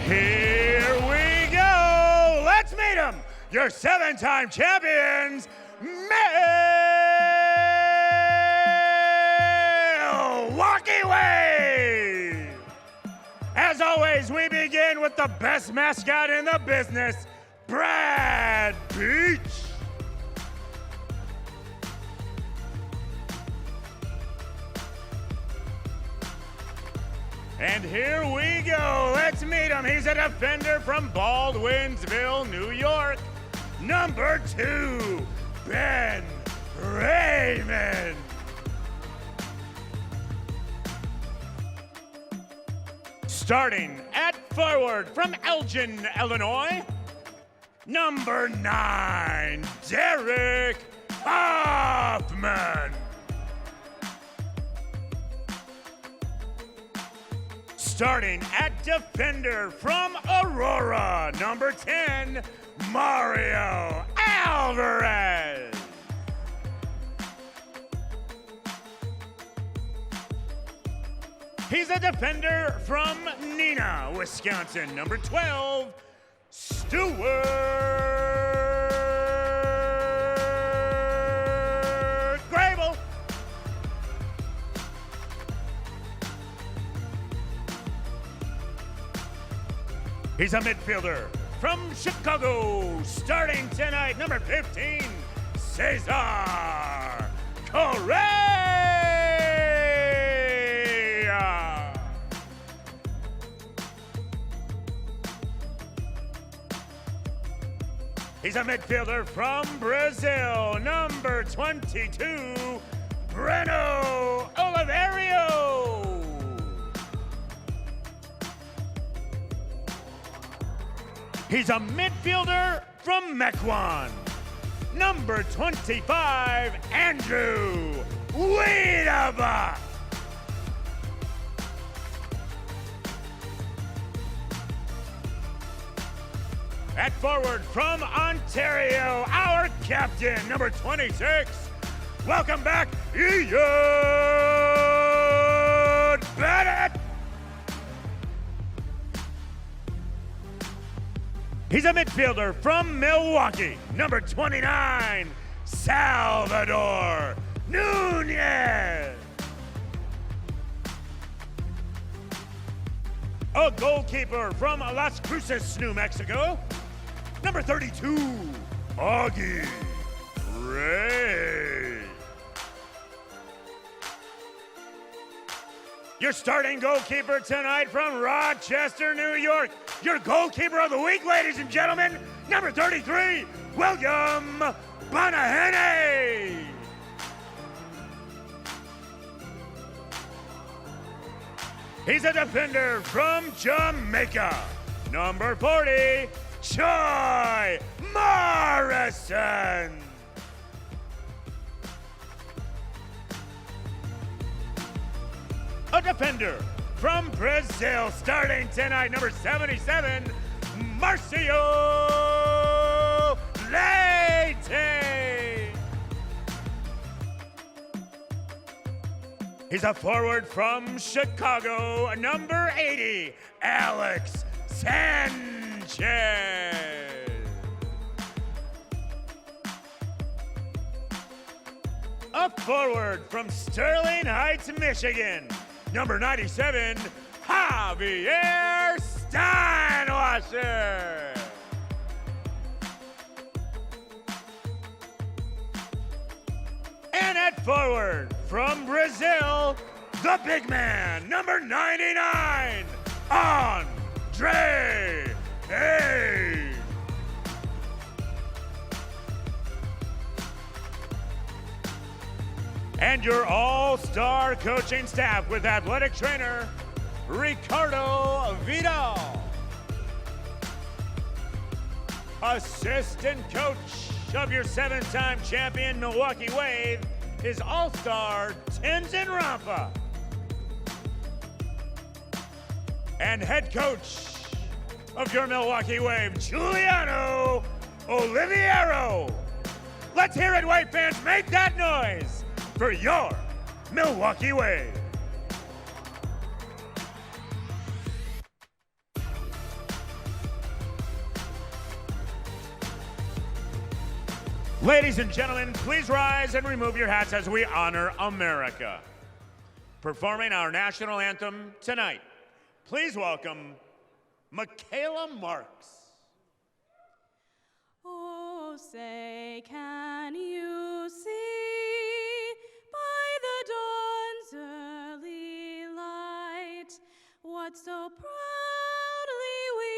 Here we go. Let's meet them. Your 7-time champions, Milwaukee Wave. As always, we begin with the best mascot in the business, Brad Beach. And here we go. Let's meet him. He's a defender from Baldwinsville, New York. Number 2, Ben Raymond. Starting at forward from Elgin, Illinois, number 9, Derek Hoffman. Starting at defender from Aurora, number 10, Mario Alvarez. He's a defender from Neenah, Wisconsin, number 12, Stuart Grable. He's a midfielder from Chicago, starting tonight, number 15, Cesar Correa. He's a midfielder from Brazil, number 22, Breno Oliverio. He's a midfielder from Mequon, number 25, Andrew Wiedebach. At forward from Ontario, our captain, number 26, welcome back, Ian Bennett. He's a midfielder from Milwaukee, number 29, Salvador Nunez. A goalkeeper from Las Cruces, New Mexico, number 32, Augie Ray. Your starting goalkeeper tonight from Rochester, New York. Your goalkeeper of the week, ladies and gentlemen, number 33, William Bonahene. He's a defender from Jamaica, number 40, Troy Morrison. A defender from Brazil, starting tonight, number 77, Marcio Leite. He's a forward from Chicago, number 80, Alex Sanchez. A forward from Sterling Heights, Michigan, number 97, Javier Steinwasser. And at forward from Brazil, the big man, number 99, Andre Hayes. And your all-star coaching staff with athletic trainer, Ricardo Vidal. Assistant coach of your 7-time champion Milwaukee Wave is all-star Tenzin Rampa. And head coach of your Milwaukee Wave, Giuliano Oliviero. Let's hear it, Wave fans. Make that noise for your Milwaukee Wave. Ladies and gentlemen, please rise and remove your hats as we honor America. Performing our national anthem tonight, please welcome Michaela Marks. Oh, say, can you see by the dawn's early light what so proudly we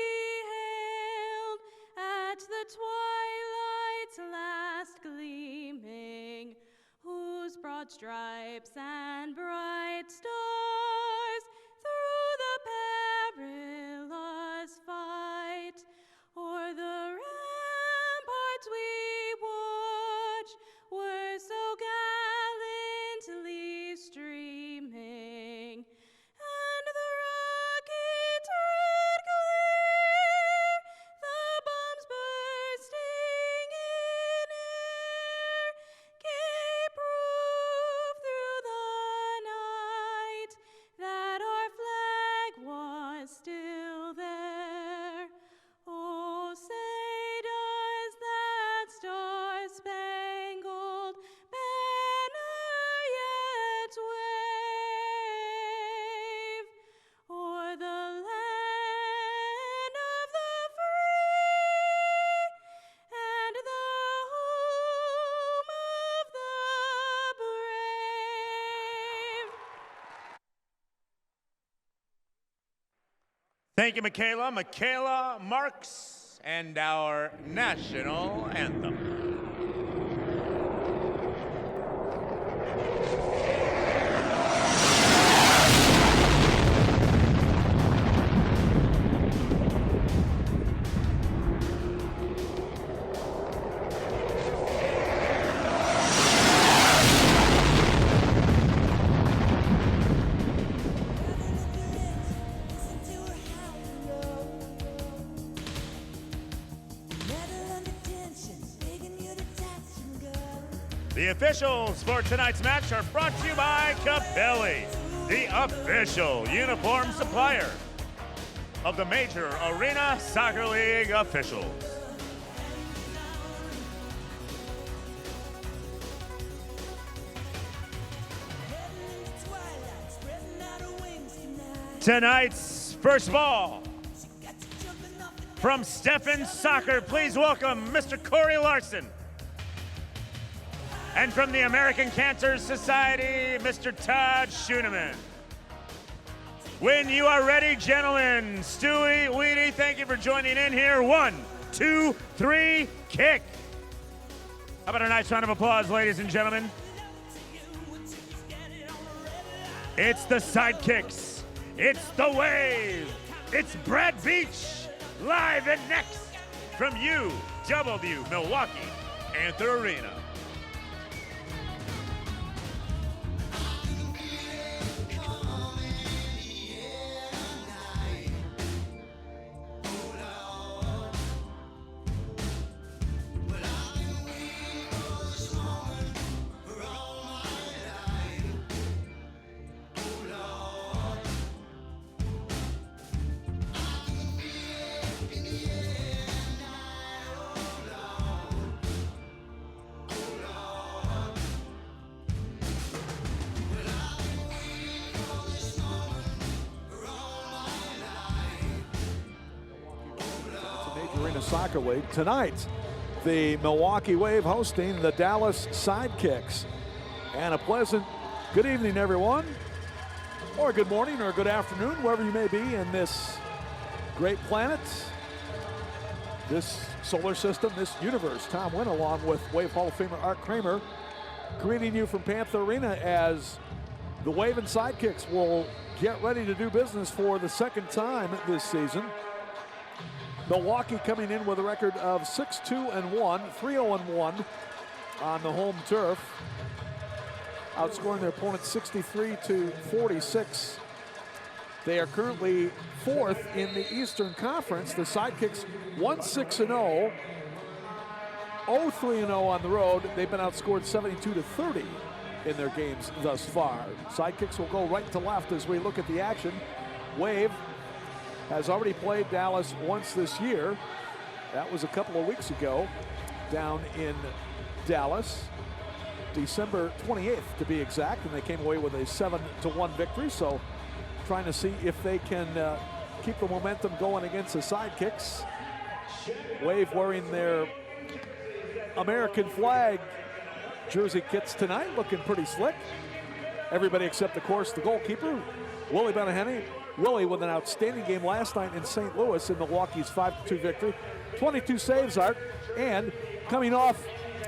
hailed at the twilight's last gleaming, whose broad stripes and bright stars through the perilous fight o'er the ramparts we watched were so gallantly streaming, and the rocket's red glare, the bombs bursting in air, gave proof through the night that our flag was still there. Oh, say does that star-spangled banner yet wave o'er the land of the free and the home of the brave? Thank you, Michaela. Michaela Marks, and our national anthem. The officials for tonight's match are brought to you by Capelli, the official uniform supplier of the Major Arena Soccer League officials. Tonight's first ball from Stephen Soccer, please welcome Mr. Corey Larson. And from the American Cancer Society, Mr. Todd Schooneman. When you are ready, gentlemen, Stewie, Weedy, thank you for joining in here. 1, 2, 3, kick. How about a nice round of applause, ladies and gentlemen? It's the Sidekicks. It's the Wave. It's Brad Beach, live and next from UW Milwaukee Anthem Arena. Arena Soccer League. Tonight, the Milwaukee Wave hosting the Dallas Sidekicks. And a pleasant good evening, everyone, or good morning or good afternoon, wherever you may be in this great planet, this solar system, this universe. Tom Wynn, along with Wave Hall of Famer Art Kramer, greeting you from Panther Arena as the Wave and Sidekicks will get ready to do business for the second time this season. Milwaukee coming in with a record of 6-2-1, 3-0-1 on the home turf, outscoring their opponents 63-46. They are currently fourth in the Eastern Conference. The Sidekicks 1-6-0, 0-3-0 on the road. They've been outscored 72-30 in their games thus far. Sidekicks will go right to left as we look at the action. Wave has already played Dallas once this year. That was a couple of weeks ago down in Dallas, December 28th to be exact, and they came away with a 7-1 victory. So trying to see if they can keep the momentum going against the Sidekicks. Wave wearing their American flag jersey kits tonight, looking pretty slick. Everybody except, of course, the goalkeeper, Willie Benaheny. Willie with an outstanding game last night in St. Louis in Milwaukee's 5-2 victory. 22 saves, Art, and coming off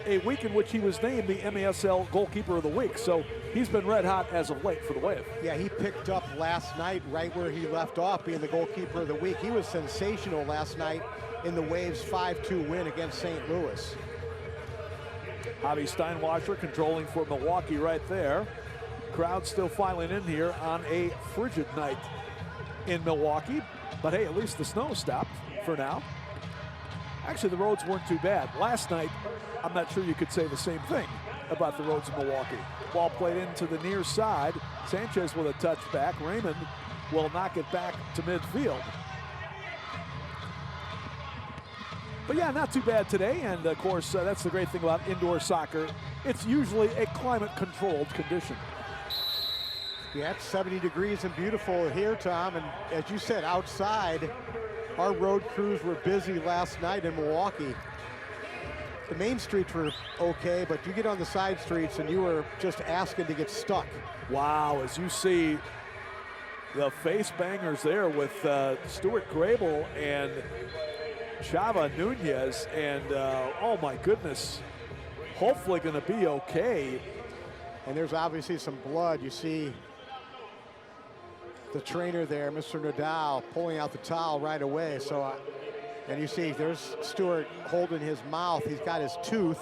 a week in which he was named the MASL Goalkeeper of the Week. So he's been red hot as of late for the Wave. Yeah, he picked up last night right where he left off, being the Goalkeeper of the Week. He was sensational last night in the Wave's 5-2 win against St. Louis. Javi Steinwasser controlling for Milwaukee right there. Crowd still filing in here on a frigid night in Milwaukee. But hey, at least the snow stopped for now. Actually, the roads weren't too bad. Last night, I'm not sure you could say the same thing about the roads in Milwaukee. Ball played into the near side. Sanchez with a touchback. Raymond will knock it back to midfield. But yeah, not too bad today. And of course, that's the great thing about indoor soccer. It's usually a climate-controlled condition. Yeah, it's 70 degrees and beautiful here, Tom. And as you said, outside, our road crews were busy last night in Milwaukee. The main streets were okay, but you get on the side streets and you were just asking to get stuck. Wow, as you see the face bangers there with Stuart Grable and Chava Nunez, and oh my goodness, hopefully gonna be okay. And there's obviously some blood. You see the trainer there, Mr. Nadal, pulling out the towel right away. So, and you see there's Stuart holding his mouth. He's got his tooth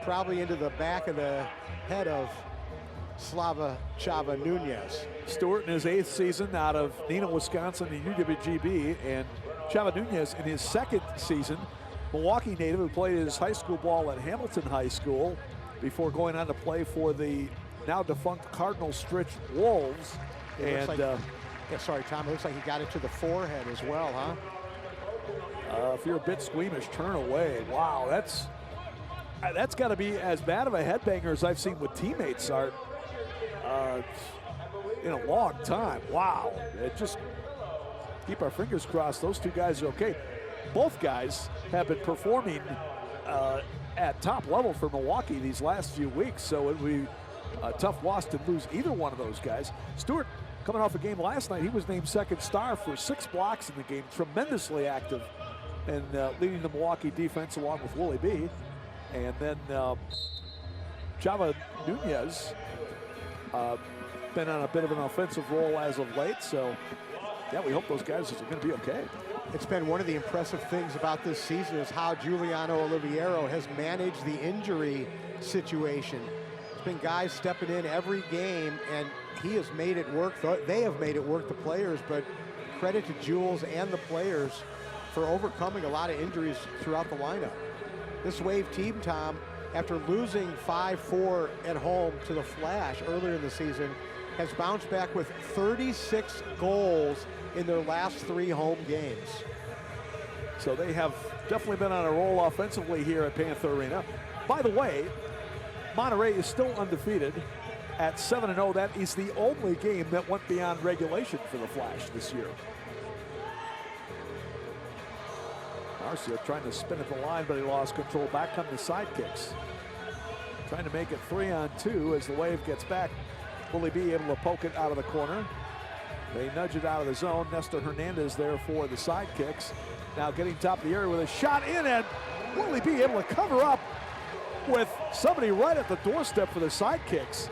probably into the back of the head of Slava Chava Nunez. Stuart in his 8th season out of Neenah, Wisconsin, the UWGB, and Chava Nunez in his 2nd season. Milwaukee native who played his high school ball at Hamilton High School before going on to play for the now defunct Cardinal Stritch Wolves. And yeah, sorry, Tom, it looks like he got it to the forehead as well, huh? If you're a bit squeamish, turn away. Wow, that's got to be as bad of a headbanger as I've seen with teammates, Art, in a long time. Wow, just keep our fingers crossed those two guys are okay. Both guys have been performing at top level for Milwaukee these last few weeks, so it would be a tough loss to lose either one of those guys. Stuart, coming off a game last night, he was named 2nd star for 6 blocks in the game, tremendously active and leading the Milwaukee defense along with Willie B. And then Chava Nunez been on a bit of an offensive role as of late, so yeah, we hope those guys are going to be okay. It's been one of the impressive things about this season is how Giuliano Oliviero has managed the injury situation. There's been guys stepping in every game, and he has made it work. They have made it work, the players, but credit to Jules and the players for overcoming a lot of injuries throughout the lineup. This Wave team, Tom, after losing 5-4 at home to the Flash earlier in the season, has bounced back with 36 goals in their last 3 home games. So they have definitely been on a roll offensively here at Panther Arena. By the way, Monterey is still undefeated at 7-0. That is the only game that went beyond regulation for the Flash this year. Marcia trying to spin at the line, but he lost control. Back come the Sidekicks. Trying to make it 3-on-2 as the Wave gets back. Will he be able to poke it out of the corner? They nudge it out of the zone. Nestor Hernandez there for the Sidekicks. Now getting top of the area with a shot in, and will he be able to cover up with somebody right at the doorstep for the Sidekicks?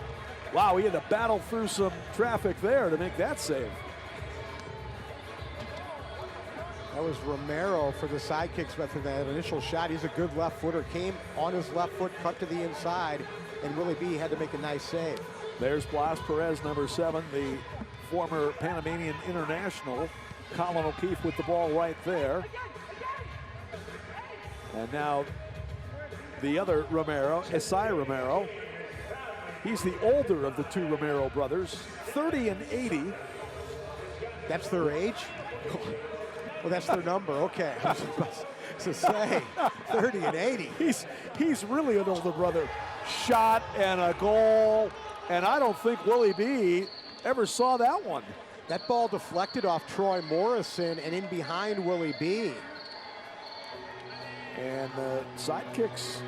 Wow, he had to battle through some traffic there to make that save. That was Romero for the Sidekicks after that initial shot. He's a good left footer. Came on his left foot, cut to the inside, and Willie B had to make a nice save. There's Blas Perez, number 7, the former Panamanian international. Colin O'Keefe with the ball right there. And now the other Romero, Esai Romero. He's the older of the 2 Romero brothers, 30 and 80. That's their age? Well, that's their number, okay. to say. 30 and 80. He's really an older brother. Shot and a goal, and I don't think Willie B ever saw that one. That ball deflected off Troy Morrison and in behind Willie B. And the Sidekicks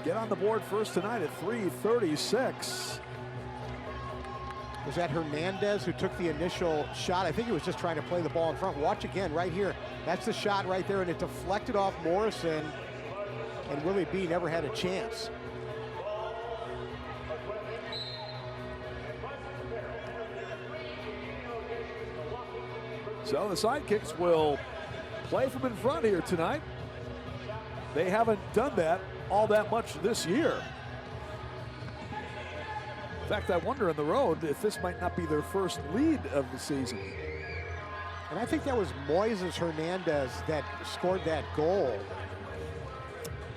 get on the board first tonight at 3:36. Was that Hernandez who took the initial shot? I think he was just trying to play the ball in front. Watch again right here. That's the shot right there, and it deflected off Morrison, and Willie B never had a chance. So the Sidekicks will play from in front here tonight. They haven't done that all that much this year. In fact, I wonder on the road if this might not be their first lead of the season. And I think that was Moises Hernandez that scored that goal.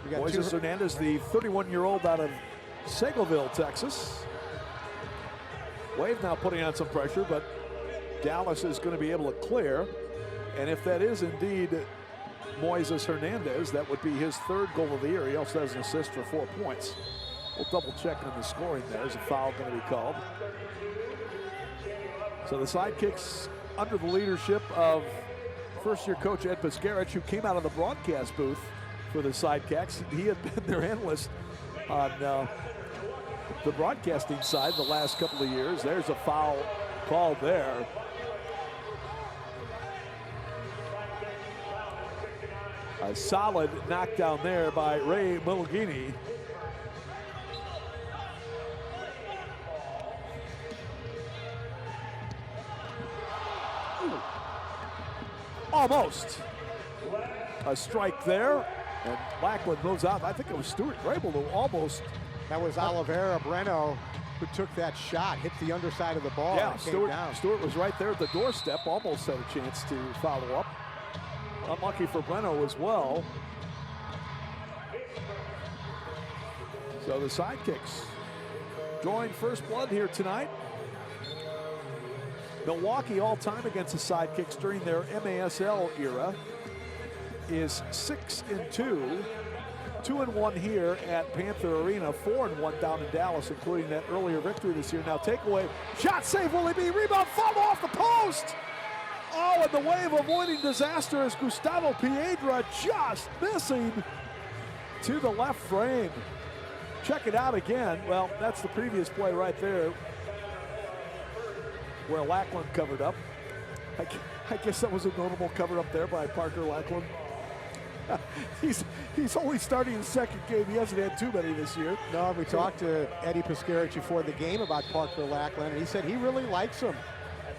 Moises Hernandez, the 31-year-old out of Segalville, Texas. Wave now putting on some pressure, but Dallas is going to be able to clear. And if that is indeed Moises Hernandez, that would be his third goal of the year. He also has an assist for 4 points. We'll double check on the scoring there. Is a foul going to be called? So the Sidekicks, under the leadership of first-year coach Ed Piscarich, who came out of the broadcast booth for the Sidekicks. He had been their analyst on the broadcasting side the last couple of years. There's a foul called there. A solid knockdown there by Ray Mulligini. Almost a strike there, and Lackland moves out. I think it was Stuart Grable who almost. That was Oliveira Breno who took that shot, hit the underside of the ball. Yeah, and came down. Stuart was right there at the doorstep, almost had a chance to follow up. Unlucky for Breno as well. So the Sidekicks drawing first blood here tonight. Milwaukee all-time against the Sidekicks during their MASL era is 6-2. 2-1 here at Panther Arena, 4-1 down in Dallas, including that earlier victory this year. Now takeaway, shot save, Willie B, rebound, fall off the post. Oh, and the Wave avoiding disaster as Gustavo Piedra just missing to the left frame. Check it out again. Well, that's the previous play right there where Lackland covered up. I guess that was a notable cover up there by Parker Lackland. He's only starting his second game. He hasn't had too many this year. No, we talked to Eddie Piscarich before the game about Parker Lackland, and he said he really likes him.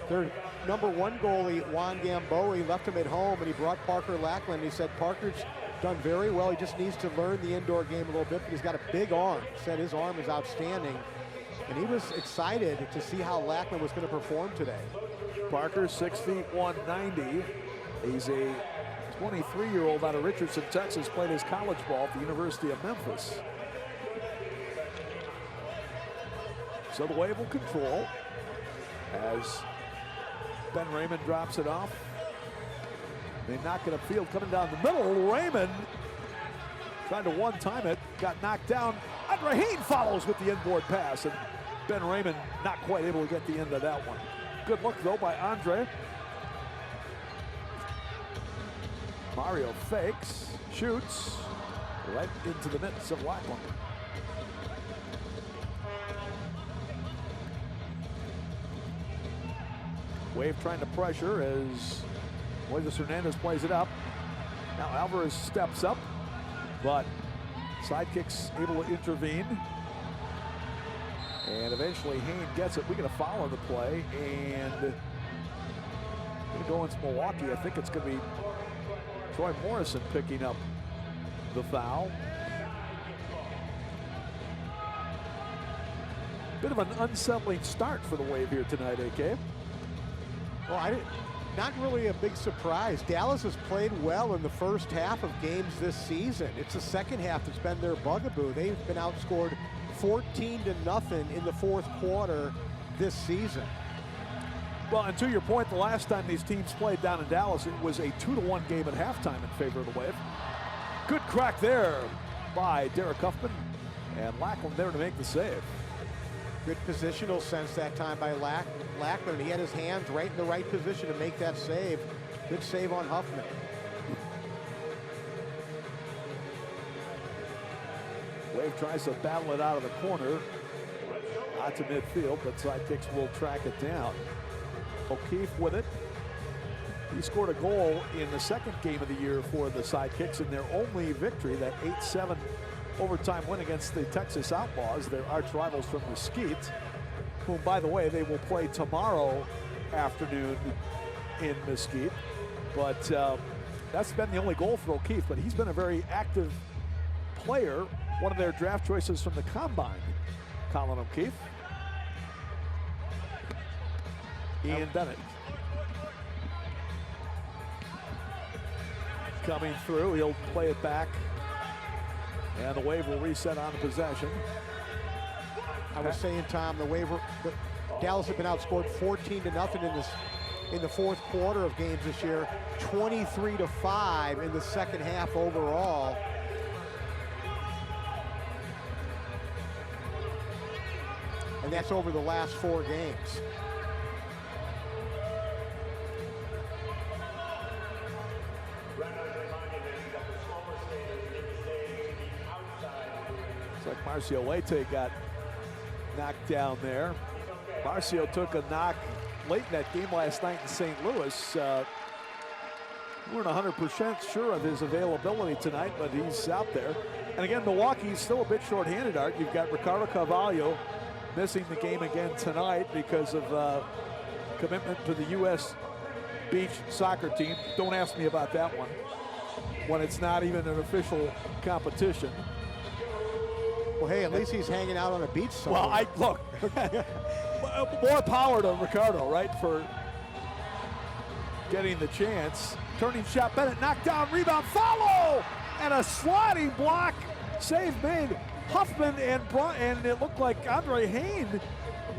Their #1 goalie, Juan Gamboa, left him at home, and he brought Parker Lackland. He said Parker's done very well. He just needs to learn the indoor game a little bit, but he's got a big arm. He said his arm is outstanding. And he was excited to see how Lackland was going to perform today. Parker, 6 feet 190. He's a 23-year-old out of Richardson, Texas, played his college ball at the University of Memphis. So the Wave will control as Ben Raymond drops it off. They knock it upfield, coming down the middle. Raymond trying to one-time it, got knocked down. Andre Hain follows with the inboard pass, and Ben Raymond not quite able to get the end of that one. Good look, though, by Andre. Mario fakes, shoots, right into the mitts of Lackland. Wave trying to pressure as Moises Hernandez plays it up. Now Alvarez steps up, but Sidekicks able to intervene. And eventually Hain gets it. We get a foul on the play, and going to go into Milwaukee. I think it's going to be Troy Morrison picking up the foul. Bit of an unsettling start for the Wave here tonight, AK. Well, not really a big surprise. Dallas has played well in the first half of games this season. It's the second half that's been their bugaboo. They've been outscored 14-0 in the fourth quarter this season. Well, and to your point, the last time these teams played down in Dallas, it was a 2-1 game at halftime in favor of the Wave. Good crack there by Derek Huffman, and Lackland there to make the save. Good positional sense that time by Lackland. He had his hands right in the right position to make that save. Good save on Huffman. Wave tries to battle it out of the corner. Out to midfield, but Sidekicks will track it down. O'Keefe with it. He scored a goal in the second game of the year for the Sidekicks in their only victory, that 8-7 overtime win against the Texas Outlaws, their arch rivals from Mesquite, whom, by the way, they will play tomorrow afternoon in Mesquite. But that's been the only goal for O'Keefe, but he's been a very active player, one of their draft choices from the Combine, Colin O'Keefe. Ian Bennett coming through, he'll play it back, and the Wave will reset on the possession. I was saying, Tom, Dallas had been outscored 14-0 in the fourth quarter of games this year, 23-5 in the second half overall. And that's over the last 4 games. It's like Marcio Leite got knocked down there. Marcio took a knock late in that game last night in St. Louis. We weren't 100% sure of his availability tonight, but he's out there. And again, Milwaukee's still a bit shorthanded, Art. You've got Ricardo Carvalho missing the game again tonight because of commitment to the U.S. beach soccer team. Don't ask me about that one when it's not even an official competition. Well, hey, at least he's hanging out on a beach somewhere. Well, look, more power to Ricardo, right, for getting the chance. Turning shot, Bennett knocked down, rebound, follow, and a sliding block. Save made. Huffman and it looked like Andre Hayne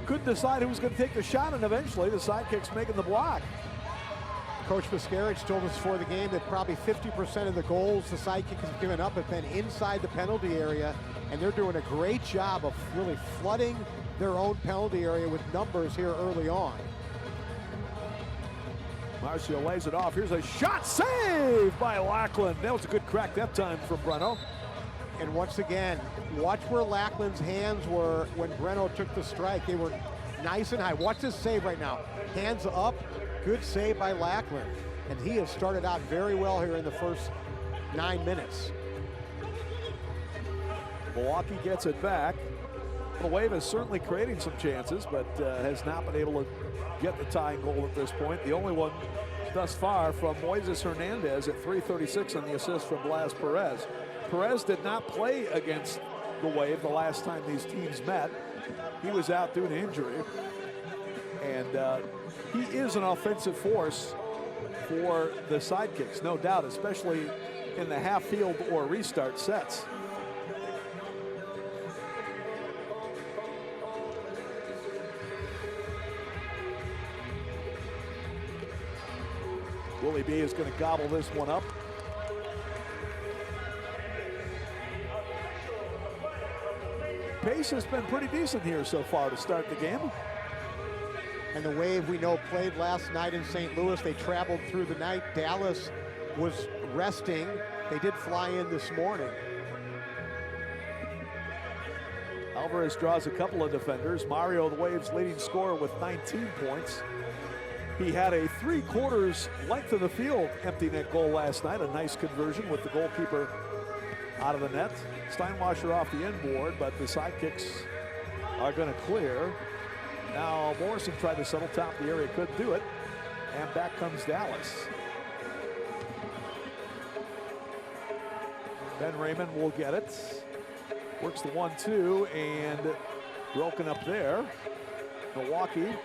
couldn't decide who was going to take the shot, and eventually the Sidekicks making the block. Coach Piscarich told us before the game that probably 50% of the goals the Sidekicks have given up have been inside the penalty area, and they're doing a great job of really flooding their own penalty area with numbers here early on. Marcio lays it off. Here's a shot, saved by Lackland. That was a good crack that time from Breno. And once again, watch where Lackland's hands were when Breno took the strike. They were nice and high. Watch this save right now. Hands up, good save by Lackland. And he has started out very well here in the first 9 minutes. Milwaukee gets it back. The Wave is certainly creating some chances, but has not been able to get the tying goal at this point. The only one thus far from Moises Hernandez at 3:36 on the assist from Blas Perez. Perez did not play against the Wave the last time these teams met. He was out due to injury. And he is an offensive force for the Sidekicks, no doubt, especially in the half field or restart sets. Willie B is going to gobble this one up. Pace has been pretty decent here so far to start the game. And the Wave, we know, played last night in St. Louis. They traveled through the night. Dallas was resting. They did fly in this morning. Alvarez draws a couple of defenders. Mario, the Wave's leading scorer, with 19 points. He had a 3/4 length of the field empty net goal last night. A nice conversion with the goalkeeper out of the net. Steinwasser off the inboard, but the Sidekicks are going to clear. Now Morrison tried to settle top of the area, couldn't do it. And back comes Dallas. Ben Raymond will get it. Works the 1-2 and broken up there. Milwaukee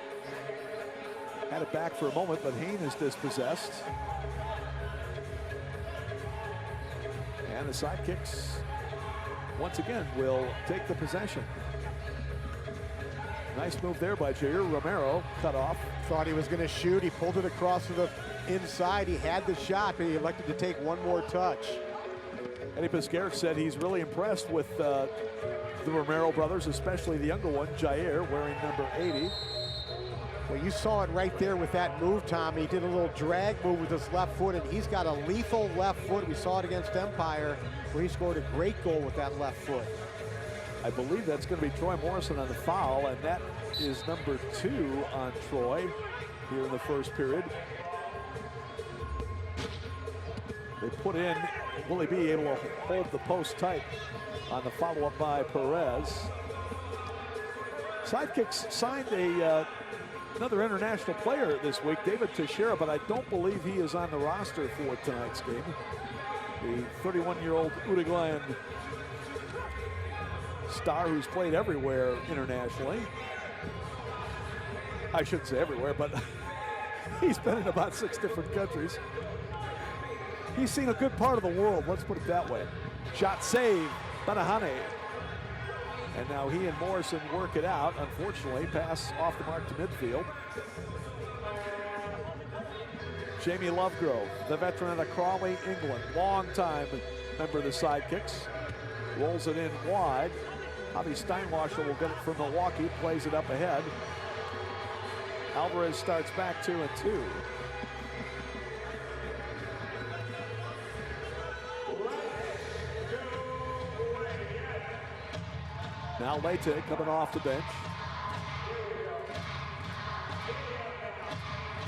had it back for a moment, but Hayne is dispossessed. And the Sidekicks, once again, will take the possession. Nice move there by Jair Romero, cut off. Thought he was going to shoot. He pulled it across to the inside. He had the shot, but he elected to take one more touch. Eddie Piscaric said he's really impressed with the Romero brothers, especially the younger one, Jair, wearing number 80. Well, you saw it right there with that move, Tom. He did a little drag move with his left foot, and he's got a lethal left foot. We saw it against Empire, where he scored a great goal with that left foot. I believe that's going to be Troy Morrison on the foul, and that is number 2 on Troy here in the first period. They put in, will he be able to hold the post tight on the follow-up by Perez? Sidekicks signed another international player this week, David Teixeira, but I don't believe he is on the roster for tonight's game. The 31-year-old Uruguayan star who's played everywhere internationally. I shouldn't say everywhere, but he's been in about 6 different countries. He's seen a good part of the world, let's put it that way. Shot save, Banahane. And now he and Morrison work it out. Unfortunately, pass off the mark to midfield. Jamie Lovegrove, the veteran out of Crawley, England. Long-time member of the Sidekicks. Rolls it in wide. Javi Steinwasser will get it from Milwaukee, plays it up ahead. Alvarez starts back 2 and 2. Now Leite coming off the bench.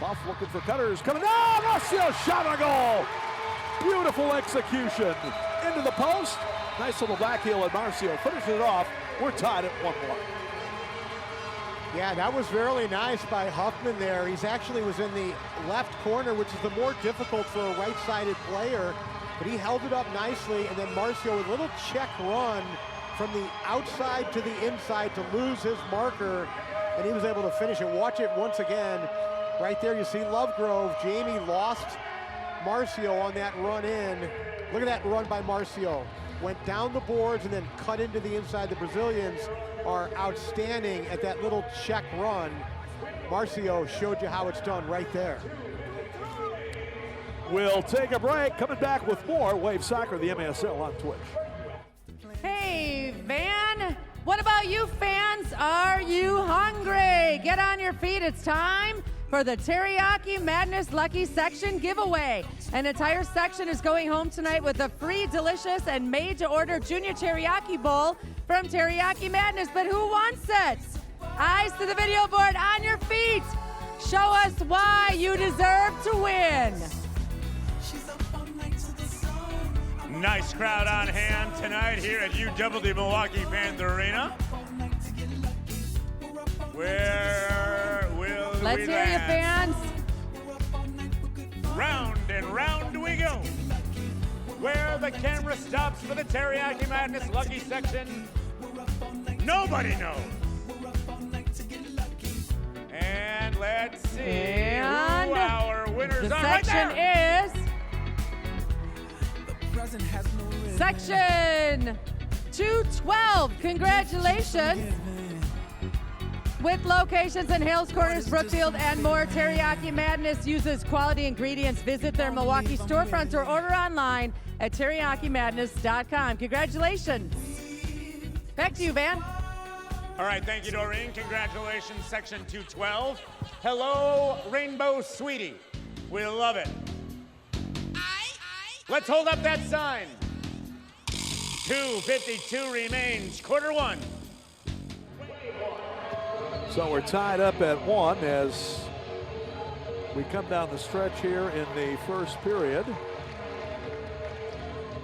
Puff looking for cutters, coming down, Marcio shot on goal. Beautiful execution into the post. Nice little back heel, and Marcio finishes it off. We're tied at 1-1. Yeah, that was really nice by Huffman there. He's actually was in the left corner, which is the more difficult for a right-sided player, but he held it up nicely, and then Marcio with a little check run from the outside to the inside to lose his marker, and he was able to finish it. Watch it once again. Right there you see Lovegrove. Jamie lost Marcio on that run in. Look at that run by Marcio. Went down the boards and then cut into the inside. The Brazilians are outstanding at that little check run. Marcio showed you how it's done right there. We'll take a break. Coming back with more Wave Soccer, the MASL on Twitch. Hey, Van, what about you fans? Are you hungry? Get on your feet. It's time for the Teriyaki Madness Lucky Section giveaway. An entire section is going home tonight with a free, delicious, and made-to-order Junior Teriyaki Bowl from Teriyaki Madness. But who wants it? Eyes to the video board, on your feet. Show us why you deserve to win. Nice crowd on hand tonight here at UW Milwaukee Panther Arena. Where will Let's we hear land? you, fans. Round and round we go. Where the camera stops for the Teriyaki Madness Lucky Section, nobody knows. And let's see And who our winners the are. Right section there. is Section 212. Congratulations. With locations in Hales Corners, Brookfield, and more, Teriyaki Madness uses quality ingredients. Visit their Milwaukee storefront or order online at teriyakimadness.com. Congratulations. Back to you, Van. All right, thank you, Doreen. Congratulations, Section 212. Hello, Rainbow Sweetie. We love it. Let's hold up that sign. 2:52 remains, quarter one. So we're tied up at 1 as we come down the stretch here in the first period.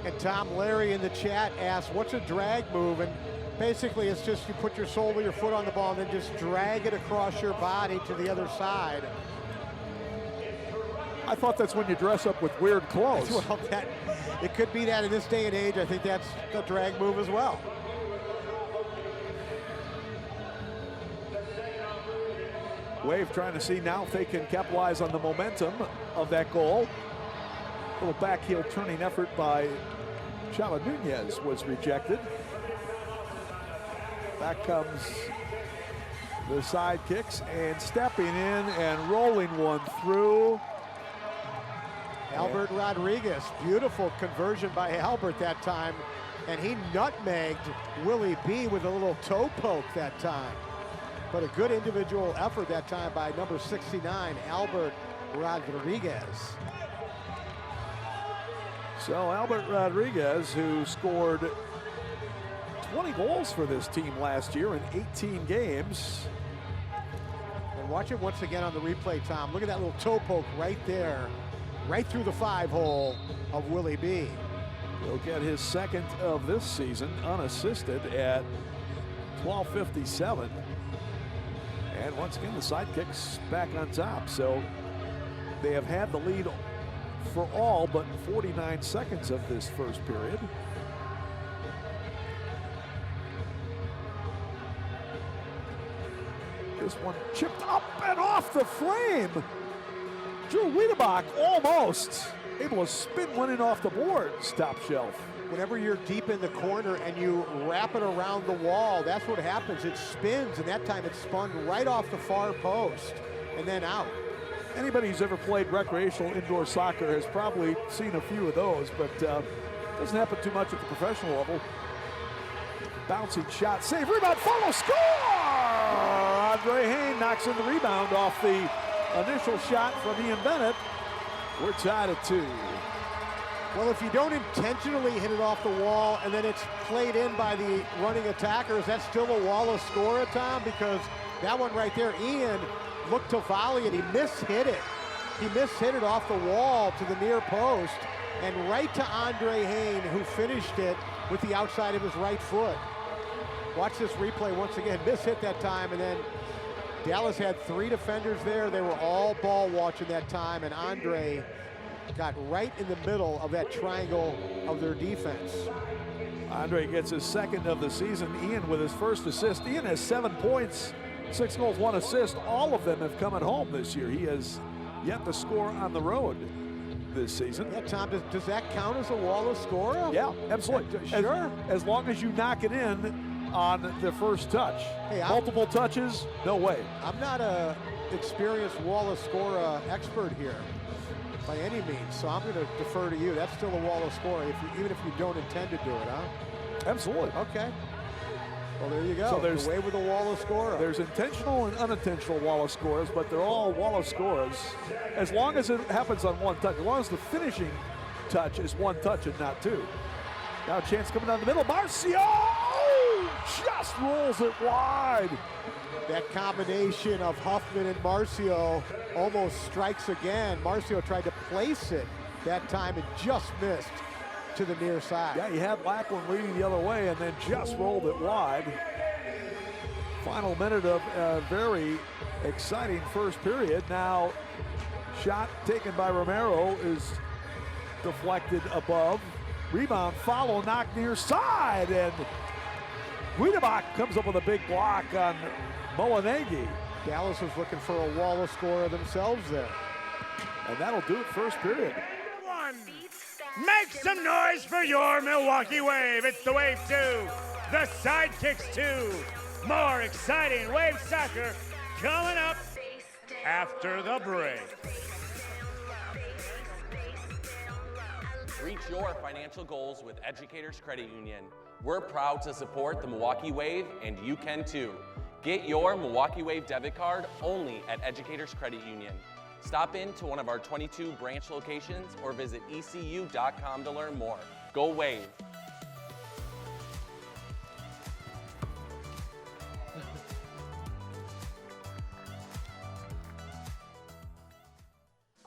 And Tom Larry in the chat asked, what's a drag move? And basically it's just you put your sole of your foot on the ball and then just drag it across your body to the other side. I thought that's when you dress up with weird clothes. Well, it could be that in this day and age. I think that's a drag move as well. Wave trying to see now if they can capitalize on the momentum of that goal. A little back heel turning effort by Chala Nunez was rejected. Back comes the Sidekicks and stepping in and rolling one through. Albert Rodriguez, beautiful conversion by Albert that time. And he nutmegged Willie B with a little toe poke that time. But a good individual effort that time by number 69, Albert Rodriguez. So Albert Rodriguez, who scored 20 goals for this team last year in 18 games. And watch it once again on the replay, Tom. Look at that little toe poke right there, right through the 5-hole of Willie B. He'll get his second of this season unassisted at 12:57. And once again, the Sidekicks back on top. So they have had the lead for all but 49 seconds of this first period. This one chipped up and off the frame. Drew Wiedebach almost able to spin one in off the boards, top shelf. Whenever you're deep in the corner and you wrap it around the wall, that's what happens. It spins, and that time it spun right off the far post and then out. Anybody who's ever played recreational indoor soccer has probably seen a few of those, but doesn't happen too much at the professional level. Bouncing shot, save, rebound, follow, score! Andre Hayne knocks in the rebound off the initial shot from Ian Bennett. We're tied at 2. Well, if you don't intentionally hit it off the wall and then it's played in by the running attackers, that's still a Wallace scorer, Tom, because that one right there, Ian looked to volley it. He mishit it. He mishit it off the wall to the near post and right to Andre Hayne, who finished it with the outside of his right foot. Watch this replay once again. Mishit that time, and then Dallas had 3 defenders there. They were all ball watching that time, and Andre got right in the middle of that triangle of their defense. Andre gets his second of the season. Ian with his first assist. Ian has 7 points, 6 goals, 1 assist. All of them have come at home this year. He has yet to score on the road this season. Yeah, Tom, does that count as a Wallace scorer? Yeah, absolutely. Sure. As long as you knock it in on the first touch. Hey, multiple touches, no way. I'm not a experienced Wallace scorer expert here by any means, so I'm going to defer to you. That's still a Wallace scorer, even if you don't intend to do it, huh? Absolutely. Okay. Well, there you go. So there's the way with a Wallace scorer. There's intentional and unintentional Wallace scores, but they're all Wallace scores as long as it happens on 1 touch. As long as the finishing touch is 1 touch and not 2. Now a chance coming down the middle. Marcio just rolls it wide. That combination of Huffman and Marcio almost strikes again. Marcio tried to place it that time and just missed to the near side. Yeah, he had Lackland leading the other way and then just rolled it wide. Final minute of a very exciting first period. Now, shot taken by Romero is deflected above. Rebound, follow, knock near side, and Wiedebach comes up with a big block on Molinegi. Dallas was looking for a Wallace scorer themselves there. And that'll do it first period. 1. Make some noise for your Milwaukee Wave. It's the Wave 2, the Sidekicks 2. More exciting Wave soccer coming up after the break. Reach your financial goals with Educators Credit Union. We're proud to support the Milwaukee Wave, and you can too. Get your Milwaukee Wave debit card only at Educators Credit Union. Stop in to one of our 22 branch locations or visit ECU.com to learn more. Go Wave!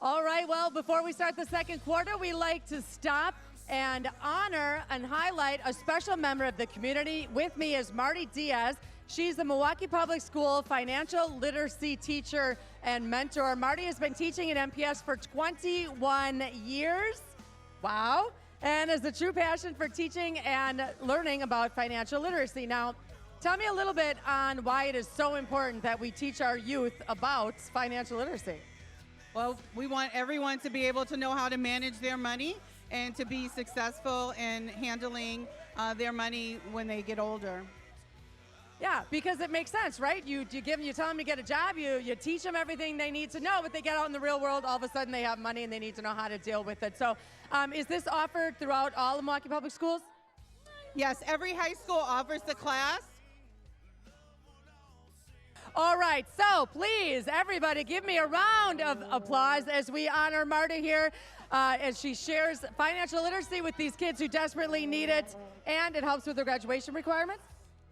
All right, well, before we start the second quarter, we like to stop and honor and highlight a special member of the community. With me is Marty Diaz. She's the Milwaukee Public School financial literacy teacher and mentor. Marty has been teaching at MPS for 21 years. Wow. And has a true passion for teaching and learning about financial literacy. Now, tell me a little bit on why it is so important that we teach our youth about financial literacy. Well, we want everyone to be able to know how to manage their money and to be successful in handling their money when they get older. Yeah, because it makes sense, right? You tell them to get a job, you teach them everything they need to know, but they get out in the real world, all of a sudden they have money and they need to know how to deal with it. So is this offered throughout all of Milwaukee Public Schools? Yes, every high school offers the class. All right, so please, everybody, give me a round of applause as we honor Marta here as she shares financial literacy with these kids who desperately need it, and it helps with their graduation requirements.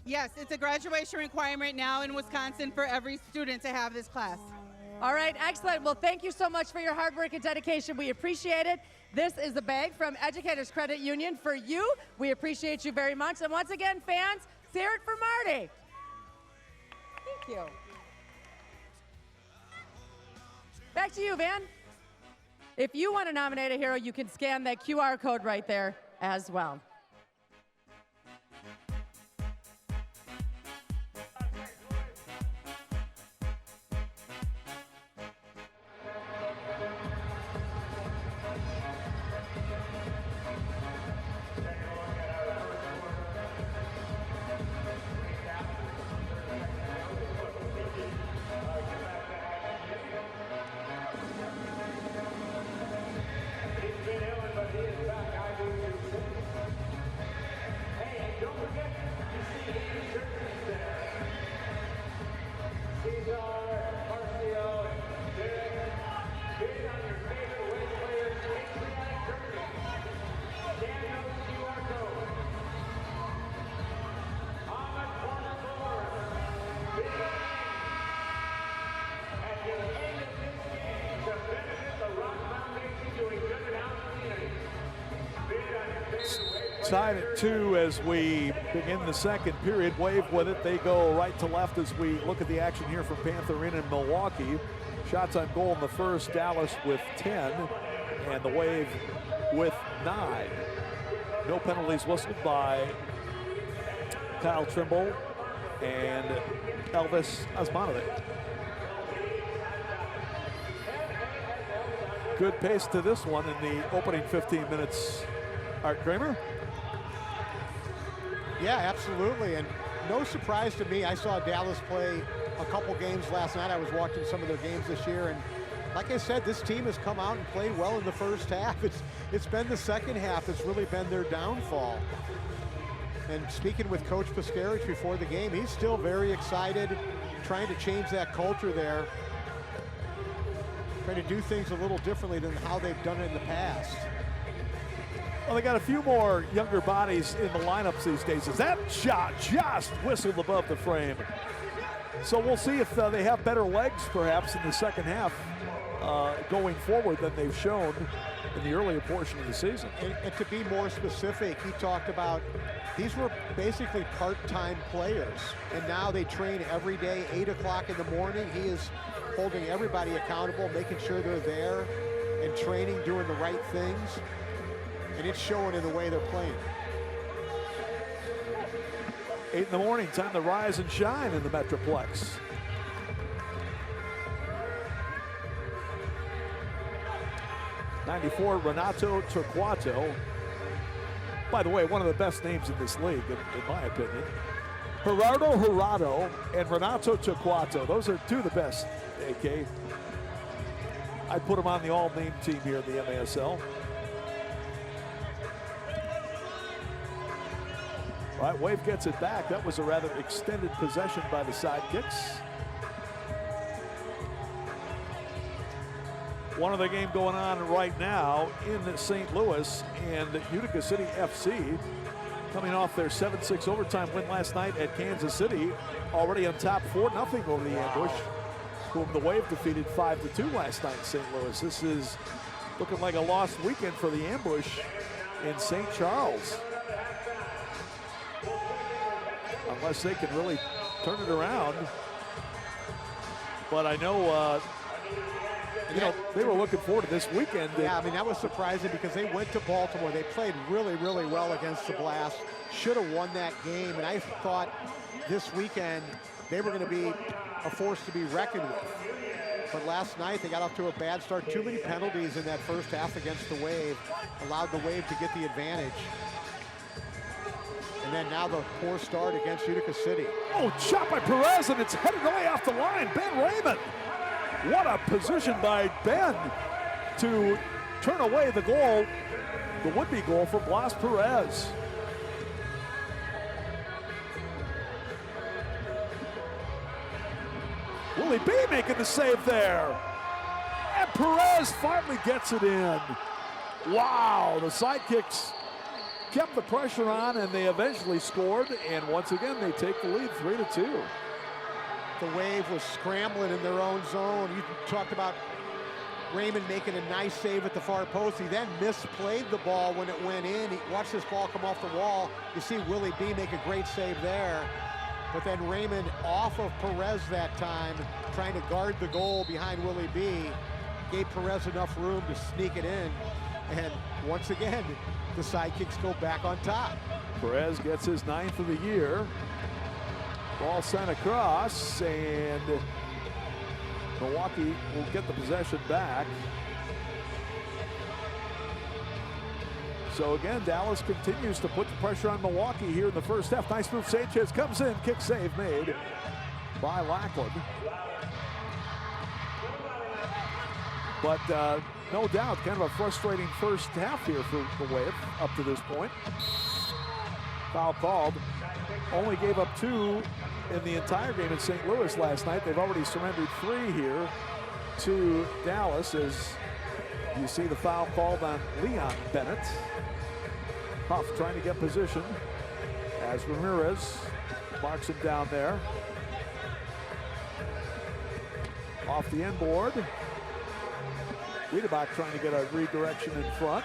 Yes, it's a graduation requirement now in Wisconsin for every student to have this class. All right, excellent. Well, thank you so much for your hard work and dedication. We appreciate it. This is a bag from Educators Credit Union for you. We appreciate you very much. And once again, fans, let's hear it for Marty. Thank you. Back to you, Van. If you want to nominate a hero, you can scan that QR code right there as well. Tied at 2 as we begin the second period. Wave with it. They go right to left as we look at the action here from Panther Arena in Milwaukee. Shots on goal in the first, Dallas with 10, and the Wave with 9. No penalties whistled by Kyle Trimble and Elvis Osmanovic. Good pace to this one in the opening 15 minutes. Art Kramer? Yeah, absolutely, and no surprise to me. I saw Dallas play a couple games last night. I was watching some of their games this year, and like I said, this team has come out and played well in the first half. It's been the second half that's really been their downfall. And speaking with Coach Pascarich before the game, he's still very excited, trying to change that culture there, trying to do things a little differently than how they've done it in the past. Well, they got a few more younger bodies in the lineups these days. As that shot just whistled above the frame. So we'll see if they have better legs, perhaps, in the second half going forward than they've shown in the earlier portion of the season. And to be more specific, he talked about these were basically part-time players, and now they train every day, 8 o'clock in the morning. He is holding everybody accountable, making sure they're there and training, doing the right things. And it's showing in the way they're playing. 8 in the morning, time to rise and shine in the Metroplex. '94, Renato Torquato. By the way, one of the best names in this league, in my opinion. Gerardo Jurado and Renato Torquato. Those are two of the best, AK. I'd put them on the all-name team here in the MASL. All right, Wave gets it back. That was a rather extended possession by the Sidekicks. One of the game going on right now in St. Louis, and Utica City FC coming off their 7-6 overtime win last night at Kansas City, already on top 4-0 over the Ambush, whom the Wave defeated 5-2 last night in St. Louis. This is looking like a lost weekend for the Ambush in St. Charles. Unless they can really turn it around. But I know, they were looking forward to this weekend. Yeah, I mean, that was surprising because they went to Baltimore. They played really, really well against the Blast. Should have won that game. And I thought this weekend they were going to be a force to be reckoned with. But last night they got off to a bad start. Too many penalties in that first half against the Wave. Allowed the Wave to get the advantage. And then now the poor start against Utica City. Oh, shot by Perez, and it's headed away off the line. Ben Raymond. What a position by Ben to turn away the goal, the would-be goal for Blas Perez. Willie B making the save there. And Perez finally gets it in. Wow, the Sidekicks kept the pressure on, and they eventually scored. And once again, they take the lead 3-2. The Wave was scrambling in their own zone. You talked about Raymond making a nice save at the far post. He then misplayed the ball when it went in. He watched this ball come off the wall. You see Willie B make a great save there. But then Raymond off of Perez that time, trying to guard the goal behind Willie B. Gave Perez enough room to sneak it in. And once again, the Sidekicks go back on top. Perez gets his 9th of the year. Ball sent across, and Milwaukee will get the possession back. So again, Dallas continues to put the pressure on Milwaukee here in the first half. Nice move, Sanchez comes in, kick save made by Lackland. But no doubt, kind of a frustrating first half here for the Wave up to this point. Foul called. Only gave up 2 in the entire game in St. Louis last night. They've already surrendered 3 here to Dallas, as you see the foul called on Leon Bennett. Huff trying to get position as Ramirez marks him down there. Off the end board. Wiedebach trying to get a redirection in front.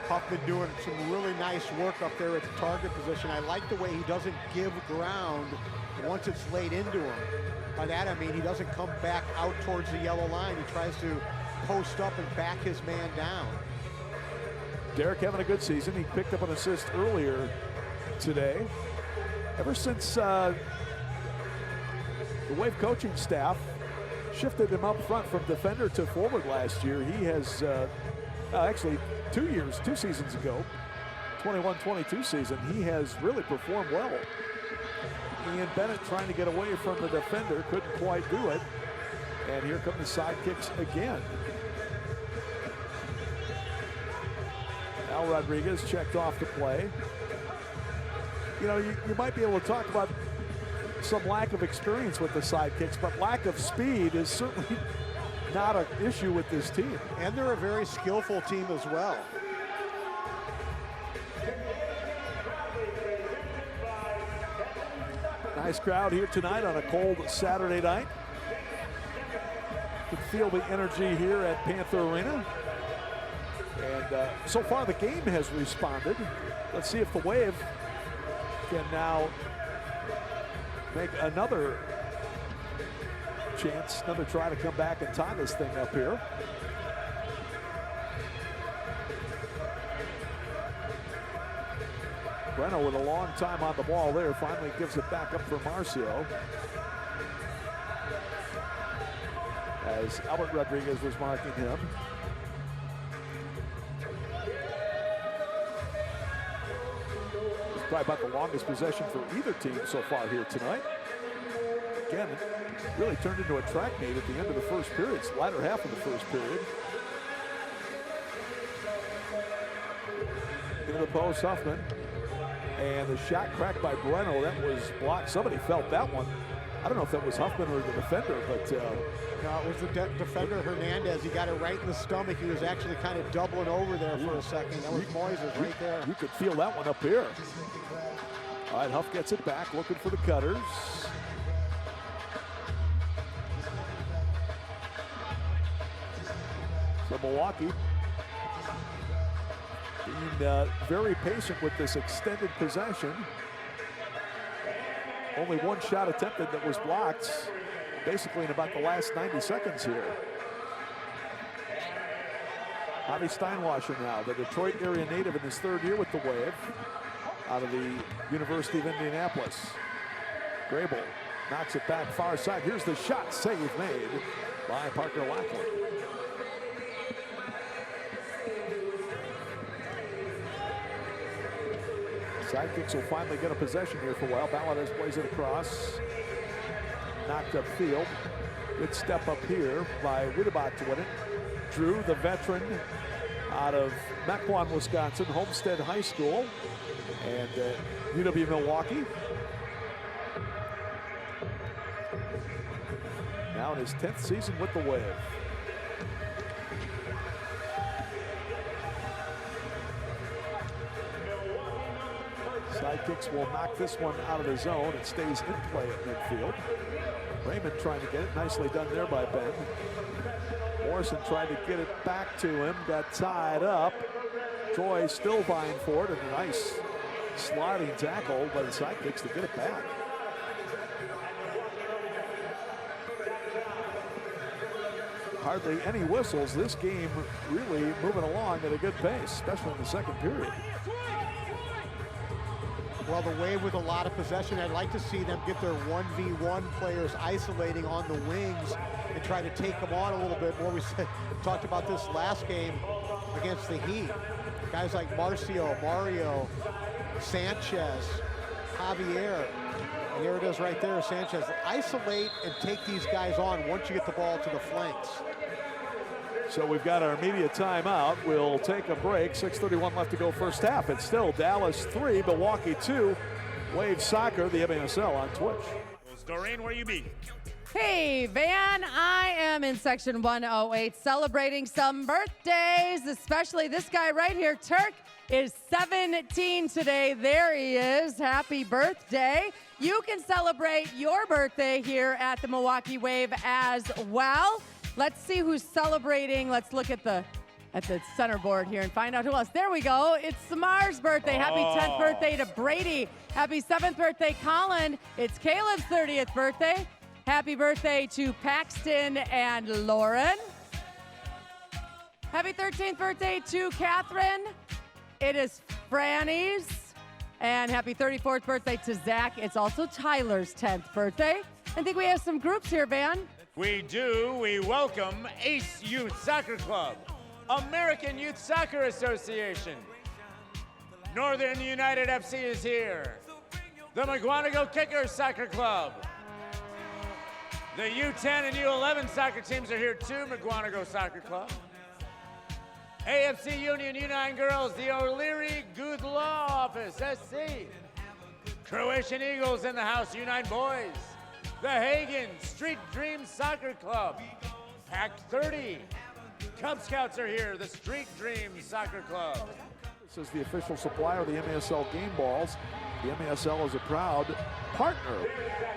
Huffman doing some really nice work up there at the target position. I like the way he doesn't give ground once it's laid into him. By that I mean he doesn't come back out towards the yellow line. He tries to post up and back his man down. Derek having a good season. He picked up an assist earlier today. Ever since the Wave coaching staff shifted him up front from defender to forward last year, he has actually 2 seasons ago, 21-22 season, he has really performed well. Ian Bennett trying to get away from the defender, couldn't quite do it. And here come the Sidekicks again. Al Rodriguez checked off the play. You know, you might be able to talk about some lack of experience with the Sidekicks, but lack of speed is certainly not an issue with this team. And they're a very skillful team as well. Nice crowd here tonight on a cold Saturday night. You can feel the energy here at Panther Arena. And so far the game has responded. Let's see if the Wave can now make another chance, another try to come back and tie this thing up here. Breno with a long time on the ball there, finally gives it back up for Marcio. As Albert Rodriguez was marking him. It's probably about the longest possession for either team so far here tonight. Again, it really turned into a track meet at the end of the first period, it's the latter half of the first period. Into the post, Huffman. And the shot cracked by Breno, that was blocked. Somebody felt that one. I don't know if that was Huffman or the defender, but... No, it was the defender, Hernandez. He got it right in the stomach. He was actually kind of doubling over there for a second. That was Moises right there. You could feel that one up here. All right, Huff gets it back, looking for the cutters. So Milwaukee being very patient with this extended possession. Only one shot attempted that was blocked, basically in about the last 90 seconds here. Javi Steinwasser now, the Detroit area native in his 3rd year with the Wave, out of the University of Indianapolis. Grable knocks it back far side. Here's the shot, save made by Parker Lackland. Sidekicks will finally get a possession here for a while. Valadez plays it across. Knocked upfield. Good step up here by Widabot to win it. Drew, the veteran out of Mequon, Wisconsin, Homestead High School, and UW Milwaukee. Now in his 10th season with the Wave. Sidekicks will knock this one out of the zone. It stays in play at midfield. Raymond trying to get it. Nicely done there by Ben. Morrison tried to get it back to him. Got tied up. Troy still vying for it. And a nice sliding tackle by the Sidekicks to get it back. Hardly any whistles. This game really moving along at a good pace, especially in the second period. Well, the Wave with a lot of possession. I'd like to see them get their 1v1 players isolating on the wings and try to take them on a little bit more. We talked about this last game against the Heat. Guys like Marcio, Mario, Sanchez, Javier. And here it is right there, Sanchez. Isolate and take these guys on once you get the ball to the flanks. So we've got our media timeout. We'll take a break. 6:31 left to go first half. It's still Dallas 3, Milwaukee 2. Wave Soccer, the MASL on Twitch. Doreen, where you be? Hey, Van, I am in section 108 celebrating some birthdays, especially this guy right here, Turk, is 17 today. There he is. Happy birthday. You can celebrate your birthday here at the Milwaukee Wave as well. Let's see who's celebrating. Let's look at the center board here and find out who else. There we go. It's Samar's birthday. Happy 10th birthday to Brady. Happy 7th birthday, Colin. It's Caleb's 30th birthday. Happy birthday to Paxton and Lauren. Happy 13th birthday to Catherine. It is Franny's. And happy 34th birthday to Zach. It's also Tyler's 10th birthday. I think we have some groups here, Van. We do. We welcome Ace Youth Soccer Club, American Youth Soccer Association. Northern United FC is here. The McGuanago Kickers Soccer Club. The U10 and U11 soccer teams are here too, McGuanago Soccer Club. AFC Union U9 Girls, the O'Leary Good Law Office, SC. Croatian Eagles in the house, U9 Boys. The Hagen Street Dreams Soccer Club. Pack 30. Cub Scouts are here, the Street Dreams Soccer Club. This is the official supplier of the MASL game balls. The MASL is a proud partner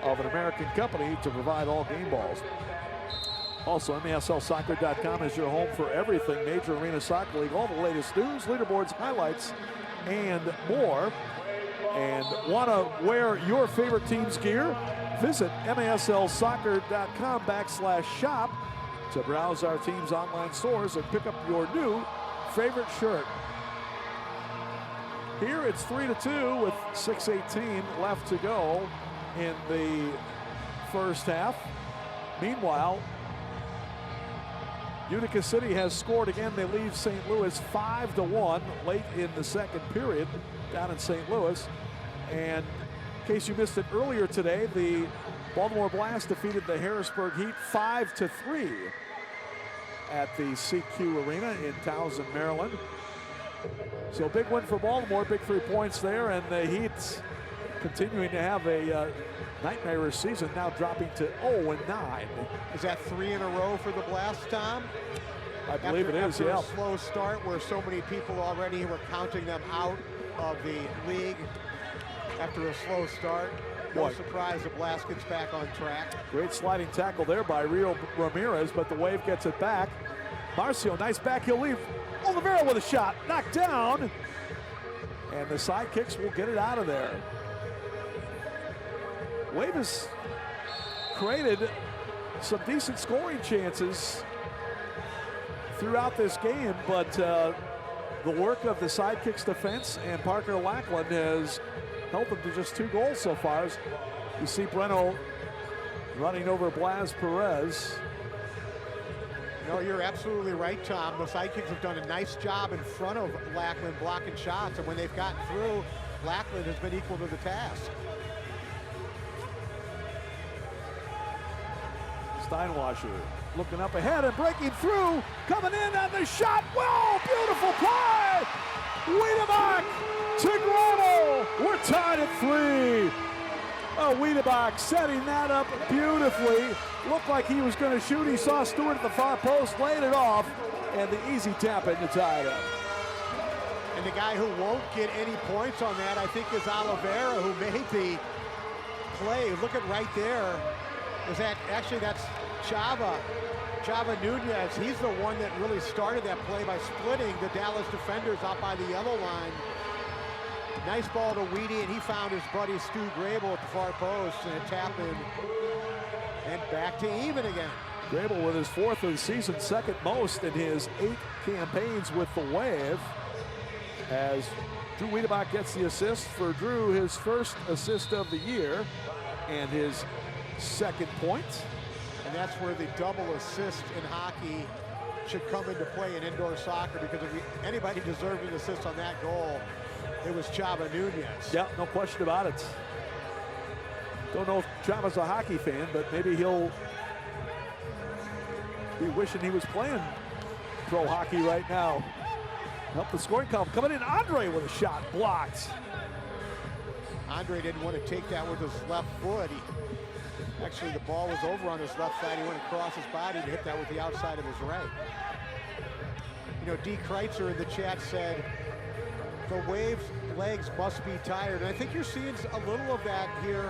of an American company to provide all game balls. Also, MASLsoccer.com is your home for everything Major Arena Soccer League. All the latest news, leaderboards, highlights, and more. And want to wear your favorite team's gear? Visit MASLsoccer.com/shop to browse our team's online stores and pick up your new favorite shirt. Here it's 3-2 with 6:18 left to go in the first half. Meanwhile, Utica City has scored again. They lead St. Louis 5-1 late in the second period down in St. Louis. And in case you missed it earlier today, the Baltimore Blast defeated the Harrisburg Heat 5-3 at the CQ Arena in Towson, Maryland. So big win for Baltimore, big 3 points there, and the Heat continuing to have a nightmarish season, now dropping to 0-9. Is that 3 in a row for the Blast, Tom? I believe it is, after yeah. a slow start where so many people already were counting them out of the league after a slow start. No surprise the Blast gets back on track. Great sliding tackle there by Rio Ramirez, but the Wave gets it back. Marcio, nice back heel leave. Oliveira with a shot, knocked down. And the Sidekicks will get it out of there. Wave has created some decent scoring chances throughout this game, but the work of the Sidekicks defense and Parker Lackland has held them to just 2 goals so far. As you see Breno running over Blas Perez. No, you're absolutely right, Tom. The Sidekicks have done a nice job in front of Lackland blocking shots, and when they've gotten through, Lackland has been equal to the task. Steinwasser looking up ahead and breaking through, coming in on the shot. Whoa, beautiful play! Wiedebach to Grobel. We're tied at 3. Oh, Wiedebach setting that up beautifully. Looked like he was going to shoot. He saw Stewart at the far post, laid it off, and the easy tap in to tie it up. And the guy who won't get any points on that, I think, is Oliveira, who made the play. Look at right there. Is that actually that's Chava Nunez? He's the one that really started that play by splitting the Dallas defenders out by the yellow line. Nice ball to Weedy, and he found his buddy Stu Grable at the far post, and a tap in, and back to even again. Grable with his 4th of the season, 2nd most in his 8 campaigns with the Wave, as Drew Wiedebach gets the assist for Drew, his 1st assist of the year, and his 2nd point. And that's where the double assist in hockey should come into play in indoor soccer, because if anybody deserved an assist on that goal, it was Chava Nunez. Yeah, no question about it. Don't know if Chava's a hockey fan, but maybe he'll be wishing he was playing pro hockey right now. Help the scoring column. Coming in, Andre with a shot blocked. Andre didn't want to take that with his left foot. Actually, the ball was over on his left side. He went across his body to hit that with the outside of his right. You know, D. Kreitzer in the chat said, the Wave's legs must be tired. And I think you're seeing a little of that here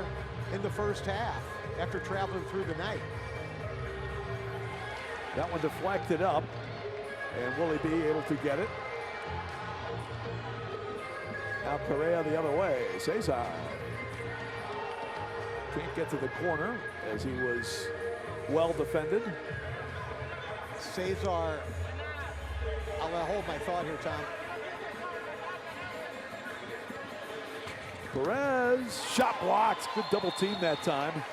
in the first half after traveling through the night. That one deflected up, and will he be able to get it? Now Correa the other way. Cesar can't get to the corner as he was well defended. Cesar, I'll hold my thought here, Tom. Perez, shot blocked. Good double team that time.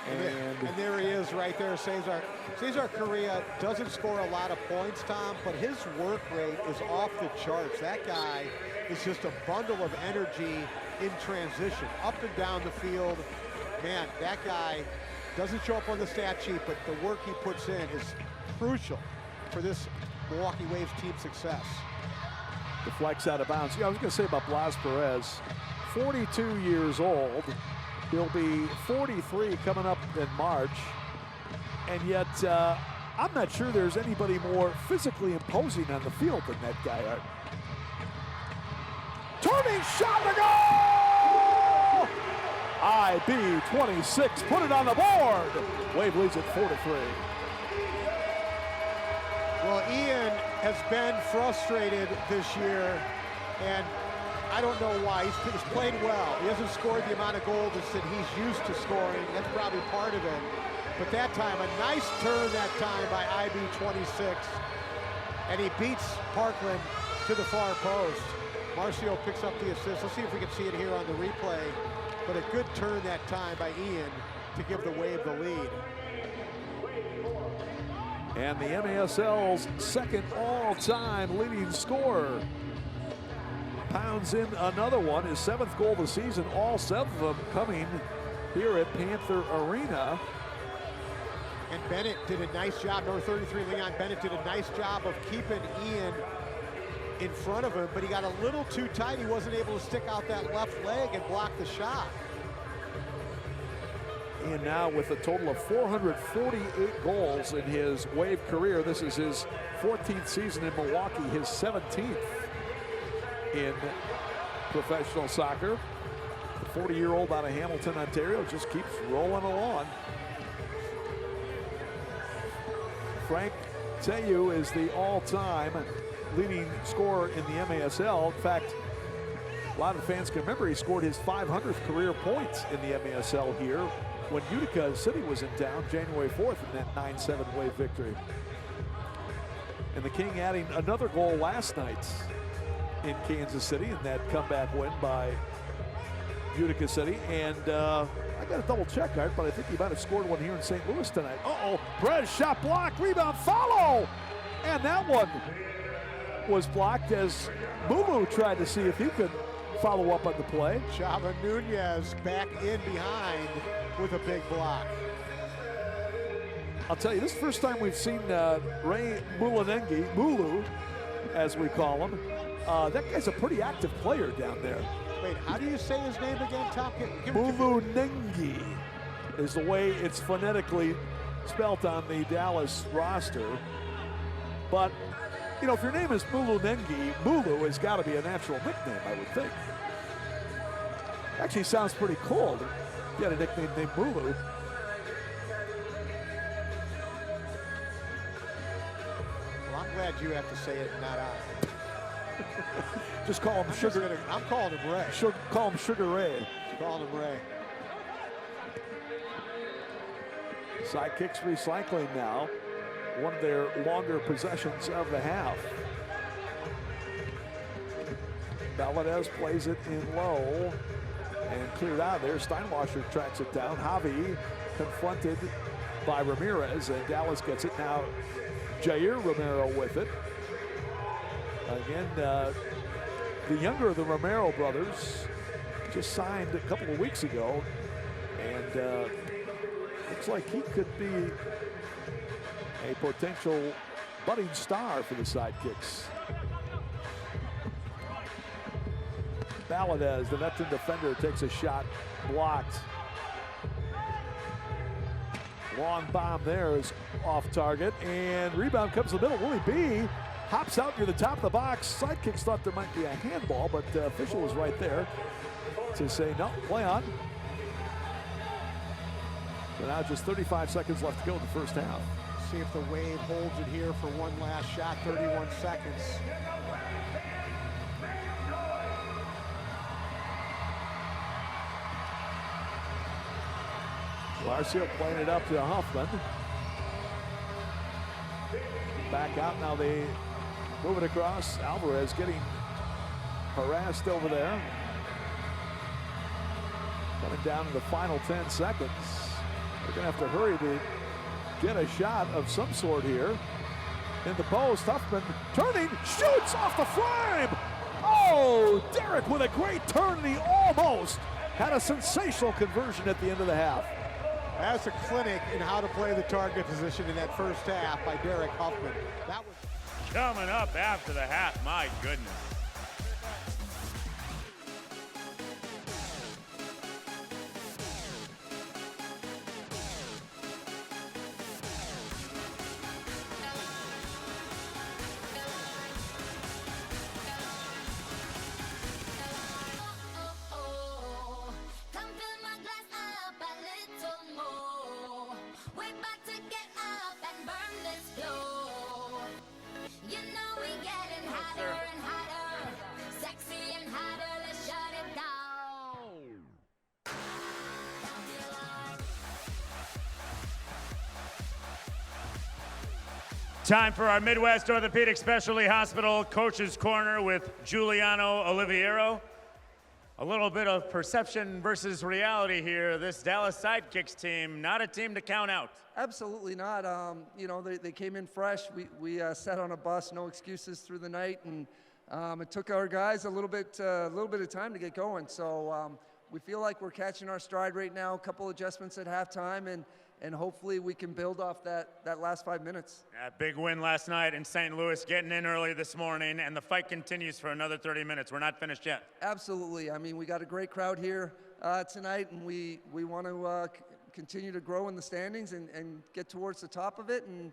And there he is right there, Cesar. Cesar Correa doesn't score a lot of points, Tom, but his work rate is off the charts. That guy is just a bundle of energy in transition, up and down the field. Man, that guy doesn't show up on the stat sheet, but the work he puts in is crucial for this Milwaukee Waves team success. Deflects out of bounds. Yeah, I was going to say about Blas Perez, 42 years old. He'll be 43 coming up in March. And yet, I'm not sure there's anybody more physically imposing on the field than that guy, Art. Turning shot to goal! IB 26, put it on the board. Wave leads at 4-3. Well, Ian has been frustrated this year, and I don't know why. He's played well. He hasn't scored the amount of goals that he's used to scoring. That's probably part of it. But that time, a nice turn that time by IB 26, and he beats Parkland to the far post. Marcio picks up the assist. Let's see if we can see it here on the replay. But a good turn that time by Ian to give the Wave the lead. And the MASL's second all-time leading scorer pounds in another one, his 7th goal of the season, all 7 of them coming here at Panther Arena. And Bennett did a nice job, number 33, Leon Bennett did a nice job of keeping Ian in front of him, but he got a little too tight. He wasn't able to stick out that left leg and block the shot. And now with a total of 448 goals in his Wave career. This is his 14th season in Milwaukee, his 17th in professional soccer. The 40-year-old out of Hamilton, Ontario, just keeps rolling along. Frank Teyu is the all-time leading scorer in the MASL. In fact, a lot of fans can remember he scored his 500th career points in the MASL here when Utica City was in town January 4th in that 9-7 Wave victory. And the King adding another goal last night in Kansas City in that comeback win by Utica City. And I got to double check, Art, but I think he might have scored one here in St. Louis tonight. Uh-oh, Perez shot blocked, rebound, follow! And that one was blocked as Mumu tried to see if he could follow up on the play. Chava Nunez back in behind with a big block. I'll tell you, this is the first time we've seen Ray Mulanengi, Mulu, as we call him. That guy's a pretty active player down there. Wait, how do you say his name again, Tom? Mulanengi is the way it's phonetically spelt on the Dallas roster. But, you know, if your name is Mulanengi, Mulu has got to be a natural nickname, I would think. Actually sounds pretty cool. You had a nickname named Mulu. Well, I'm glad you have to say it, not I. Just call him Sugar. I'm calling him Ray. Call him Sugar Ray. Calling him Ray. Sidekicks recycling now. One of their longer possessions of the half. Valadez plays it in low and cleared out of there. Steinwasser tracks it down. Javi confronted by Ramirez, and Dallas gets it now. Jair Romero with it. Again, the younger of the Romero brothers just signed a couple of weeks ago, and looks like he could be a potential budding star for the Sidekicks. Valadez, the veteran defender, takes a shot, blocked. Long bomb there is off target, and rebound comes to the middle. Willie B hops out near the top of the box. Sidekicks thought there might be a handball, but the official was right there to say, no, play on. So now just 35 seconds left to go in the first half. See if the Wave holds it here for one last shot, 31 seconds. Garcia playing it up to Huffman. Back out now, they move it across. Alvarez getting harassed over there. Coming down to the final 10 seconds. They're gonna have to hurry to get a shot of some sort here. In the post, Huffman turning, shoots off the frame! Oh, Derek with a great turn, and he almost had a sensational conversion at the end of the half. That's a clinic in how to play the target position in that first half by Derek Huffman. That was Coming up after the half, my goodness. Time for our Midwest Orthopedic Specialty Hospital Coach's Corner with Giuliano Oliviero. A little bit of perception versus reality here. This Dallas Sidekicks team, not a team to count out. Absolutely not. You know, they came in fresh. We sat on a bus, no excuses through the night, and it took our guys a little bit of time to get going. So we feel like we're catching our stride right now. A couple adjustments at halftime, and hopefully we can build off that last 5 minutes. Yeah, big win last night in St. Louis, getting in early this morning, and the fight continues for another 30 minutes. We're not finished yet. Absolutely. I mean, we got a great crowd here tonight, and we want to continue to grow in the standings and get towards the top of it, and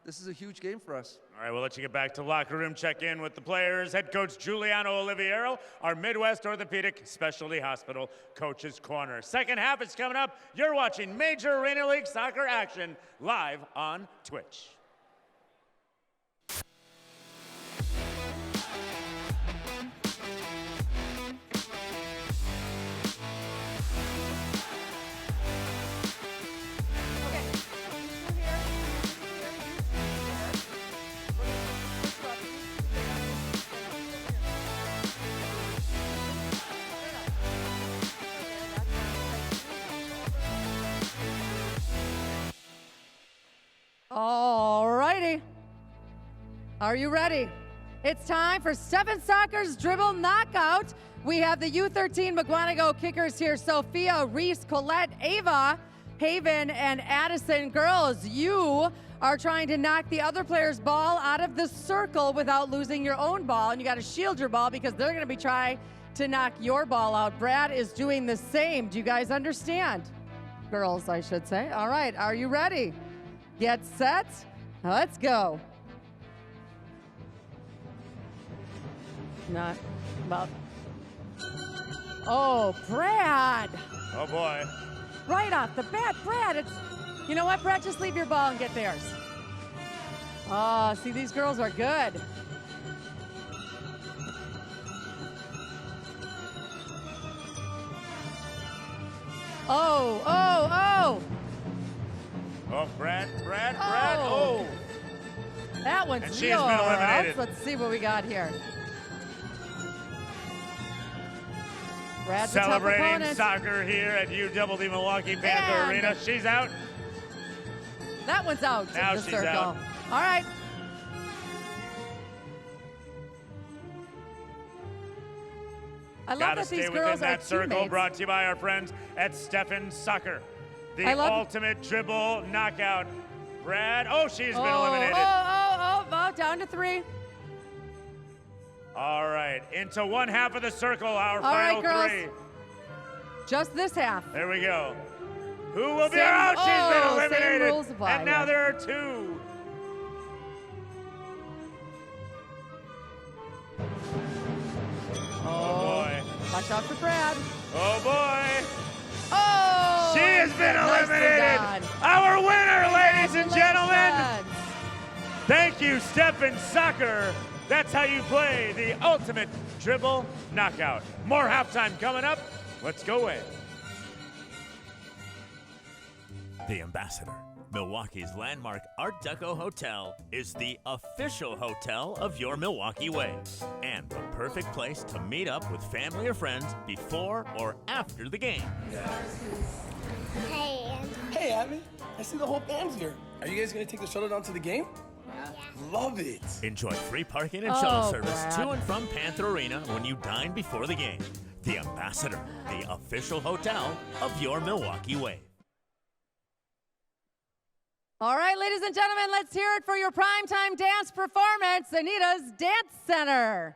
this is a huge game for us. All right, we'll let you get back to locker room, check in with the players. Head coach Giuliano Oliviero, our Midwest Orthopedic Specialty Hospital Coach's Corner. Second half is coming up. You're watching Major Arena League Soccer action live on Twitch. All righty. Are you ready? It's time for 7 Soccer's Dribble Knockout We have the U13 McGuanago kickers here. Sophia, Reese, Colette, Ava, Haven, and Addison. Girls, you are trying to knock the other player's ball out of the circle without losing your own ball. And you got to shield your ball because they're going to be trying to knock your ball out. Brad is doing the same. Do you guys understand? Girls, I should say. All right, are you ready? Get set. Let's go. Not about. Oh, Brad. Oh, boy. Right off the bat, Brad, it's, you know what, Brad, just leave your ball and get theirs. Oh, see, these girls are good. Oh, oh, oh. Oh, Brad, oh. That one's And she has been eliminated. Let's see what we got here. Brad's a tough Celebrating opponent. soccer here at UWD Milwaukee Panther And Arena. She's out. That one's out Now of the she's circle. out. All right. I love Gotta that stay these within girls are that circle. teammates. Brought to you by our friends at Stefan Soccer. The I love- ultimate dribble knockout. Brad, oh, she's been eliminated. Oh, down to 3. All right, into one half of the circle, our All right, final girls. 3. Just this half. There we go. Who will be Same- out? She's been same eliminated. rules apply, And now yeah. there are 2. Oh, boy. Watch out for Brad. Oh, boy. Oh! She has been nicely eliminated. done. Our winner, ladies and gentlemen. Congratulations. Thank you, Stefan Soccer. That's how you play the ultimate dribble knockout. More halftime coming up. Let's go away. The Ambassador, Milwaukee's landmark Art Deco hotel, is the official hotel of your Milwaukee Wave and the perfect place to meet up with family or friends before or after the game. Hey, Abby. I see the whole band's here. Are you guys going to take the shuttle down to the game? Yeah. Love it. Enjoy free parking and Oh, shuttle service Brad. to and from Panther Arena when you dine before the game. The Ambassador, the official hotel of your Milwaukee Wave. All right, ladies and gentlemen, let's hear it for your primetime dance performance, Anita's Dance Center.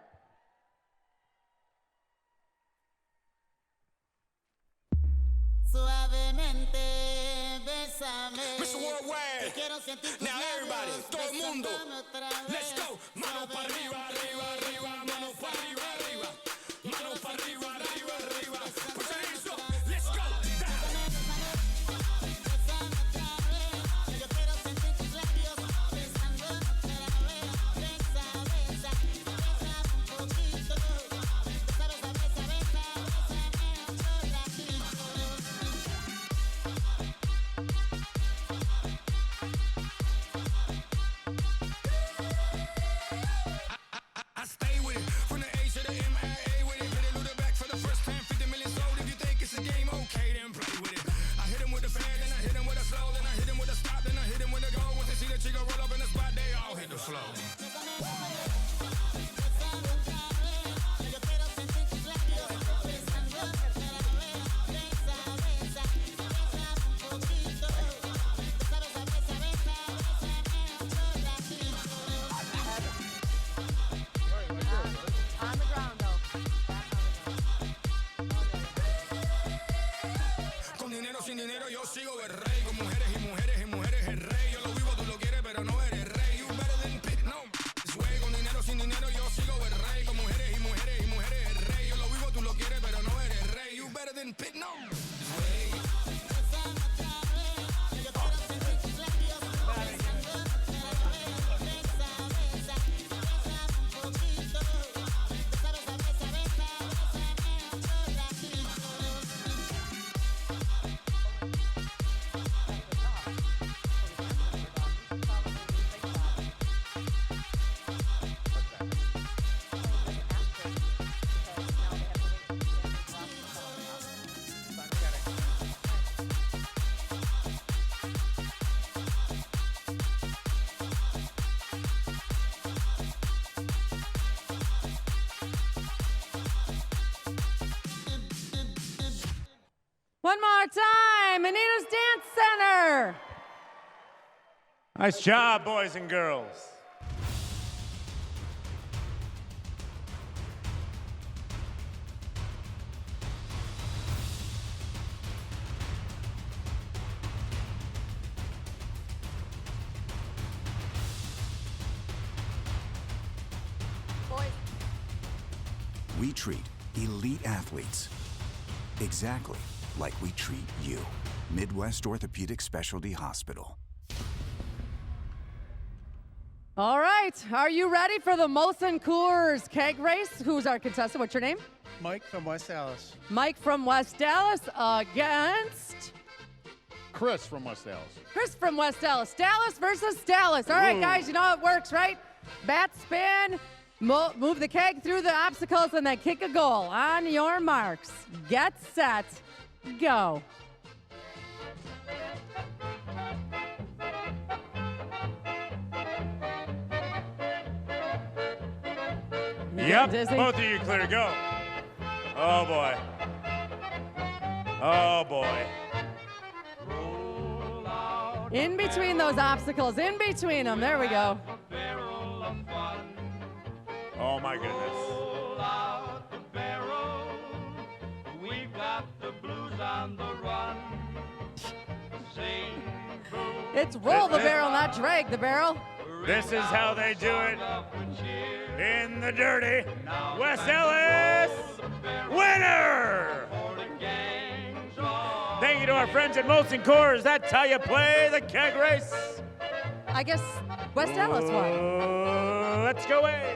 Mr. Worldwide. Now everybody, todo el mundo. Let's go. Mano para arriba, arriba, arriba. Mano para arriba, arriba. Mano para arriba, arriba, arriba. Pues eso. Let's go. One more time, Anita's Dance Center. Nice job, boys and girls. We treat elite athletes exactly like we treat you. Midwest Orthopedic Specialty Hospital. All right, are you ready for the Molson Coors keg race? Who's our contestant? What's your name? Mike from West Dallas. Mike from West Dallas against Chris from West Dallas. Chris from West Dallas. Dallas versus Dallas. All right, guys, you know how it works, right? Bat spin, move the keg through the obstacles, and then kick a goal. On your marks, get set, go. Yep, Dizzy? both of you clear, go. Oh boy. Oh boy. In between those obstacles, in between them. There we go. Oh my goodness. It's roll the barrel, not drag the barrel. This is how they do it in the dirty. West Ellis, winner! Thank you to our friends at Molson Coors. That's how you play the keg race. I guess West Dallas won. Let's go away.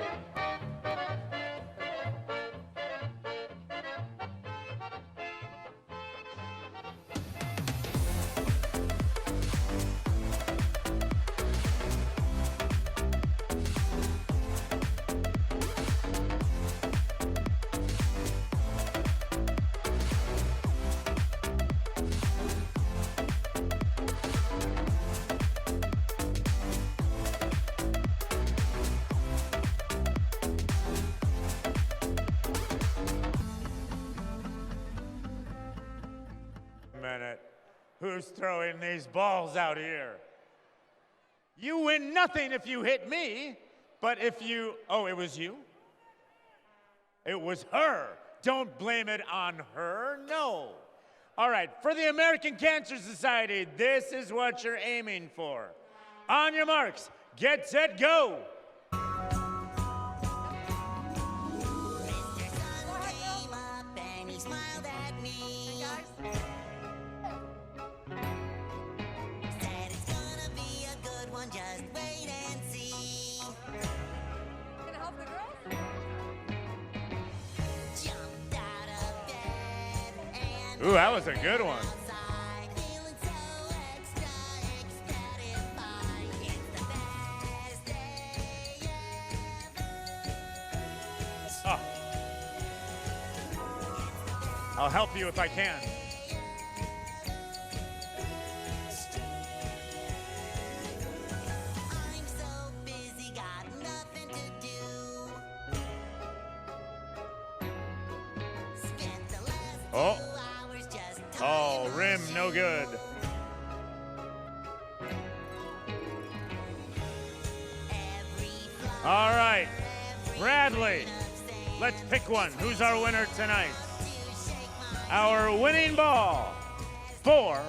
Minute. Who's throwing these balls out here? You win nothing if you hit me, but if you, oh, it was you? It was her. Don't blame it on her, no. All right, for the American Cancer Society, this is what you're aiming for. On your marks, get set, go. Ooh, that was a good one. Oh. I'll help you if I can. Oh. Oh, rim, no good. All right, Bradley, let's pick one. Who's our winner tonight? Our winning ball, 4,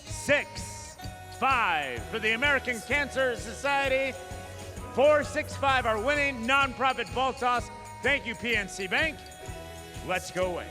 6, 5 for the American Cancer Society. 4, 6, 5, our winning nonprofit ball toss. Thank you, PNC Bank. Let's go away.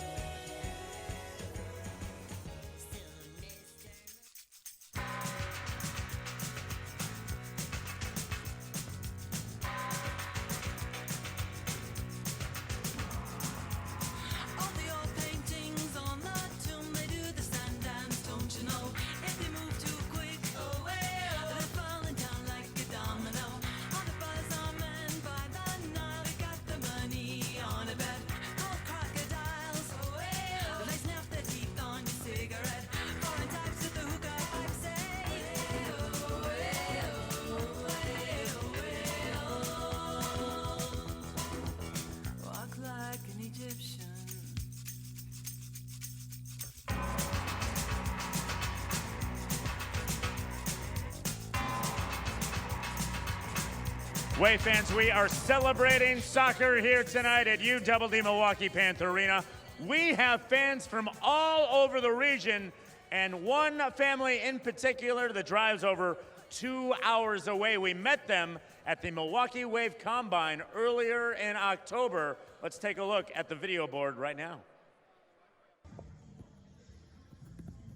Wave fans, we are celebrating soccer here tonight at UWD Milwaukee Panther Arena. We have fans from all over the region, and one family in particular that drives over 2 hours away. We met them at the Milwaukee Wave Combine earlier in October. Let's take a look at the video board right now.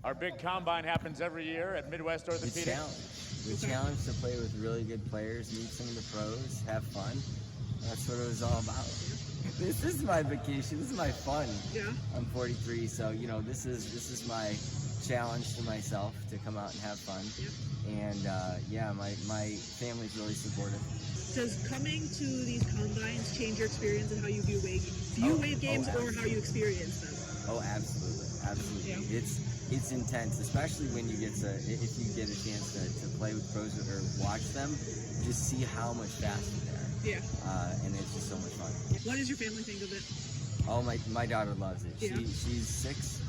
Our big combine happens every year at Midwest Orthopedic. We're challenged to play with really good players, meet some of the pros, have fun. That's what it was all about. This is my vacation. This is my fun. Yeah. I'm 43, so you know this is my challenge to myself to come out and have fun. Yeah. And yeah, my family's really supportive. Does coming to these combines change your experience and how you view wave games or how you experience them? Oh, absolutely, absolutely. Yeah. It's intense, especially when you get if you get a chance to play with pros or watch them, just see how much faster they are. Yeah. And it's just so much fun. What does your family think of it? Oh, my daughter loves it. Yeah. She's 6,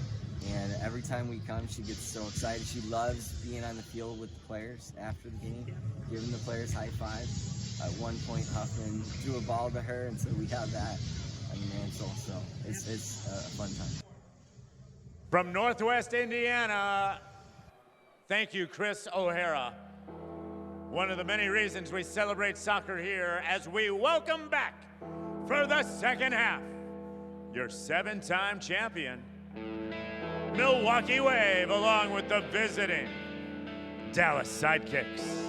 and every time we come, she gets so excited. She loves being on the field with the players after the game, giving the players high five. At one point, Huffman threw a ball to her, and so we have that on the mantle. So it's a fun time. From Northwest Indiana, thank you, Chris O'Hara. One of the many reasons we celebrate soccer here as we welcome back for the second half, your 7-time champion, Milwaukee Wave, along with the visiting Dallas Sidekicks.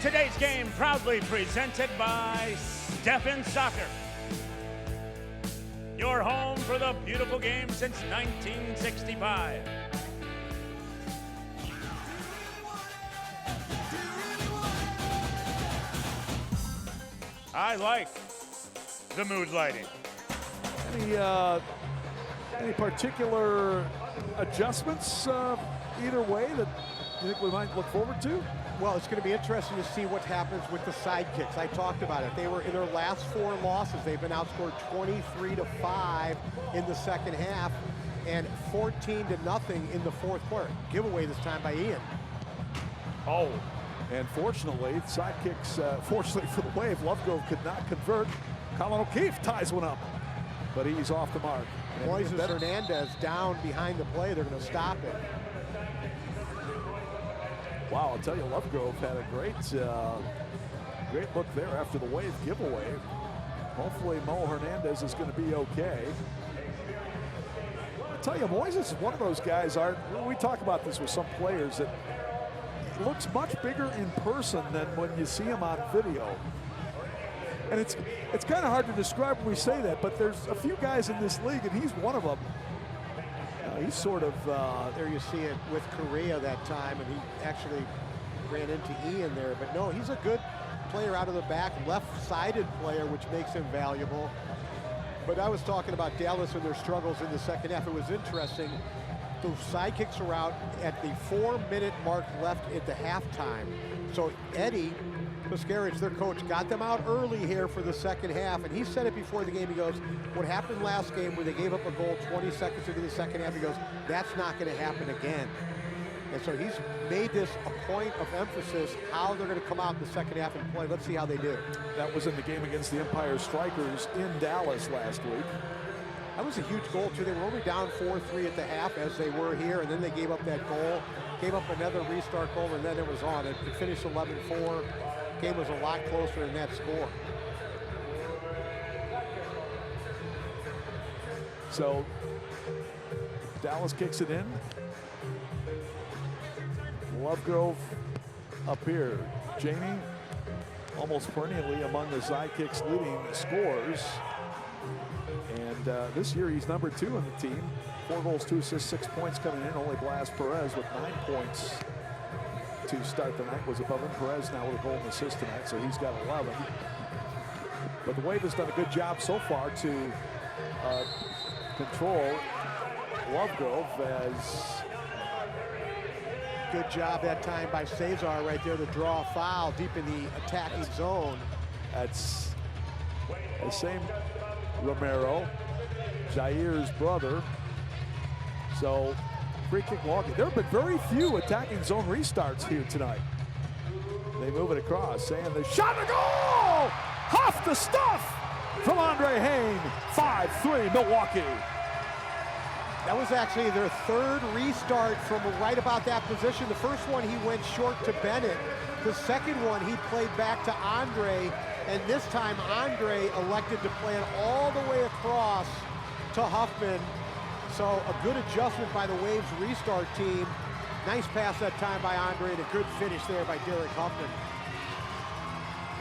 Today's game proudly presented by Steffen Soccer. Your home for the beautiful game since 1965. I like the mood lighting. Any Any particular adjustments either way that you think we might look forward to? Well, it's going to be interesting to see what happens with the Sidekicks. I talked about it. They were in their last 4 losses. They've been outscored 23-5 in the second half and 14-0 in the fourth quarter. Giveaway this time by Ian. Oh, and fortunately, Sidekicks, fortunately for the Wave, Lovegrove could not convert. Colin O'Keefe ties one up, but he's off the mark. Moises Hernandez down behind the play. They're going to stop it. Wow, I'll tell you, Lovegrove had a great look there after the Wave giveaway. Hopefully Mo Hernandez is going to be okay. I'll tell you, Moises is one of those guys, we talk about this with some players, that looks much bigger in person than when you see him on video. And it's kind of hard to describe when we say that, but there's a few guys in this league, and he's one of them. He's sort of... there you see it with Correa that time, and he actually ran into Ian there. But no, he's a good player out of the back, left-sided player, which makes him valuable. But I was talking about Dallas and their struggles in the second half. It was interesting. The Sidekicks are out at the 4-minute mark left at the halftime. So Eddie Pascarich, their coach, got them out early here for the second half, and he said it before the game. He goes, what happened last game where they gave up a goal 20 seconds into the second half, he goes, that's not going to happen again. And so he's made this a point of emphasis, how they're going to come out in the second half and play. Let's see how they do. That was in the game against the Empire Strikers in Dallas last week. That was a huge goal, too. They were only down 4-3 at the half, as they were here, and then they gave up that goal, gave up another restart goal, and then it was on. It finished 11-4. Game was a lot closer than that score. So Dallas kicks it in. Lovegrove up here. Jamie, almost perennially among the Sidekicks leading scorers. And this year he's number 2 in the team. 4 goals, 2 assists, 6 points coming in. Only Blas Perez with 9 points to start the night was above him. Perez now with a goal and assist tonight, so he's got 11. But the Wave has done a good job so far to control Lovegrove as... Good job that time by Cesar right there to draw a foul deep in the attacking zone. That's the same Romero, Jair's brother. So free kick Milwaukee. There have been very few attacking zone restarts here tonight. They move it across, and the shot and the goal! Huff the stuff from Andre Hayne. 5-3 Milwaukee. That was actually their 3rd restart from right about that position. The first one he went short to Bennett. The second one he played back to Andre, and this time Andre elected to play it all the way across to Huffman. So a good adjustment by the Waves restart team. Nice pass that time by Andre, and a good finish there by Derek Huffman.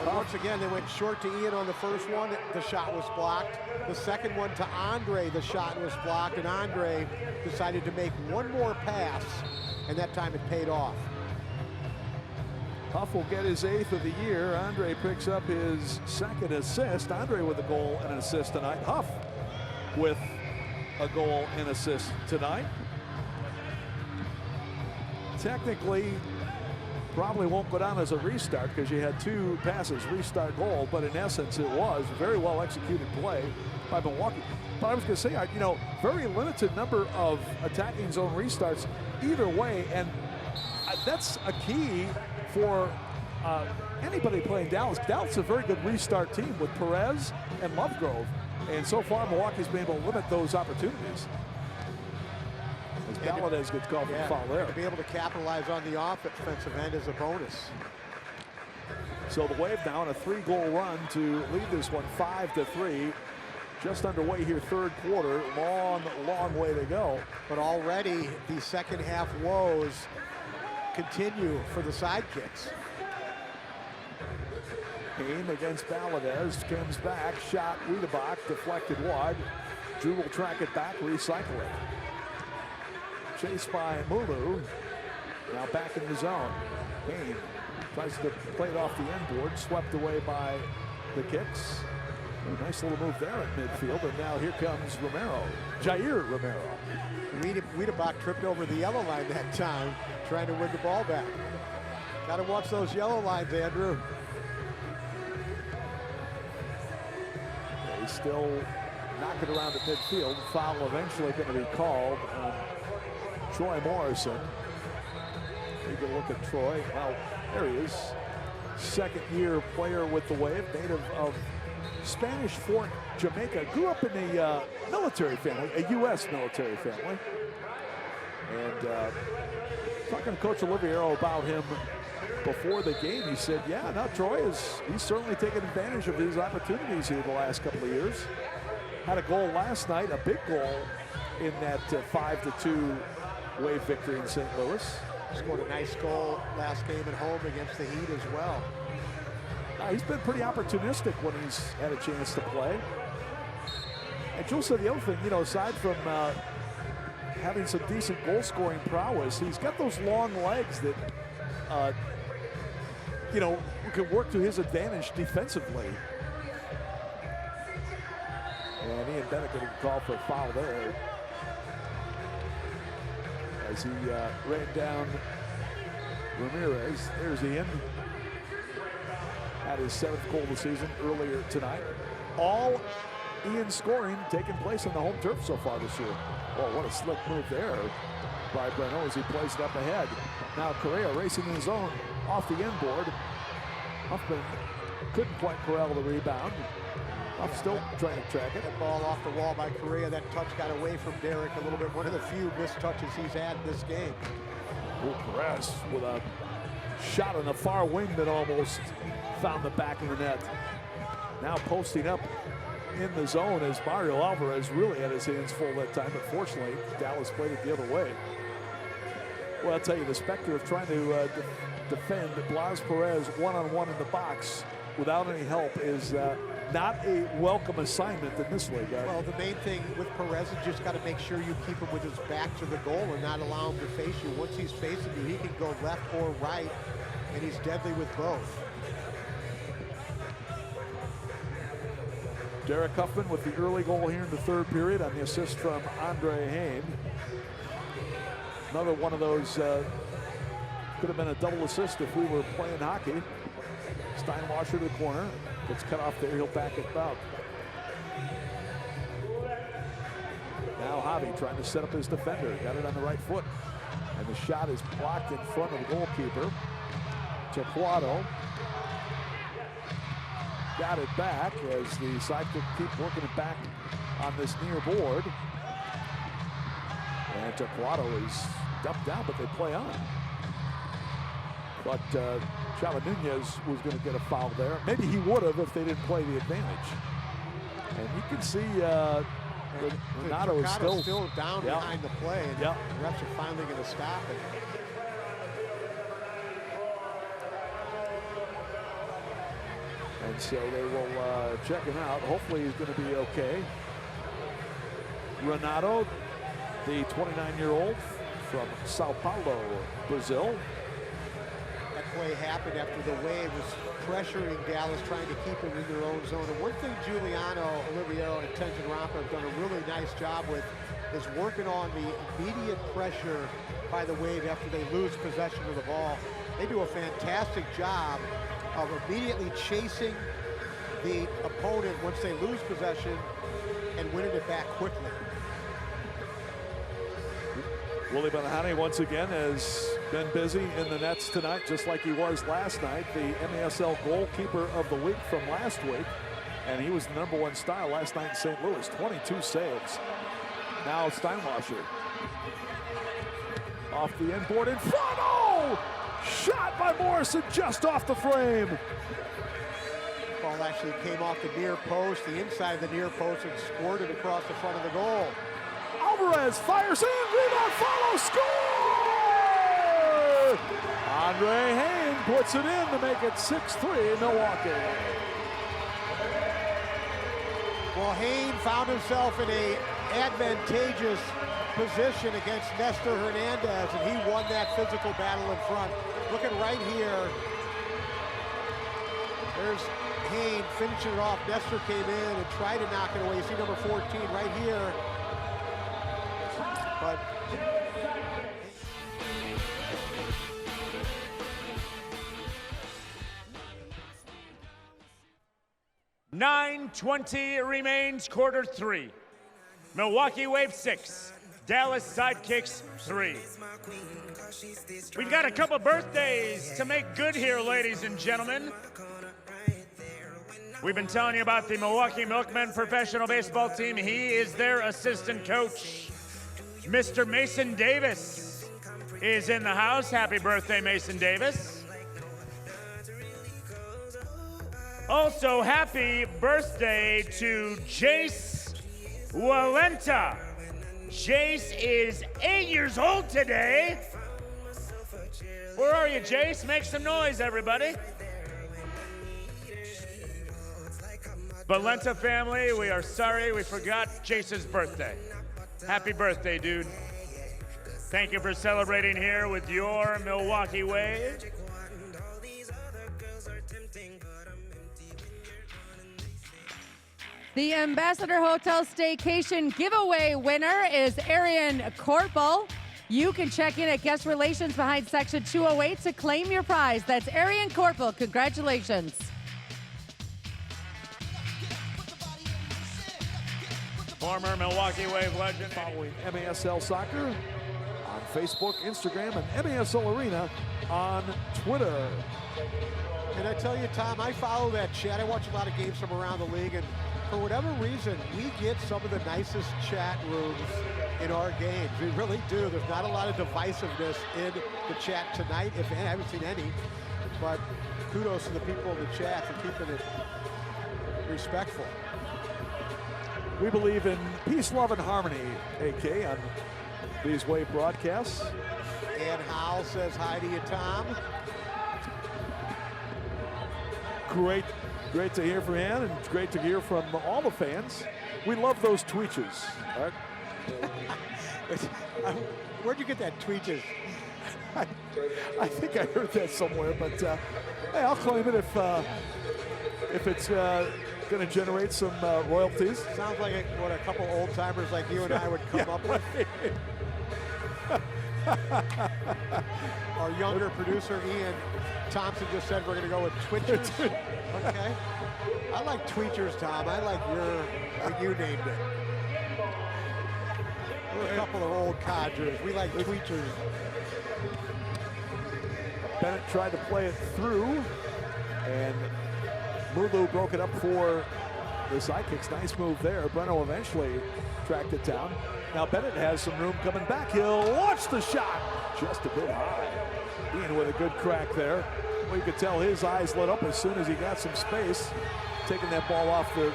But once again, they went short to Ian on the first one. The shot was blocked. The second one to Andre, the shot was blocked, and Andre decided to make one more pass, and that time it paid off. Huff will get his 8th of the year. Andre picks up his 2nd assist. Andre with a goal and an assist tonight. Huff with a goal and assist tonight. Technically, probably won't go down as a restart because you had 2 passes, restart goal, but in essence it was a very well executed play by Milwaukee. But I was going to say, you know, very limited number of attacking zone restarts either way, and that's a key for anybody playing Dallas. Dallas is a very good restart team with Perez and Lovegrove, and so far Milwaukee's been able to limit those opportunities. As Valadez gets called for the foul there. To be able to capitalize on the offensive end is a bonus. So the Wave now on a 3-goal run to lead this one 5-3. Just underway here, 3rd quarter. Long way to go. But already the second half woes continue for the Sidekicks. Hayne against Valadez, comes back, shot Wiedebach, deflected wide. Drew will track it back, recycle it. Chased by Mulu, now back in the zone. Hayne tries to play it off the end board, swept away by the Kicks. A nice little move there at midfield, and now here comes Romero, Jair Romero. Wiedebach tripped over the yellow line that time, trying to win the ball back. Got to watch those yellow lines, Andrew. He's still knocking around at midfield. Foul eventually going to be called on Troy Morrison. Take a look at Troy. Well, there he is. Second-year player with the Wave, native of Spanish Fork, Jamaica. Grew up in a military family, a U.S. military family. And talking to Coach Oliviero about him before the game, he said, yeah, now Troy he's certainly taken advantage of his opportunities here the last couple of years. Had a goal last night, a big goal in that 5-2 Wave victory in St. Louis. Scored a nice goal last game at home against the Heat as well. He's been pretty opportunistic when he's had a chance to play. And Jules said the other thing, aside from having some decent goal-scoring prowess, he's got those long legs that, can work to his advantage defensively. And Ian Bennett getting called for a foul there as he ran down Ramirez. There's Ian. Had his 7th goal of the season earlier tonight. All Ian scoring taking place on the home turf so far this year. Oh, what a slick move there by Breno as he plays it up ahead. Now Correa racing in his own off the end board. Huffman couldn't quite corral the rebound. Huff still trying to track it. That ball off the wall by Correa. That touch got away from Derek a little bit. One of the few missed touches he's had this game. Perez with a shot on the far wing that almost found the back of the net. Now posting up in the zone as Mario Alvarez really had his hands full that time, but fortunately Dallas played it the other way. Well, I'll tell you, the specter of trying to defend Blas Perez one-on-one in the box without any help is not a welcome assignment in this league. Well, the main thing with Perez is just got to make sure you keep him with his back to the goal and not allow him to face you. Once he's facing you, he can go left or right, and he's deadly with both. Derek Huffman with the early goal here in the 3rd period on the assist from Andre Hain. Another one of those could have been a double assist if we were playing hockey. Steinwasser to the corner. Gets cut off there. He'll back it out. Now Javi trying to set up his defender. Got it on the right foot. And the shot is blocked in front of the goalkeeper. Torquato got it back as the Sidekick keep working it back on this near board. And Torquato is dumped down, but they play on. But Chava Nunez was going to get a foul there. Maybe he would have if they didn't play the advantage. And you can see Renato is still down behind the play, and the refs are finally going to stop it. And so they will check him out. Hopefully he's going to be okay. Renato, the 29-year-old from Sao Paulo, Brazil. That play happened after the Wave was pressuring Dallas, trying to keep him in their own zone. And one thing Giuliano, Oliviero, and Tenzin Rampa have done a really nice job with is working on the immediate pressure by the Wave after they lose possession of the ball. They do a fantastic job of immediately chasing the opponent once they lose possession and winning it back quickly. Willie Benahani once again has been busy in the nets tonight, just like he was last night. The MASL goalkeeper of the week from last week, and he was the #1 style last night in St. Louis. 22 saves. Now Steinwasser off the end board in front. Oh! Shot by Morrison just off the frame. Ball actually came off the near post, the inside of the near post, and squirted across the front of the goal. Alvarez fires in, rebound follows, score! Andre Hain puts it in to make it 6-3 Milwaukee. Well, Hain found himself in an advantageous position against Nestor Hernandez, and he won that physical battle in front. Looking right here There's Hayne finishing it off. Nestor came in and tried to knock it away. You see number 14 right here. But 9:20 remains, quarter 3. Milwaukee Wave 6, Dallas Sidekicks 3. We've got a couple birthdays to make good here, ladies and gentlemen. We've been telling you about the Milwaukee Milkmen professional baseball team. He is their assistant coach. Mr. Mason Davis is in the house. Happy birthday, Mason Davis. Also, happy birthday to Jace Walenta. Jace is 8 years old today. Where are you, Jace? Make some noise, everybody. Valenta family, we are sorry we forgot Jace's birthday. Happy birthday, dude. Thank you for celebrating here with your Milwaukee Wave. The Ambassador Hotel Staycation giveaway winner is Arian Corpel. You can check in at Guest Relations behind Section 208 to claim your prize. That's Arian Corpel. Congratulations. Former Milwaukee Wave legend. Following MASL Soccer on Facebook, Instagram, and MASL Arena on Twitter. And I tell you, Tom, I follow that chat. I watch a lot of games from around the league, and for whatever reason, we get some of the nicest chat rooms in our games. We really do. There's not a lot of divisiveness in the chat tonight, if any. I haven't seen any, but kudos to the people in the chat for keeping it respectful. We believe in peace, love, and harmony, AK, on these Wave broadcasts. And Howell says hi to you, Tom. Great to hear from Ann, and it's great to hear from all the fans. We love those tweeters. Right? Where'd you get that tweeters? I think I heard that somewhere, but hey, I'll claim it if it's going to generate some royalties. Sounds like what a couple old timers like you and I would come up with. Our younger producer Ian Thompson just said we're going to go with Twitchers. Okay. I like tweeters, Tom. I like you named it. We're a couple of old codgers. We like tweeters. Bennett tried to play it through, and Mulu broke it up for the Sidekicks. Nice move there. Breno eventually tracked it down. Now Bennett has some room coming back. He'll launch the shot just a bit high. Ian with a good crack there. Well, you could tell his eyes lit up as soon as he got some space. Taking that ball off the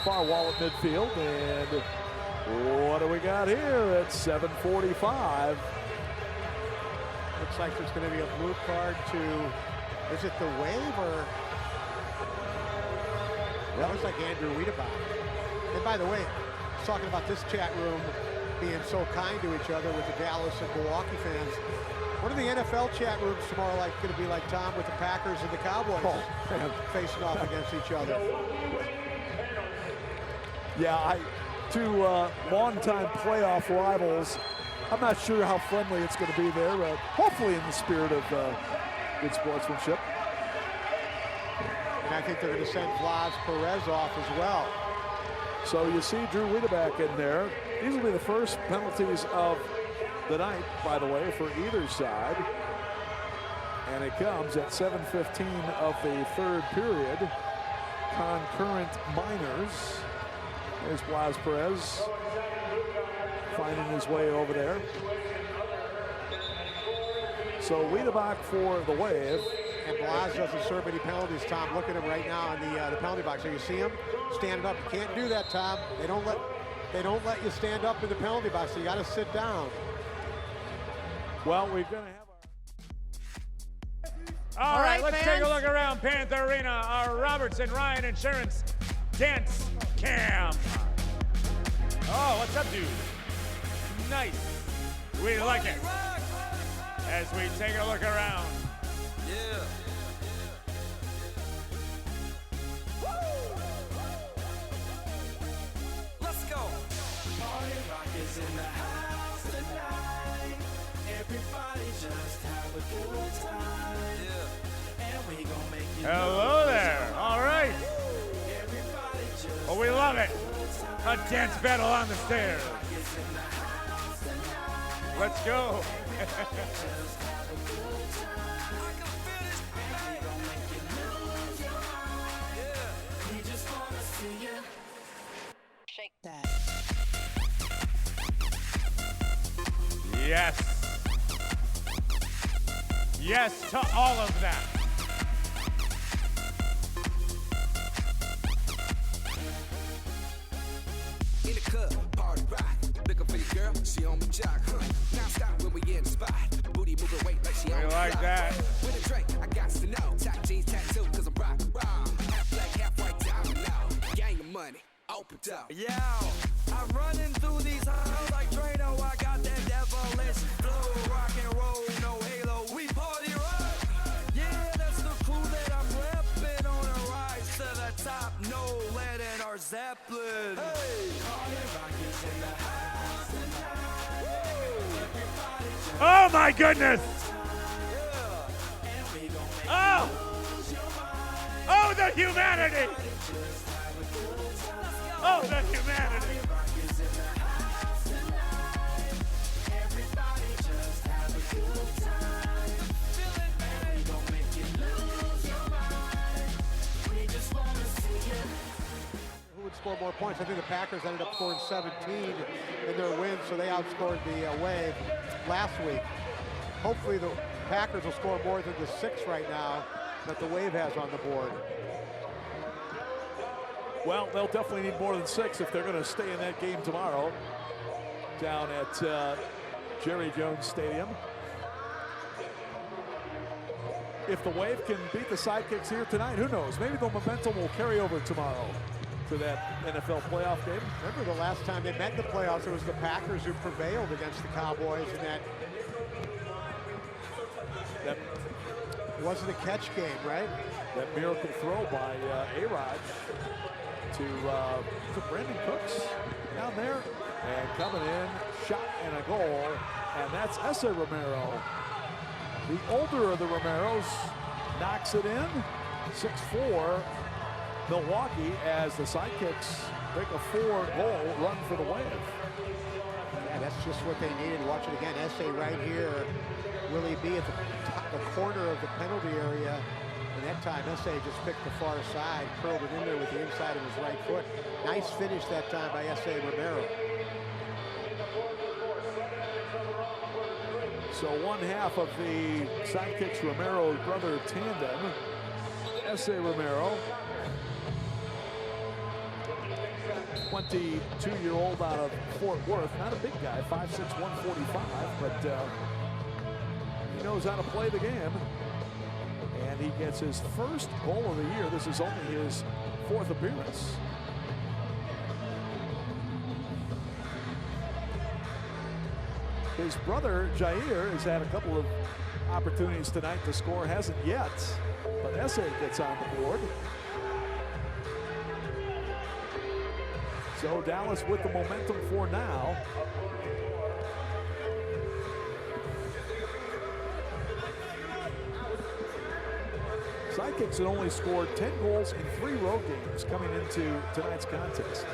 far wall at midfield. And what do we got here at 7:45? Looks like there's going to be a blue card to, is it the Wave or? That looks like Andrew Wiedebach. And by the way, talking about this chat room being so kind to each other with the Dallas and Milwaukee fans. What are the NFL chat rooms tomorrow like going to be like, Tom, with the Packers and the Cowboys facing off against each other? Yeah, two longtime playoff rivals. I'm not sure how friendly it's going to be there. Hopefully in the spirit of good sportsmanship. And I think they're going to send Vlas Perez off as well. So you see Drew Wiedebach in there. These will be the first penalties of the night, by the way, for either side. And it comes at 7:15 of the third period. Concurrent minors. There's Vlas Perez finding his way over there. So Wiedebach for the Wave. And Blas doesn't serve any penalties, Tom. Look at him right now in the penalty box. So you see him standing up. You can't do that, Tom. They don't let you stand up in the penalty box. So you got to sit down. Well, we're going to have All right, let's take a look around Panther Arena. Our Robertson Ryan Insurance Dance Cam. Oh, what's up, dude? Nice. We like it. As we take a look around. Hello there. All right. Oh, we love it. A dance battle on the stairs. Let's go. Shake that. Yes. Yes to all of that. In the club, party rock. Looking for your girl, she on the jock. Now stop when we in the spot. Booty moving weight like she on the like block. that. With a drink, I got to know. Top jeans tattoo, cause I'm rock, raw. Half black, half white, diamond now. Gang of money, opened up. Yeah, I'm running through these halls like Drano. I got that devilish flow, rock and roll, no halo. We party rock. Yeah, that's the crew that I'm repping on a rise to the top. No lead in our Zeppelin. Hey, party rock is in the house tonight. Oh my goodness. Oh. Oh, the humanity. Oh, the humanity. Who would score more points? I think the Packers ended up scoring 17 in their win, so they outscored the Wave last week. Hopefully the Packers will score more than the 6 right now that the Wave has on the board. Well, they'll definitely need more than 6 if they're going to stay in that game tomorrow down at Jerry Jones Stadium. If the Wave can beat the Sidekicks here tonight, who knows? Maybe the momentum will carry over tomorrow to that NFL playoff game. Remember the last time they met in the playoffs, it was the Packers who prevailed against the Cowboys in that wasn't a catch game, right? That miracle throw by A-Rod to Brandon Cooks down there, and coming in, shot and a goal, and that's Ese Romero. The older of the Romeros knocks it in, 6-4 Milwaukee, as the Sidekicks break a 4-goal run for the Wave. Yeah, that's just what they needed. Watch it again, Ese right here. Will he be at the corner of the penalty area? And that time, Ese just picked the far side, curled it in there with the inside of his right foot. Nice finish that time by Ese Romero. So one half of the Sidekicks Romero brother tandem, Ese Romero, 22-year-old out of Fort Worth, not a big guy, 5'6", 145, but he knows how to play the game. And he gets his first goal of the year. This is only his 4th appearance. His brother, Jair, has had a couple of opportunities tonight to score, hasn't yet, but Ese gets on the board. So Dallas with the momentum for now. Sidekicks had only scored 10 goals in 3 road games coming into tonight's contest.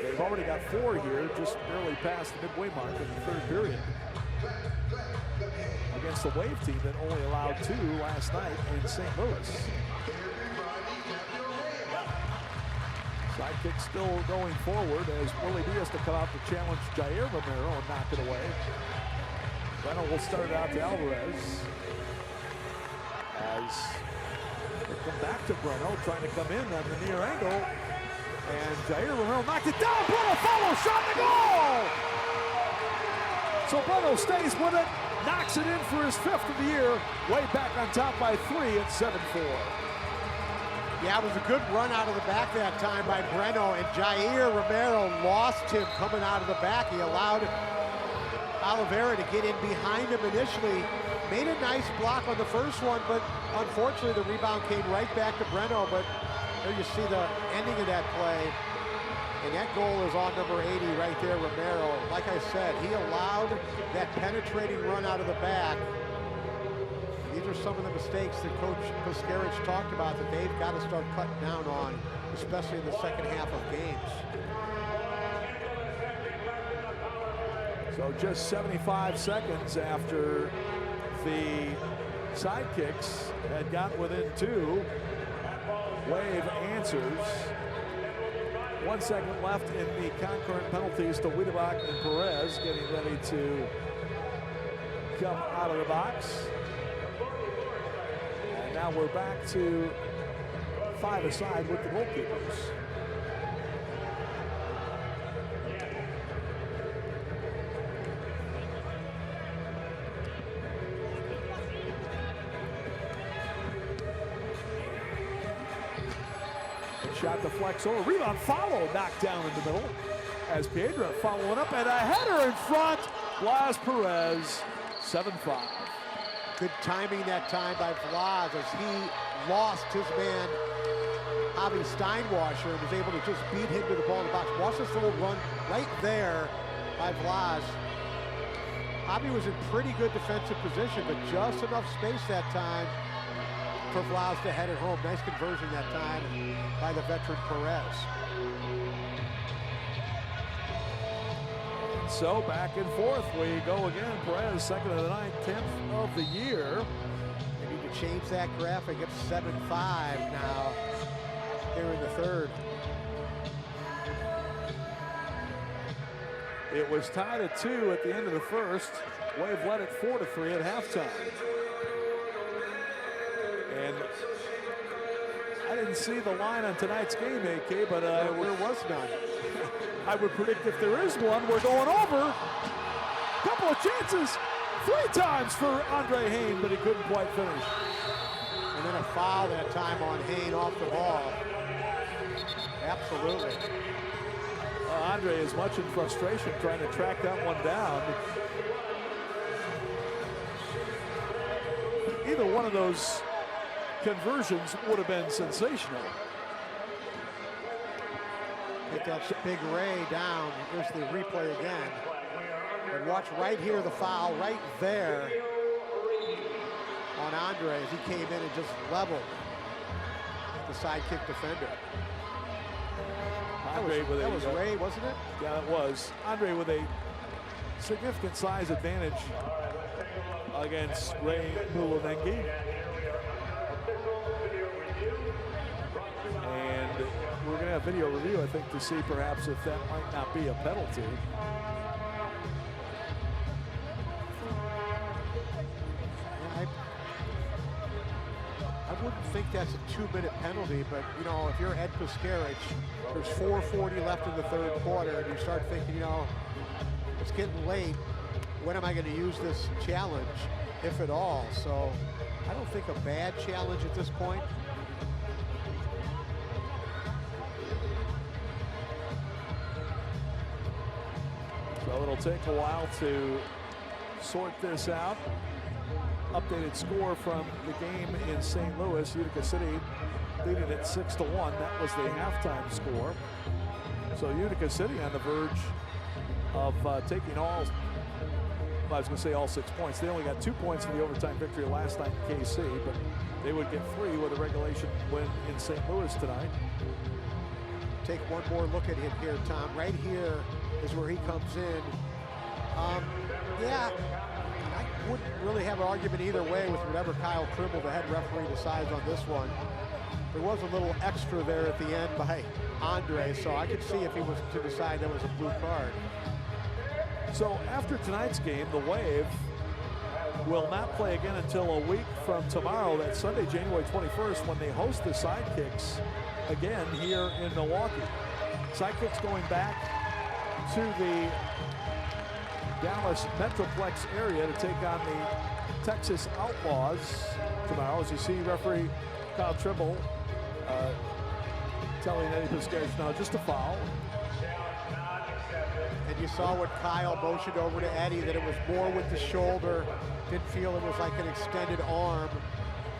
They've already got 4 here, just barely past the midway mark in the 3rd period. Against the Wave team that only allowed 2 last night in St. Louis. Sidekicks still going forward as Willie D has to come out to challenge Jair Romero and knock it away. Breno will start out to Alvarez. As they come back to Breno, trying to come in on the near angle. And Jair Romero knocked it down. Breno follows, shot and a goal! So Breno stays with it, knocks it in for his 5th of the year. Way back on top by 3 at 7-4. Yeah, it was a good run out of the back that time by Breno, and Jair Romero lost him coming out of the back. He allowed Oliveira to get in behind him initially. Made a nice block on the first one, but unfortunately the rebound came right back to Breno. But there you see the ending of that play. And that goal is on number 80 right there, Romero. Like I said, he allowed that penetrating run out of the back. These are some of the mistakes that Coach Pascarich talked about that they've got to start cutting down on, especially in the second half of games. So just 75 seconds after the Sidekicks had got within 2, Wave answers. 1 second left in the concurrent penalties to Wiedebach and Perez, getting ready to come out of the box. And now we're back to 5-a-side with the goalkeepers. Shot deflects over, rebound follow, knocked down in the middle as Piedra following up, and a header in front. Blas Perez, 7-5. Good timing that time by Vlad as he lost his man, Avi Steinwasser, and was able to just beat him to the ball in the box. Watch this little run right there by Vlad. Avi was in pretty good defensive position, but just enough space that time for Vlad to head it home. Nice conversion that time by the veteran Perez. So back and forth we go again. Perez, second of the night, 10th of the year. They need to change that graphic. It's 7-5 now here in the third. It was tied at 2 at the end of the first. Wave led it 4-3 at halftime. And I didn't see the line on tonight's game, AK, but there was none. I would predict if there is one, we're going over. Couple of chances, 3 times for Andre Hain, but he couldn't quite finish. And then a foul that time on Hain off the ball. Absolutely. Andre is much in frustration trying to track that one down. Either one of those conversions would have been sensational. Hit that Big Ray down. Here's the replay again. And watch right here, the foul right there on Andre as he came in and just leveled the sidekick defender. That was Ray, wasn't it? Yeah, it was. Andre with a significant size advantage against Ray Mulanengi. And we're going to have video review, I think, to see perhaps if that might not be a penalty. I wouldn't think that's a 2-minute penalty, but, you know, if you're Ed Pascarich, there's 4:40 left in the third quarter, and you start thinking, you know, it's getting late. When am I going to use this challenge, if at all? So I don't think a bad challenge at this point. So it'll take a while to sort this out. Updated score from the game in St. Louis. Utica City leading at 6-1. That was the halftime score. So Utica City on the verge of taking all, I was going to say all 6 points. They only got 2 points in the overtime victory last night in KC, but they would get 3 with a regulation win in St. Louis tonight. Take one more look at him here, Tom. Right here is where he comes in. Yeah, I wouldn't really have an argument either way with whatever Kyle Trimble, the head referee, decides on this one. There was a little extra there at the end by Andre, so I could see if he was to decide that was a blue card. So after tonight's game, the Wave will not play again until a week from tomorrow. That's Sunday, January 21st, when they host the Sidekicks again here in Milwaukee. Sidekicks going back to the Dallas Metroplex area to take on the Texas Outlaws tomorrow. As you see, referee Kyle Trimble telling Eddie Pascarich now just a foul. And you saw what Kyle motioned over to Eddie, that it was more with the shoulder. Didn't feel it was like an extended arm.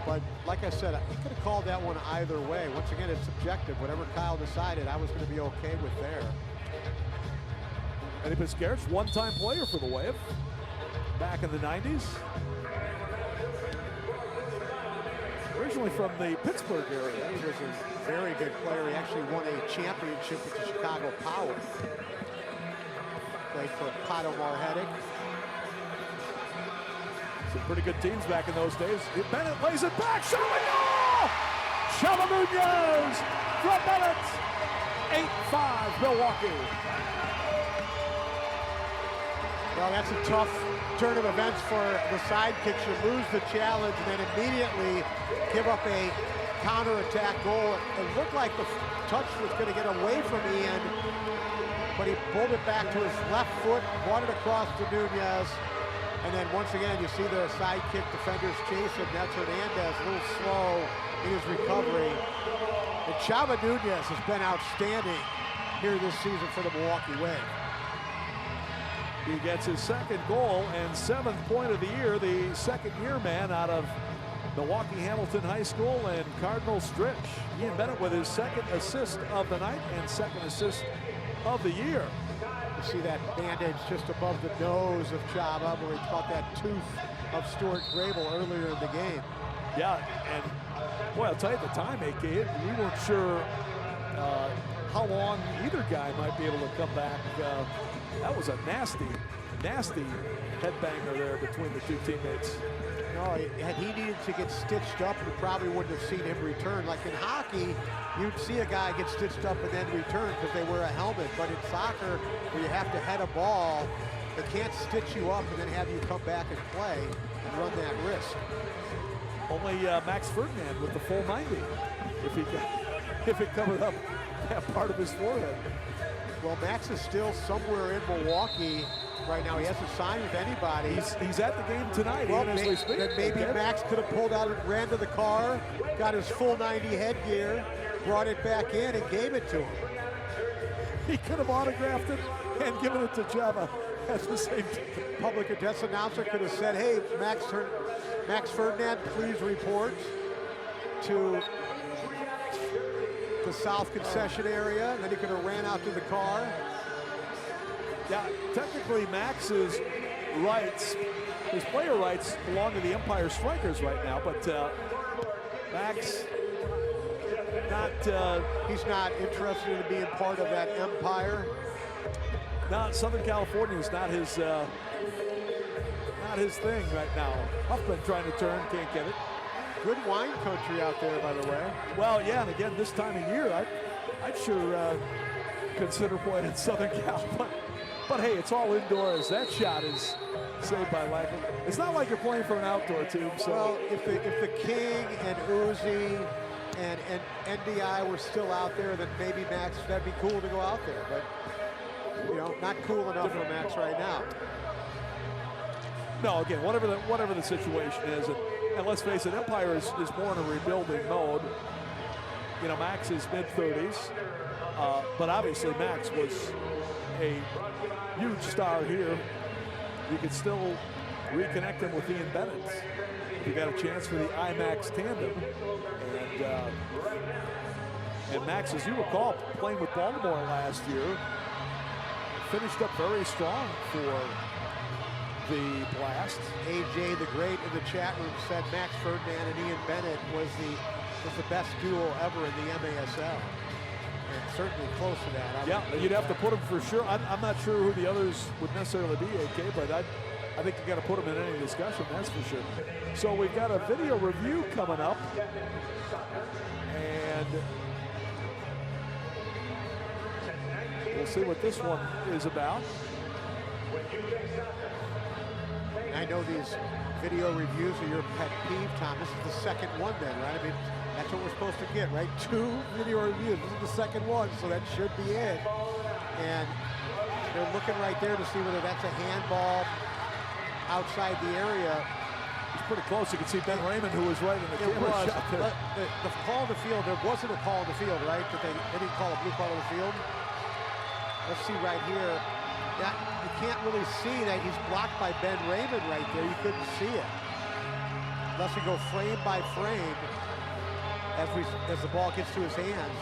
But like I said, I could have called that one either way. Once again, it's subjective. Whatever Kyle decided, I was going to be okay with there. Eddie Pascarich, one-time player for the Wave back in the 90s. originally from the Pittsburgh area. He was a very good player. He actually won a championship with the Chicago Power. Played for Potomar Headache. Some pretty good teams back in those days. Bennett lays it back, shot and goal! Chava Nunez from Bennett. 8-5 Milwaukee. Well, that's a tough turn of events for the Sidekicks. You lose the challenge and then immediately give up a counterattack goal. It looked like the touch was going to get away from Ian, but he pulled it back to his left foot, brought it across to Nunez, and then once again you see the Sidekick defenders chase him. That's Hernandez, a little slow in his recovery. And Chava Nunez has been outstanding here this season for the Milwaukee Wave. He gets his second goal and 7th point of the year, the second-year man out of Milwaukee Hamilton High School and Cardinal Stritch. Ian Bennett with his second assist of the night and second assist of the year. You see that bandage just above the nose of Chava where he caught that tooth of Stuart Grable earlier in the game. Yeah, and boy, I'll tell you, at the time, AK, we weren't sure how long either guy might be able to come back. That was a nasty, nasty headbanger there between the two teammates. No, had he needed to get stitched up, we probably wouldn't have seen him return. Like in hockey, you'd see a guy get stitched up and then return because they wear a helmet. But in soccer, where you have to head a ball, they can't stitch you up and then have you come back and play and run that risk. Only Max Ferdinand with the full 90, if it covered up that part of his forehead. Well, Max is still somewhere in Milwaukee right now. He hasn't signed with anybody. He's at the game tonight, well, even as we speak. Then maybe Max could have pulled out and ran to the car, got his full 90 headgear, brought it back in and gave it to him. He could have autographed it and given it to Chava at the same time. Public address announcer could have said, hey, Max Ferdinand, please report to the south concession area. And then he could have ran out to the car. Yeah, technically Max's rights, his player rights belong to the Empire Strikers right now, but Max he's not interested in being part of that empire. No, Southern California is not his thing right now. Huffman trying to turn, can't get it. Good wine country out there, by the way. Well, yeah, and again, this time of year, I'd sure consider playing in Southern Cal, but hey, it's all indoors. That shot is saved by Lackey. It's not like you're playing for an outdoor team. So, well, if the King and Uzi and NDI were still out there, then maybe Max, that'd be cool to go out there. But you know, not cool enough for Max right now. No, again, whatever the situation is, and let's face it, Empire is more in a rebuilding mode. You know, Max is mid-30s, but obviously Max was a huge star here. You could still reconnect him with Ian Bennett if you got a chance for the IMAX tandem. And Max, as you recall, playing with Baltimore last year, finished up very strong for the Blast. AJ the Great in the chat room said Max Ferdinand and Ian Bennett was the best duo ever in the MASL. And certainly close to that. Yeah, you'd have to put them for sure. I'm not sure who the others would necessarily be, AK, but I think you got to put them in any discussion, that's for sure. So we've got a video review coming up. And we'll see what this one is about. I know these video reviews are your pet peeve, Tom. This is the second one then, right? I mean, that's what we're supposed to get, right? 2 video reviews. This is the second one, so that should be it. And they're looking right there to see whether that's a handball outside the area. It's pretty close. You can see Ben Raymond, who was right in the camera shot there. The call in the field, there wasn't a call in the field, right? But they didn't call a blue call in the field. Let's see right here. Yeah, you can't really see that he's blocked by Ben Raymond right there. You couldn't see it. Unless we go frame by frame as the ball gets to his hands.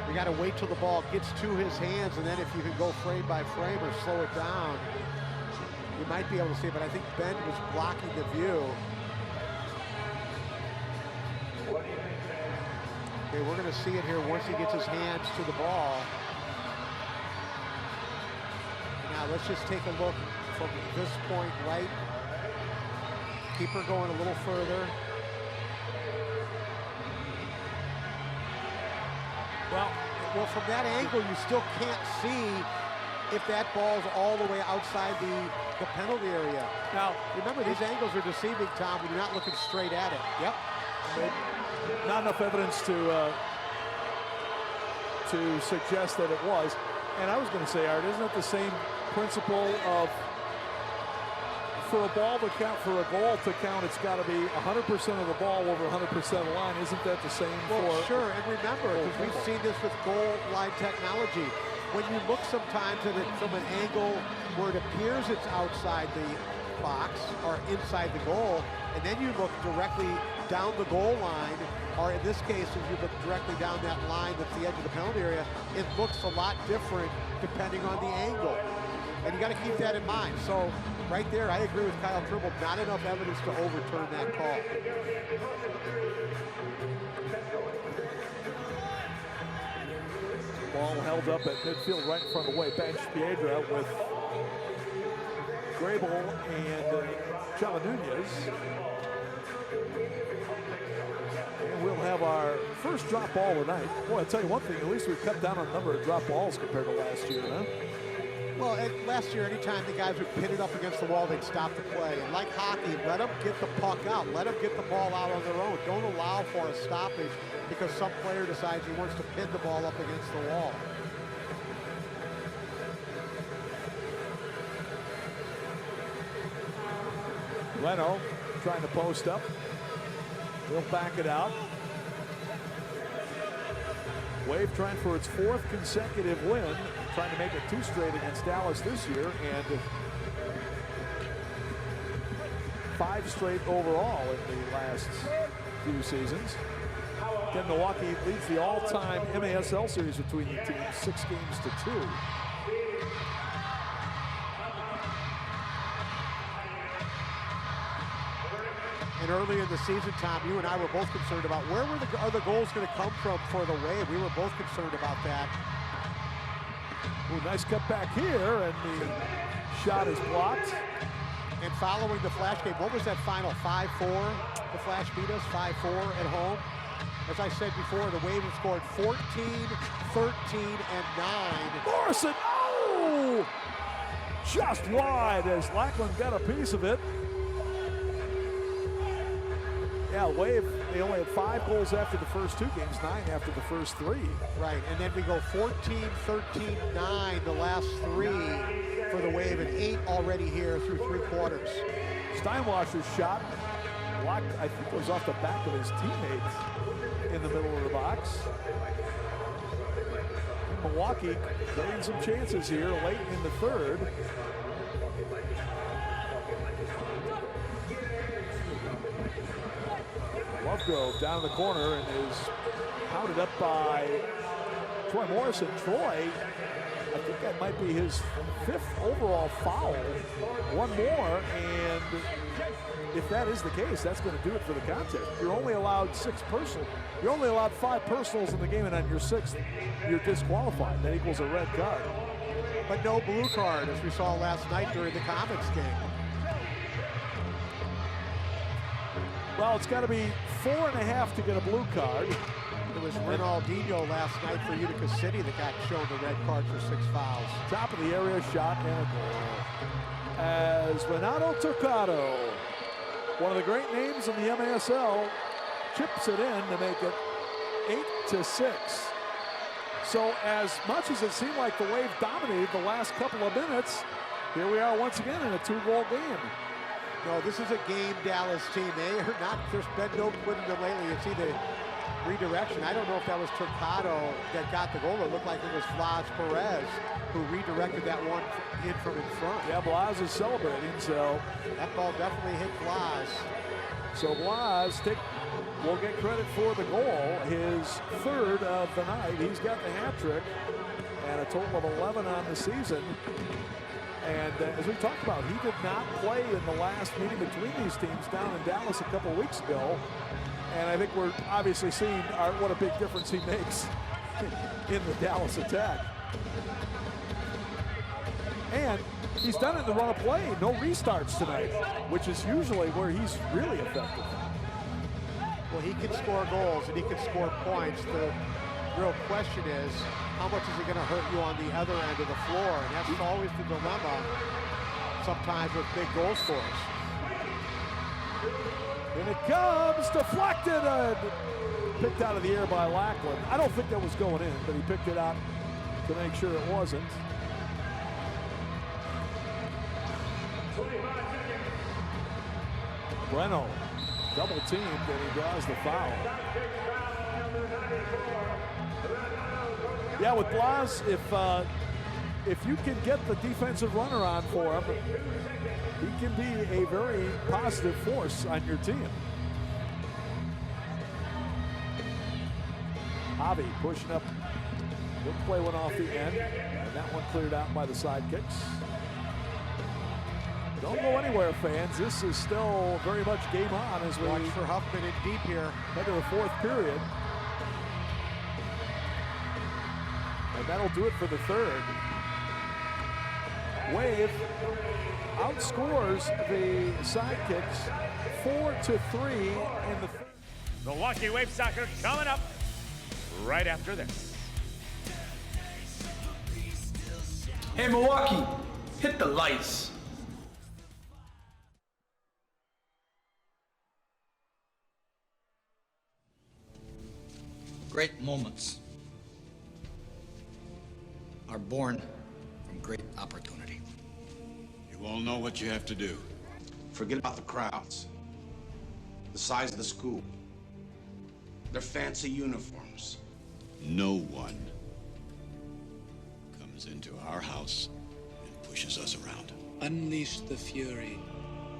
We got to wait till the ball gets to his hands, and then if you can go frame by frame or slow it down, you might be able to see it. But I think Ben was blocking the view. Okay, we're going to see it here once he gets his hands to the ball. Now let's just take a look from this point right. Keeper going a little further. Well, from that angle, you still can't see if that ball's all the way outside the penalty area. Now, remember, these angles are deceiving, Tom, when you're not looking straight at it. Yep. Not enough evidence to suggest that it was. And I was going to say, Art, isn't it the same principle of for a ball to count, for a goal to count, it's got to be 100% of the ball over 100% of the line. Isn't that the same for? Sure, and remember, because goal. We've seen this with goal line technology. When you look sometimes at it from an angle where it appears it's outside the box or inside the goal, and then you look directly down the goal line, or in this case, if you look directly down that line that's the edge of the penalty area, it looks a lot different depending on the angle. And you got to keep that in mind. So right there, I agree with Kyle Trimble, not enough evidence to overturn that call. Ball held up at midfield right in front of the way. Bench Piedra with Grable and Chava Nunez. And we'll have our first drop ball tonight. Boy, I'll tell you one thing, at least we've cut down on the number of drop balls compared to last year, huh? Well, last year, anytime the guys would pin it up against the wall, they'd stop the play. And like hockey, let them get the puck out. Let them get the ball out on their own. Don't allow for a stoppage because some player decides he wants to pin the ball up against the wall. Leno trying to post up. He'll back it out. Wave trying for its 4th consecutive win, trying to make it 2 straight against Dallas this year, and 5 straight overall in the last few seasons. Again, Milwaukee leads the all-time MASL series between the teams, 6 games to 2. And early in the season, Tom, you and I were both concerned about where are the goals going to come from for the Wave. We were both concerned about that. Ooh, nice cut back here, and the shot is blocked. And following the Flash game, what was that final? 5-4? The Flash beat us 5-4 at home. As I said before, the Wave have scored 14, 13, and 9. Morrison, oh! Just wide as Lackland got a piece of it. Yeah, Wave, they only had 5 goals after the first 2 games, 9 after the first 3. Right, and then we go 14, 13, 9 the last 3 for the Wave, and 8 already here through 3 quarters. Steinwasser's shot blocked, I think it was off the back of his teammates in the middle of the box. Milwaukee getting some chances here late in the 3rd. Lovegrove down in the corner and is pounded up by Troy Morrison. Troy, I think that might be his 5th overall foul. 1 more, and if that is the case, that's going to do it for the contest. You're only allowed 6 personal. You're only allowed 5 personals in the game, and on your 6th, you're disqualified. That equals a red card. But no blue card, as we saw last night during the Comets game. Well, it's got to be 4.5 to get a blue card. It was Ronaldinho last night for Utica City that got shown the red card for 6 fouls. Top of the area, shot and a goal. As Renato Turcato, one of the great names in the MASL, chips it in to make it 8-6. So as much as it seemed like the Wave dominated the last couple of minutes, here we are once again in a 2-goal game. No, this is a game Dallas team. They are not, there's been no quitting them lately. You see the redirection. I don't know if that was Turcato that got the goal. It looked like it was Blas Perez who redirected that one in from in front. Yeah, Blas is celebrating, so. That ball definitely hit Blas. So Blas will get credit for the goal, his 3rd of the night. He's got the hat trick and a total of 11 on the season. And as we talked about, he did not play in the last meeting between these teams down in Dallas a couple weeks ago. And I think we're obviously seeing what a big difference he makes in the Dallas attack. And he's done it in the run of play. No restarts tonight, which is usually where he's really effective. Well, he can score goals and he can score points. The real question is, how much is it going to hurt you on the other end of the floor? And that's always the dilemma sometimes with big goal scorers. And it comes, deflected, and picked out of the air by Lackland. I don't think that was going in, but he picked it out to make sure it wasn't. Breno double teamed and he draws the foul. Yeah, with Blas, if you can get the defensive runner on for him, he can be a very positive force on your team. Javi pushing up. Good play went off the end, and that one cleared out by the Sidekicks. Don't go anywhere, fans. This is still very much game on as we watch for Huffman in deep here. Head to the fourth period. And that'll do it for the third. Wave outscores the Sidekicks 4-3 in the third. Milwaukee Wave soccer coming up right after this. Hey Milwaukee, hit the lights. Great moments are born from great opportunity. You all know what you have to do. Forget about the crowds, the size of the school, their fancy uniforms. No one comes into our house and pushes us around. Unleash the fury.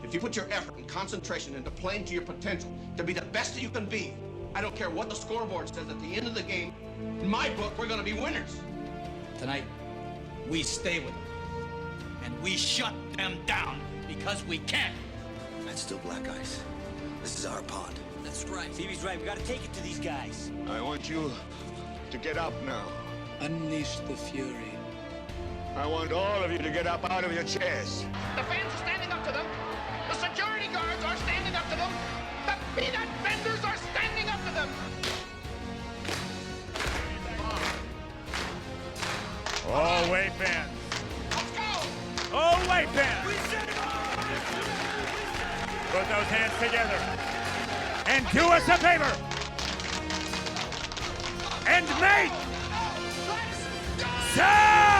If you put your effort and concentration into playing to your potential, to be the best that you can be, I don't care what the scoreboard says at the end of the game, in my book, we're gonna be winners. Tonight, we stay with them. And we shut them down because we can. That's still black ice. This is our pond. That's right. Phoebe's right. We gotta take it to these guys. I want you to get up now. Unleash the fury. I want all of you to get up out of your chairs. The fans are standing up to them. The security guards are standing up to them. The peanut vendors are standing up to them. Oh, Wave fans. Let's go. Oh, Wave fans. Put those hands together and do us a favor and make some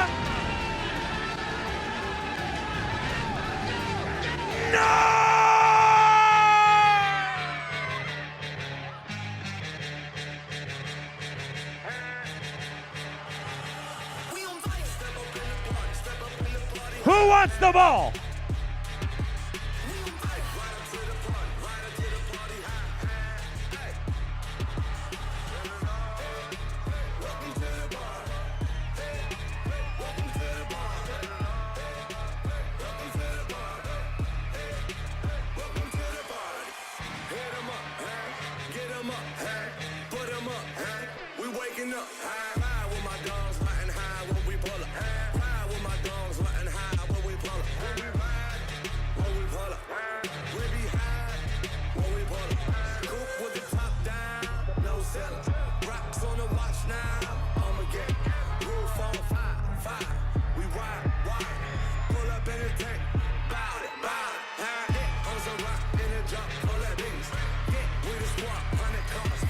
noise! Who wants the ball? Pull that beans. Get with the squad, 100 cars.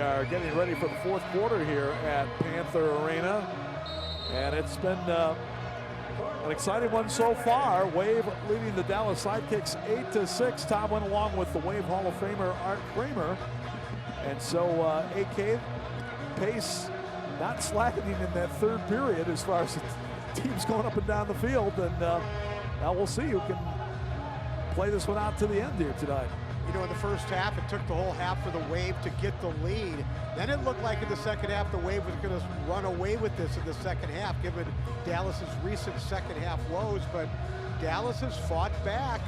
are getting ready for the fourth quarter here at Panther Arena. And it's been an exciting one so far. Wave leading the Dallas Sidekicks 8-6. Tom went along with the Wave Hall of Famer Art Kramer. And so AK pace not slackening in that third period as far as the teams going up and down the field. And now we'll see who can play this one out to the end here tonight. You know, in the first half, it took the whole half for the Wave to get the lead. Then it looked like in the second half, the Wave was going to run away with this in the second half, given Dallas's recent second half woes. But Dallas has fought back.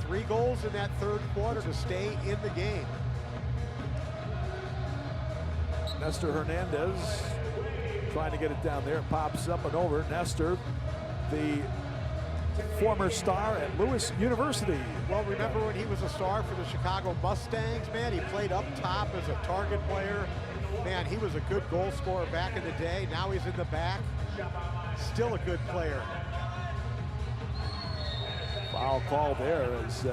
3 goals in that third quarter to stay in the game. Nestor Hernandez trying to get it down there. Pops up and over. Nestor, the former star at Lewis University. Well, remember when he was a star for the Chicago Mustangs, man? He played up top as a target player. Man, he was a good goal scorer back in the day. Now he's in the back. Still a good player. Foul call there as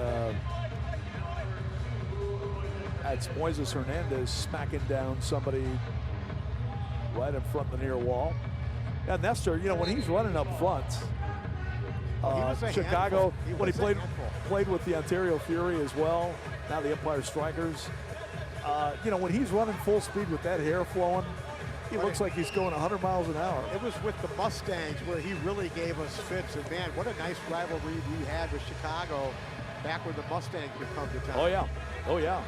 that's Moises Hernandez smacking down somebody right in front of the near wall. Yeah, Nestor, you know, when he's running up front, Chicago, when he played with the Ontario Fury as well, now the Empire Strikers. You know, when he's running full speed with that hair flowing, he looks like he's going 100 miles an hour. It was with the Mustangs where he really gave us fits. And man, what a nice rivalry we had with Chicago back when the Mustangs would come to town. Oh yeah, oh yeah.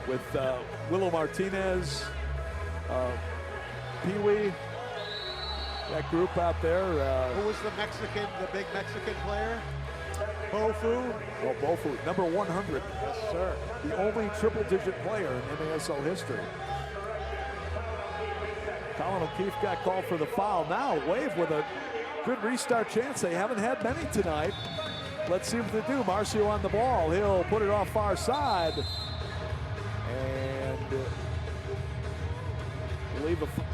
With Willow Martinez, Pee Wee, that group out there. Who was the Mexican, the big Mexican player? Bofu? Oh, Bofu, number 100. Yes, sir. The only triple-digit player in MASL history. Colin O'Keefe got called for the foul. Now Wave with a good restart chance. They haven't had many tonight. Let's see what they do. Marcio on the ball. He'll put it off far side. And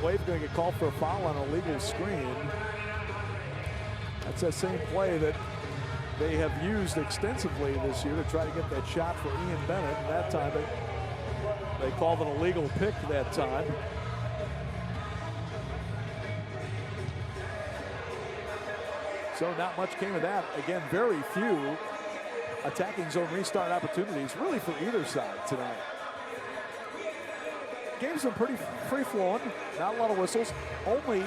Wave's going to get called for a foul on a legal screen. That's that same play that they have used extensively this year to try to get that shot for Ian Bennett. And that time they called an illegal pick that time. So not much came of that. Again, very few attacking zone restart opportunities really for either side tonight. Game's been pretty free-flowing, not a lot of whistles. Only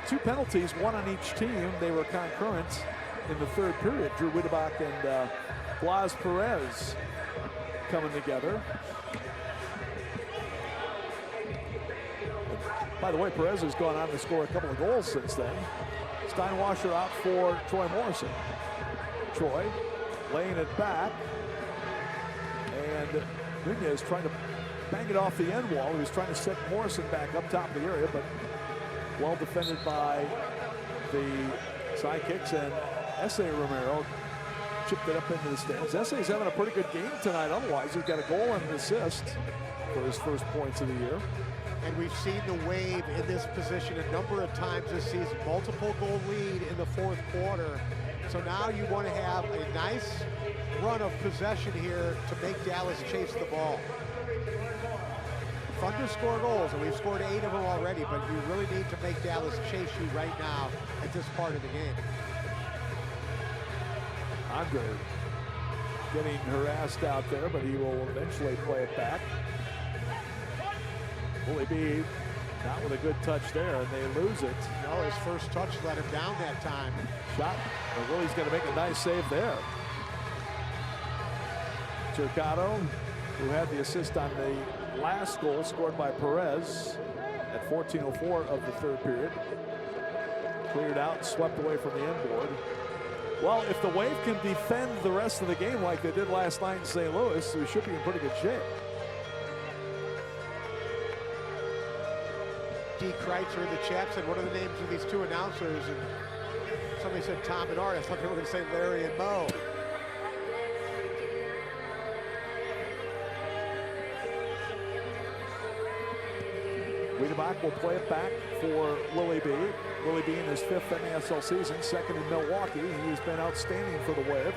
2 penalties, 1 on each team. They were concurrent in the third period. Drew Wittebach and Blas Perez coming together. By the way, Perez has gone on to score a couple of goals since then. Steinwasser out for Troy Morrison. Troy laying it back. And Nunez trying to bang it off the end wall. He was trying to set Morrison back up top of the area, but well defended by the Sidekicks, and S.A. Romero chipped it up into the stands. S.A.'s having a pretty good game tonight otherwise. He's got a goal and an assist for his first points of the year. And we've seen the Wave in this position a number of times this season. Multiple goal lead in the fourth quarter. So now you want to have a nice run of possession here to make Dallas chase the ball. Fun to score goals, and we've scored 8 of them already, but you really need to make Dallas chase you right now at this part of the game. Andre getting harassed out there, but he will eventually play it back. Willie B not with a good touch there, and they lose it. No, his first touch let him down that time. Shot, but Willie's going to make a nice save there. Turcado, who had the assist on the last goal scored by Perez at 14:04 of the third period. Cleared out, swept away from the inboard. Well, if the Wave can defend the rest of the game like they did last night in St. Louis, we should be in pretty good shape. D. Kreitzer in the chat said, what are the names of these 2 announcers? And somebody said Tom and Art. I thought they were going to say Larry and Mo. Wiedebach will play it back for Willie B. Willie B in his 5th MASL season, 2nd in Milwaukee. He's been outstanding for the Wave.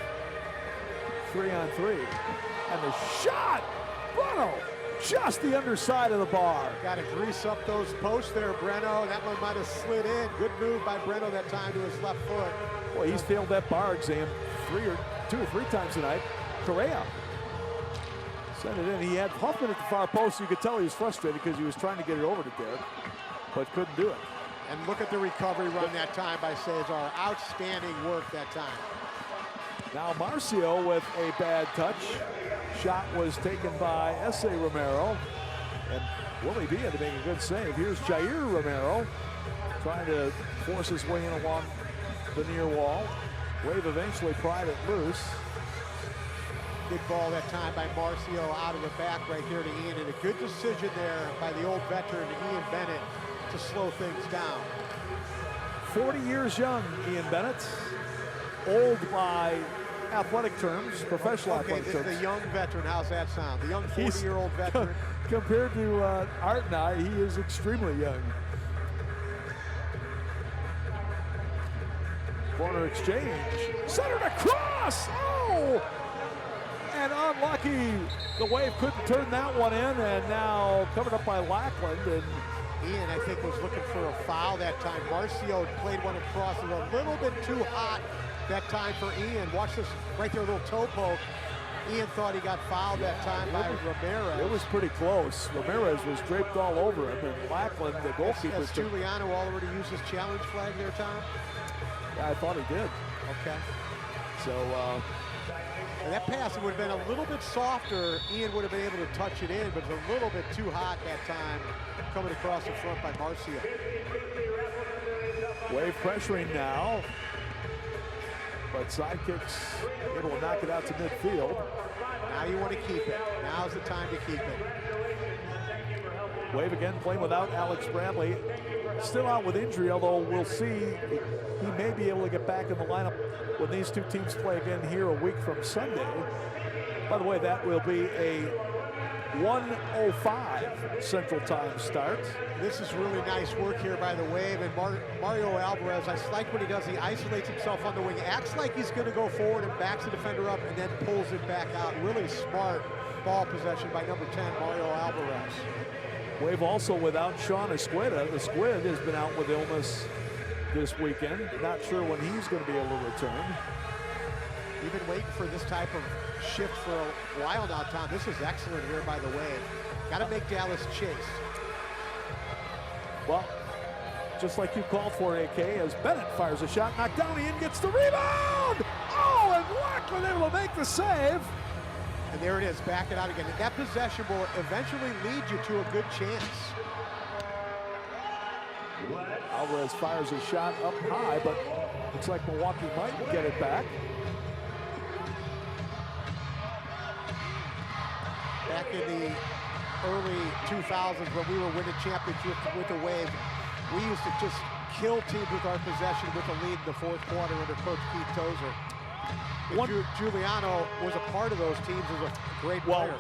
3-on-3. And the shot! Bruno just the underside of the bar. Got to grease up those posts there, Breno. That one might have slid in. Good move by Breno that time to his left foot. Boy, he's failed that bar exam two or three times tonight. Correa sent it in. He had Huffman at the far post. So you could tell he was frustrated because he was trying to get it over to Derek, but couldn't do it. And look at the recovery run that time by Cesar. Outstanding work that time. Now Marcio with a bad touch. Shot was taken by S.A. Romero. And Willie B had to make a good save. Here's Jair Romero trying to force his way in along the near wall. Wave eventually pried it loose. Big ball that time by Marcio out of the back right here to Ian. And a good decision there by the old veteran Ian Bennett to slow things down. 40 years young, Ian Bennett. Old by athletic terms, professional athletic terms. The young veteran, how's that sound? The young 40-year-old veteran. Compared to Art and I, he is extremely young. Corner exchange, centered across, oh! And unlucky, the Wave couldn't turn that one in, and now covered up by Lackland. And Ian, I think, was looking for a foul that time. Marcio played one across, it was a little bit too hot that time for Ian. Watch this right there, a little toe poke. Ian thought he got fouled that time by Ramirez. It was pretty close. Ramirez was draped all over him, and Lackland, the goalkeeper. Has Giuliano already used his challenge flag there, Tom? Yeah, I thought he did. Okay. So, and that pass would have been a little bit softer. Ian would have been able to touch it in, but it was a little bit too hot that time, coming across the front by Marcio. Wave pressuring now, but Sidekicks able to knock it out to midfield. Now you want to keep it. Now's the time to keep it. Wave again playing without Alex Bradley. Still out with injury, although we'll see he may be able to get back in the lineup when these two teams play again here a week from Sunday. By the way, that will be a 1:05 Central Time start. This is really nice work here by the Wave, and Mario Alvarez, I like what he does. He isolates himself on the wing, acts like he's going to go forward and backs the defender up and then pulls it back out. Really smart ball possession by number 10, Mario Alvarez. Wave also without Sean Esqueda. The Squid has been out with illness this weekend. Not sure when he's going to be able to return. You've been waiting for this type of shift for a while now, Tom. This is excellent here by the Wave. Got to make Dallas chase. Well, just like you called for, AK, as Bennett fires a shot, knocked down, Ian gets the rebound! Oh, and Lackland able to make the save. And there it is, back it out again. And that possession will eventually lead you to a good chance. Alvarez fires a shot up high, but looks like Milwaukee might get it back. Back in the early 2000s when we were winning championships with the Wave, we used to just kill teams with our possession with a lead in the fourth quarter under Coach Keith Tozer. Giuliano was a part of those teams as a great player.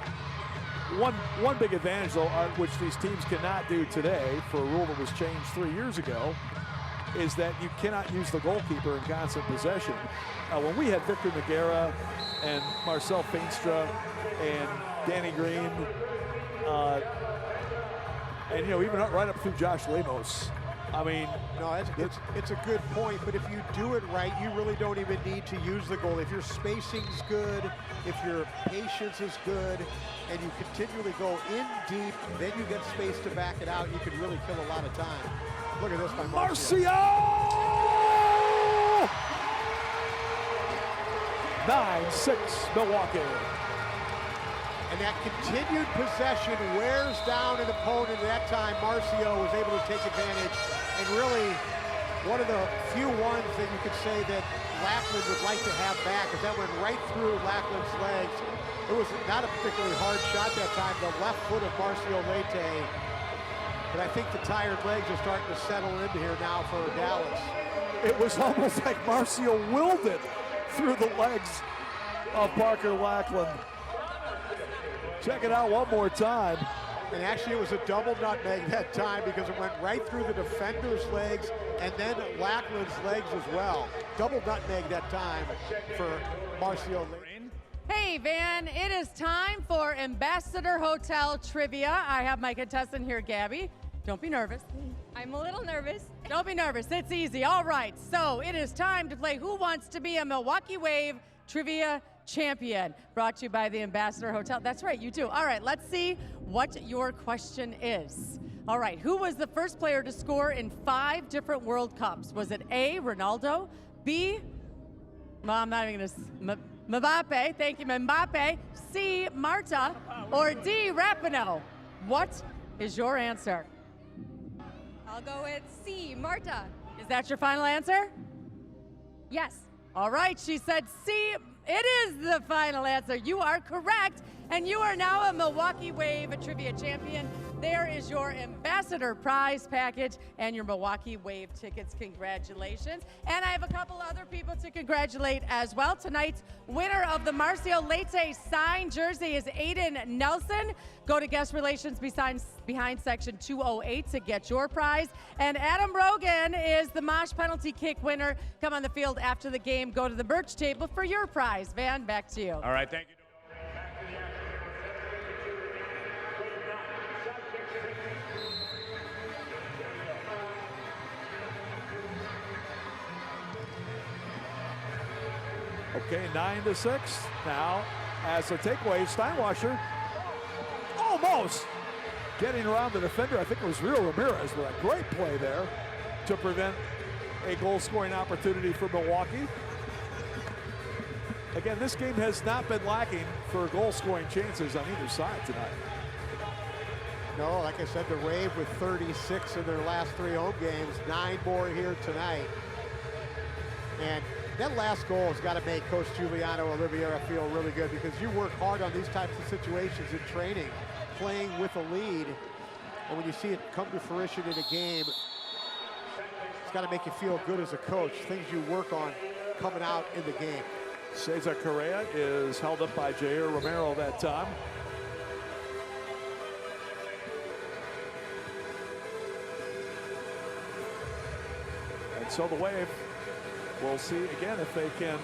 One big advantage, though, which these teams cannot do today, for a rule that was changed 3 years ago, is that you cannot use the goalkeeper in constant possession. When we had Victor Noguera and Marcel Feenstra and Danny Green, and even right up through Josh Lemos. I mean, no, it's a good point, but if you do it right, you really don't even need to use the goal. If your spacing's good, if your patience is good, and you continually go in deep, then you get space to back it out, you can really kill a lot of time. Look at this by Marcio! 9-6 Milwaukee. And that continued possession wears down an opponent. At that time, Marcio was able to take advantage. And really, one of the few ones that you could say that Lackland would like to have back, because that went right through Lackland's legs. It was not a particularly hard shot that time, the left foot of Marcio Leite. But I think the tired legs are starting to settle into here now for Dallas. It was almost like Marcio willed it through the legs of Parker Lackland. Check it out one more time. And actually it was a double nutmeg that time because it went right through the defender's legs and then Lackland's legs as well. Double nutmeg that time for Marcio. Hey, Van, it is time for Ambassador Hotel Trivia. I have my contestant here, Gabby. Don't be nervous. I'm a little nervous. Don't be nervous. It's easy. All right. So it is time to play Who Wants to Be a Milwaukee Wave Trivia Champion, brought to you by the Ambassador Hotel. That's right, you do. All right, let's see what your question is. All right, who was the first player to score in 5 different World Cups? Was it A, Ronaldo, B, well, I'm not even going to, Mbappe, thank you, Mbappe, C, Marta, or D, Rapinoe? What is your answer? I'll go with C, Marta. Is that your final answer? Yes. All right, she said C. It is the final answer. You are correct, and you are now a Milwaukee Wave Trivia Champion. There is your Ambassador prize package and your Milwaukee Wave tickets. Congratulations. And I have a couple other people to congratulate as well. Tonight's winner of the Marcio Leite signed jersey is Aiden Nelson. Go to guest relations behind section 208 to get your prize. And Adam Rogan is the Mosh penalty kick winner. Come on the field after the game. Go to the merch table for your prize. Van, back to you. All right, thank you. Okay, 9-6. Now, as a takeaway, Steinwasser almost getting around the defender. I think it was Rio Ramirez with a great play there to prevent a goal-scoring opportunity for Milwaukee. Again, this game has not been lacking for goal-scoring chances on either side tonight. No, like I said, the Wave with 36 in their last 3 home games, 9 more here tonight. And that last goal has got to make Coach Giuliano Oliveira feel really good, because you work hard on these types of situations in training, playing with a lead, and when you see it come to fruition in a game, it's got to make you feel good as a coach, things you work on coming out in the game. Cesar Correa is held up by Jair Romero that time. And so the Wave, we'll see again if they can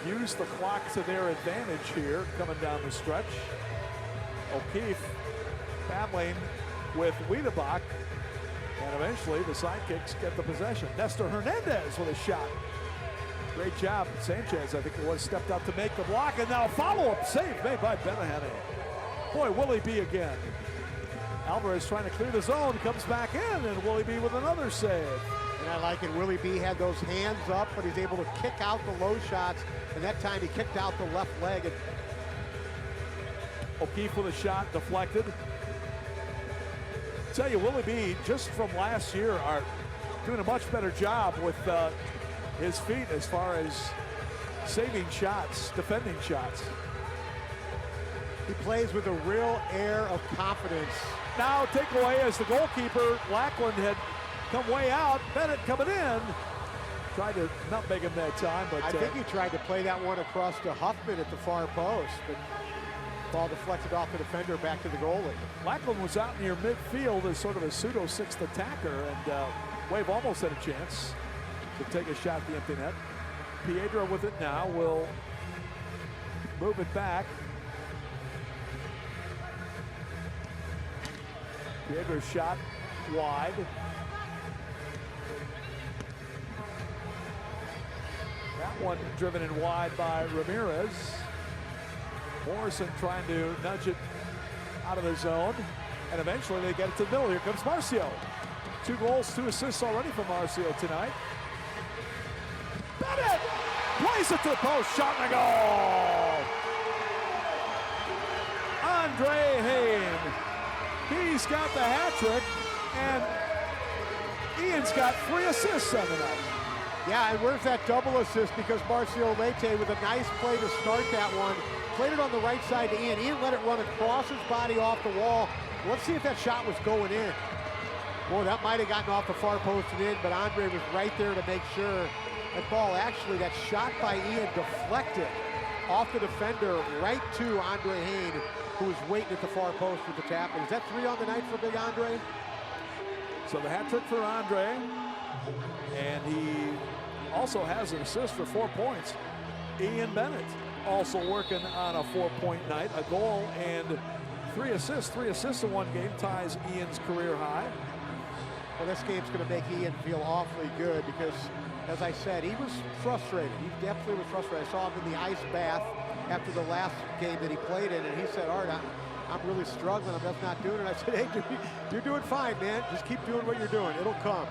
use the clock to their advantage here coming down the stretch. O'Keefe battling with Wiedebach, and eventually the Sidekicks get the possession. Nestor Hernandez with a shot. Great job. Sanchez, I think it was, stepped up to make the block, and now follow-up save made by Benahane. Boy, Willie B again. Alvarez trying to clear the zone, comes back in, and Willie B with another save. And I like it. Willie B had those hands up, but he's able to kick out the low shots. And that time he kicked out the left leg. And O'Keefe with a shot deflected. Tell you, Willie B, just from last year, are doing a much better job with his feet as far as saving shots, defending shots. He plays with a real air of confidence. Now takeaway as the goalkeeper, Lackland, had come way out. Bennett coming in. Tried to nutmeg him that time, but I think he tried to play that one across to Huffman at the far post, but ball deflected off the defender back to the goalie. Lackland was out near midfield as sort of a pseudo 6th attacker, and Wave almost had a chance to take a shot at the empty net. Piedra with it now will move it back. Piedra's shot wide. That one driven in wide by Ramirez. Morrison trying to nudge it out of the zone, and eventually they get it to the middle. Here comes Marcio. 2 goals, 2 assists already from Marcio tonight. Bennett plays it to the post, shot and a goal. Andre Hayne. He's got the hat trick, and Ian's got 3 assists on the night. Yeah, and where's that double assist? Because Marcio Leite with a nice play to start that one. Played it on the right side to Ian. Ian let it run across his body off the wall. Let's see if that shot was going in. Boy, that might have gotten off the far post and in, but Andre was right there to make sure. That ball, actually, that shot by Ian deflected off the defender right to Andre Hayne, who was waiting at the far post with the tap. Is that 3 on the night for Big Andre? So the hat trick for Andre, and he also has an assist for 4 points. Ian Bennett. also working on a 4-point night, a goal and 3 assists. 3 assists in one game ties Ian's career high. Well, this game's going to make Ian feel awfully good because, as I said, he was frustrated. He definitely was frustrated. I saw him in the ice bath after the last game that he played in, and he said, Art, I'm really struggling. I'm just not doing it. I said, hey, dude, you're doing fine, man. Just keep doing what you're doing. It'll come.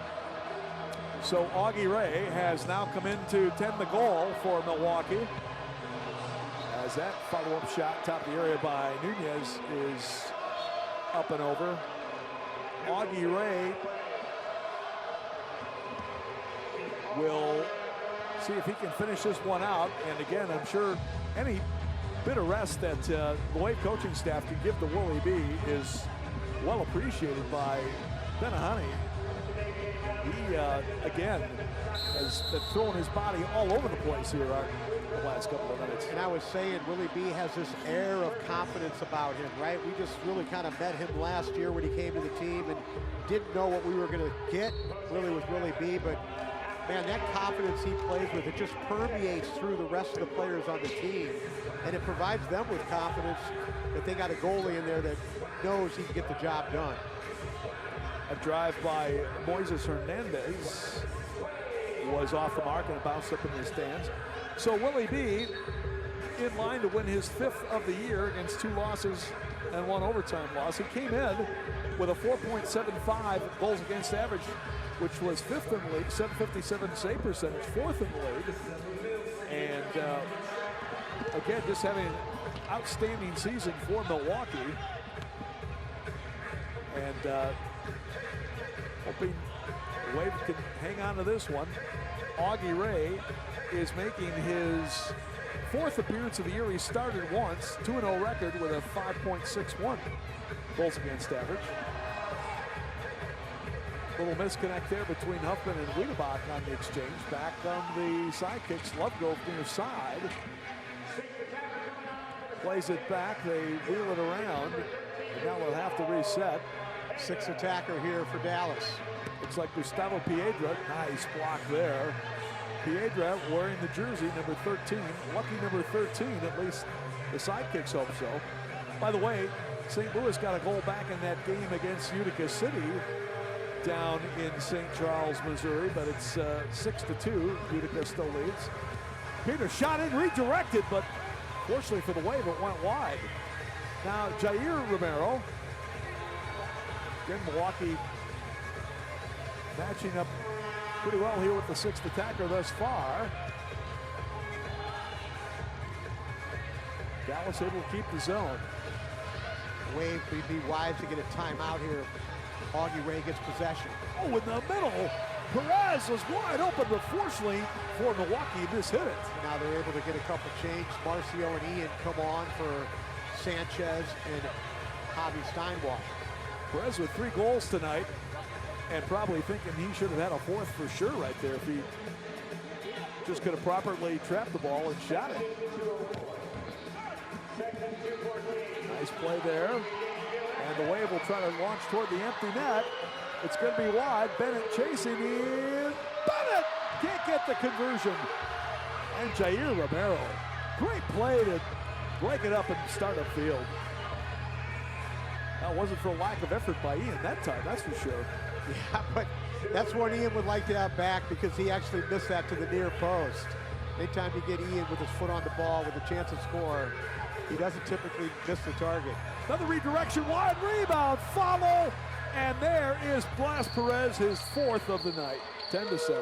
So Augie Ray has now come in to tend the goal for Milwaukee. As that follow-up shot top of the area by Nunez is up and over. Augie Ray will see if he can finish this one out. And again, I'm sure any bit of rest that the Wave coaching staff can give to Willie B is well appreciated by Benahani. He, again, has been throwing his body all over the place here the last couple of minutes. And I was saying, Willie B has this air of confidence about him, right? We just really kind of met him last year when he came to the team and didn't know what we were going to get really with Willie B, but man, that confidence he plays with, it just permeates through the rest of the players on the team, and it provides them with confidence that they got a goalie in there that knows he can get the job done. A drive by Moises Hernandez was off the mark and bounced up in the stands. So Willie B in line to win his 5th of the year against 2 losses and 1 overtime loss. He came in with a 4.75 goals against average, which was 5th in the league, 757 save percentage, 4th in the league. And again, just having an outstanding season for Milwaukee. And hoping Wave can hang on to this one. Augie Ray is making his 4th appearance of the year. He started once, 2-0 record with a 5.61 goals against average. Little misconnect there between Huffman and Wiedebach on the exchange. Back on the Sidekicks, Lovegrove near side. Plays it back, they wheel it around, and now we'll have to reset. 6th attacker here for Dallas. Looks like Gustavo Piedra, nice block there. Piedra wearing the jersey, number 13, lucky number 13, at least the Sidekicks hope so. By the way, St. Louis got a goal back in that game against Utica City down in St. Charles, Missouri, but it's 6-2, Utica still leads. Peter shot in, redirected, but fortunately for the Wave, it went wide. Now, Jair Romero, again, Milwaukee matching up pretty well here with the 6th attacker thus far. Dallas able to keep the zone. Wave would be wise to get a timeout here. Augie Ray gets possession. Oh, in the middle, Perez was wide open, but fortunately for Milwaukee, this hit it. Now they're able to get a couple changes. Marcio and Ian come on for Sanchez and Javi Steinwasser. Perez with 3 goals tonight, and probably thinking he should have had a 4th for sure right there if he just could have properly trapped the ball and shot it. Nice play there. And the Wave will try to launch toward the empty net. It's going to be wide. Bennett chasing in. Bennett can't get the conversion. And Jair Romero, great play to break it up and start upfield. That wasn't for lack of effort by Ian that time, that's for sure. Yeah, but that's what Ian would like to have back because he actually missed that to the near post. Anytime you get Ian with his foot on the ball with a chance to score, he doesn't typically miss the target. Another redirection, wide rebound, follow, and there is Blas Perez, his 4th of the night, 10-7.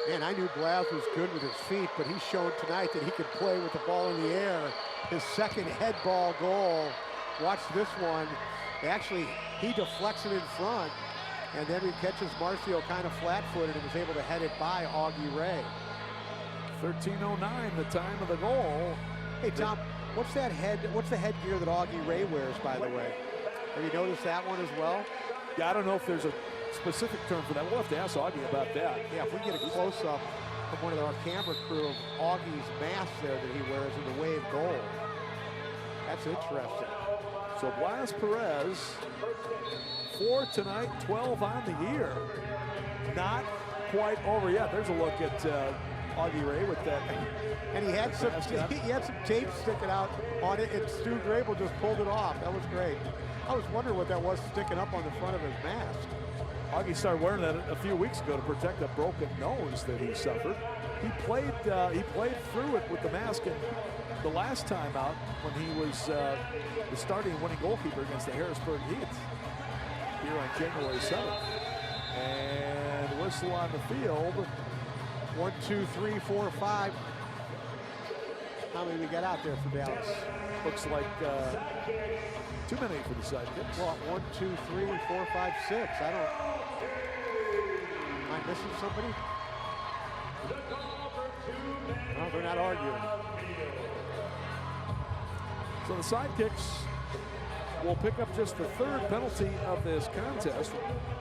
Man, I knew Blas was good with his feet, but he's shown tonight that he can play with the ball in the air. His 2nd head ball goal. Watch this one. Actually, he deflects it in front, and then he catches Marcio kind of flat-footed and was able to head it by Augie Ray. 13:09, the time of the goal. Hey, Tom, what's the headgear that Augie Ray wears, by the way? Have you noticed that one as well? Yeah, I don't know if there's a specific term for that. We'll have to ask Augie about that. Yeah, if we get a close-up from one of our camera crew of Augie's mask there that he wears in the Wave goal. That's interesting. So Blas Perez, 4 tonight, 12 on the year. Not quite over yet. There's a look at Augie Ray with that. And he had some tape sticking out on it, and Stu Drabel just pulled it off. That was great. I was wondering what that was sticking up on the front of his mask. Augie started wearing that a few weeks ago to protect a broken nose that he suffered. He played through it with the mask in the last time out when he was the starting winning goalkeeper against the Harrisburg Heat here on January 7th. And whistle on the field. 1, 2, 3, 4, 5. How many we got out there for Dallas? Looks like too many for the Sidekicks. Well, 1, 2, 3, 4, 5, 6. I don't. Am I missing somebody? No, they're not arguing. So the Sidekicks will pick up just the third penalty of this contest.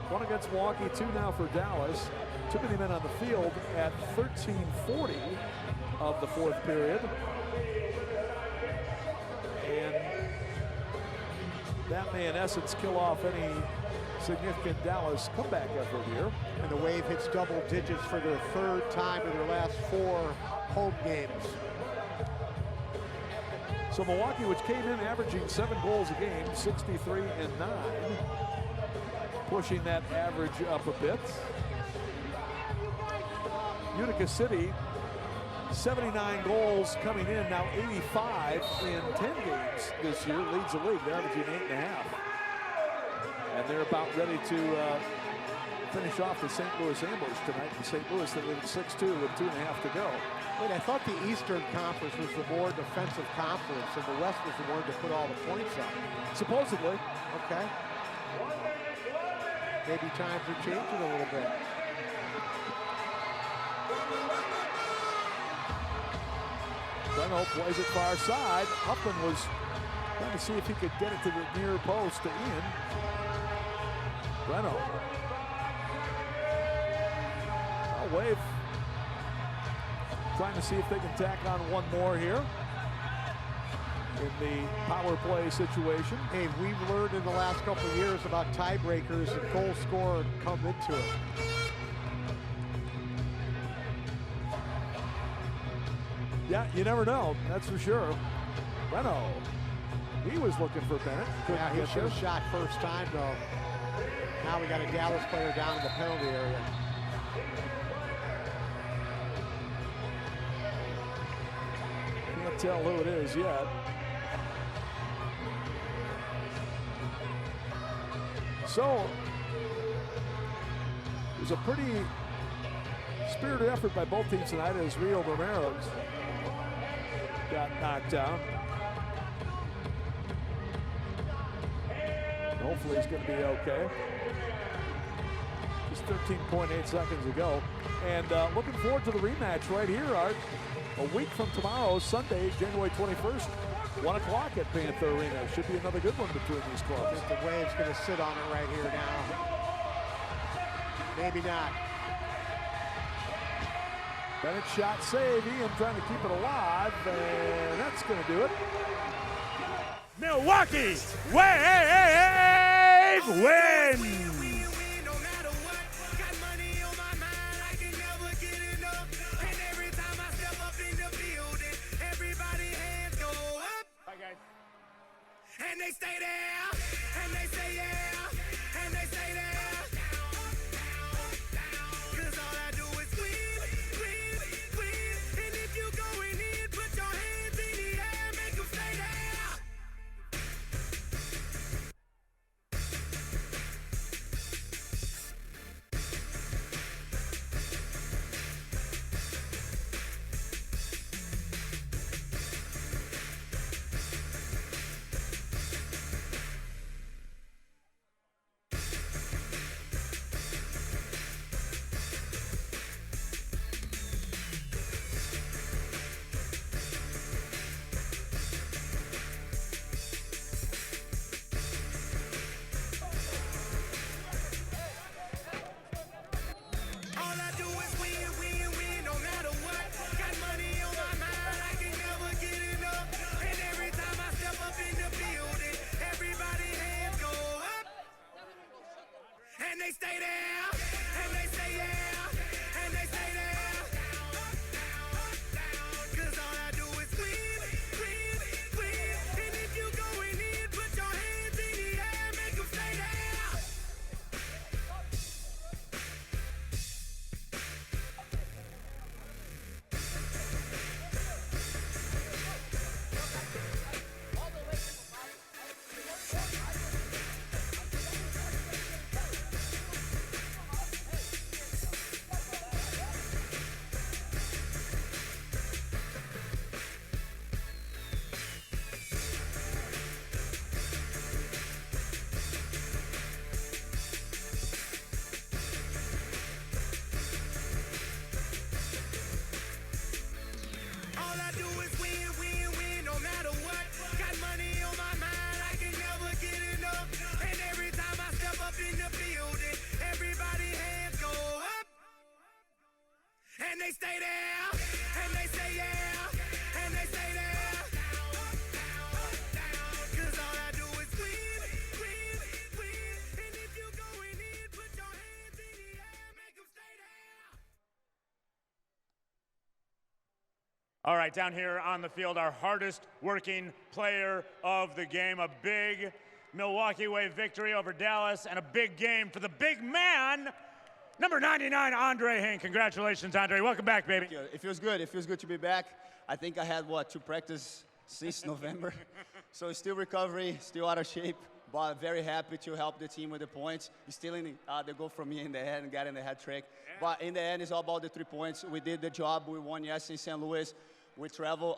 One against Milwaukee, 2 now for Dallas. Too many men on the field at 13:40 of the fourth period. And that may, in essence, kill off any significant Dallas comeback effort here. And the Wave hits double digits for their third time in their last 4 home games. So Milwaukee, which came in averaging 7 goals a game, 63-9, pushing that average up a bit. Utica City, 79 goals coming in, now 85 in 10 games this year, leads the league. They're averaging 8.5. And they're about ready to finish off the St. Louis ambush tonight. In St. Louis, they lead 6-2 with 2.5 to go. Wait, I thought the Eastern Conference was the more defensive conference, and the West was the one to put all the points up. Supposedly. Okay. Maybe times are changing a little bit. Breno plays it far side. Upland was trying to see if he could get it to the near post to Ian. Breno. Wave trying to see if they can tack on one more here in the power play situation. Hey, we've learned in the last couple of years about tiebreakers and goal scorer come into it. Yeah, you never know, that's for sure. Breno, he was looking for Bennett. Yeah, he should have shot first time though. Now we got a Dallas player down in the penalty area. Can't tell who it is yet. So, it was a pretty spirited effort by both teams tonight as Rio Romero's got knocked down. Hopefully he's going to be okay. Just 13.8 seconds to go. And looking forward to the rematch right here, Art. A week from tomorrow, Sunday, January 21st, 1 o'clock at Panther Arena. Should be another good one between these clubs. I think the Wave's going to sit on it right here now. Maybe not. Bennett shot save. Ian trying to keep it alive, and that's going to do it. Milwaukee Wave win! And they stay there, and they say yeah, and they say there. Cause all I do is win, win, win. And if you going in, put your hands in the air, make them stay there. they stay there, and they say yeah, and they stay there. Cause all I do is win, win, win. And if you going in, put your hands in the air, make them stay there. All right, down here on the field, our hardest working player of the game. A big Milwaukee Wave victory over Dallas and a big game for the big man, number 99, Andre Hain. Congratulations, Andre. Welcome back, baby. It feels good. It feels good to be back. I think I had, 2 practice since November. So still recovery, still out of shape, but very happy to help the team with the points. Stealing the goal from me in the head and getting the hat trick. Yeah. But in the end, it's all about the 3 points. We did the job. We won yesterday in St. Louis. We traveled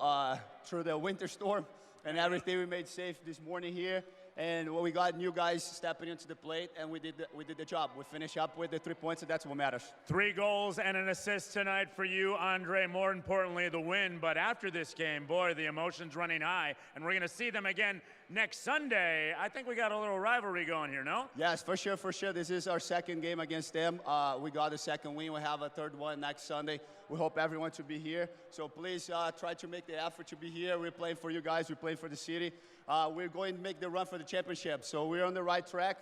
through the winter storm and everything. We made safe this morning here. And we got new guys stepping into the plate, and we did the job. We finished up with the 3 points, and that's what matters. 3 goals and an assist tonight for you, Andre. More importantly, the win. But after this game, boy, the emotions running high, and we're going to see them again next Sunday. I think we got a little rivalry going here, no? Yes, for sure, for sure. This is our second game against them. We got the second win. We have a third one next Sunday. We hope everyone to be here. So please try to make the effort to be here. We're playing for you guys. We're playing for the city. We're going to make the run for the championship. So we're on the right track.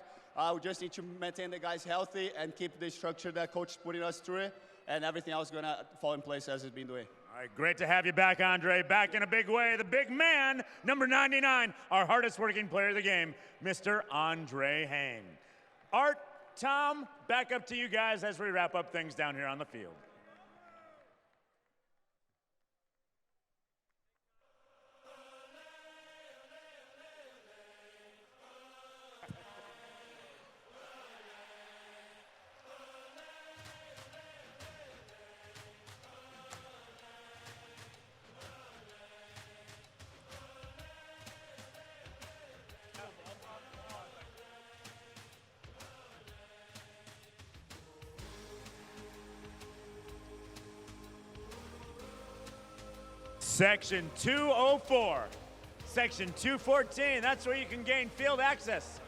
We just need to maintain the guys healthy and keep the structure that coach is putting us through, and everything else is going to fall in place as it's been doing. All right, great to have you back, Andre. Back in a big way, the big man, number 99, our hardest working player of the game, Mr. Andre Hain. Art, Tom, back up to you guys as we wrap up things down here on the field. Section 204, Section 214, that's where you can gain field access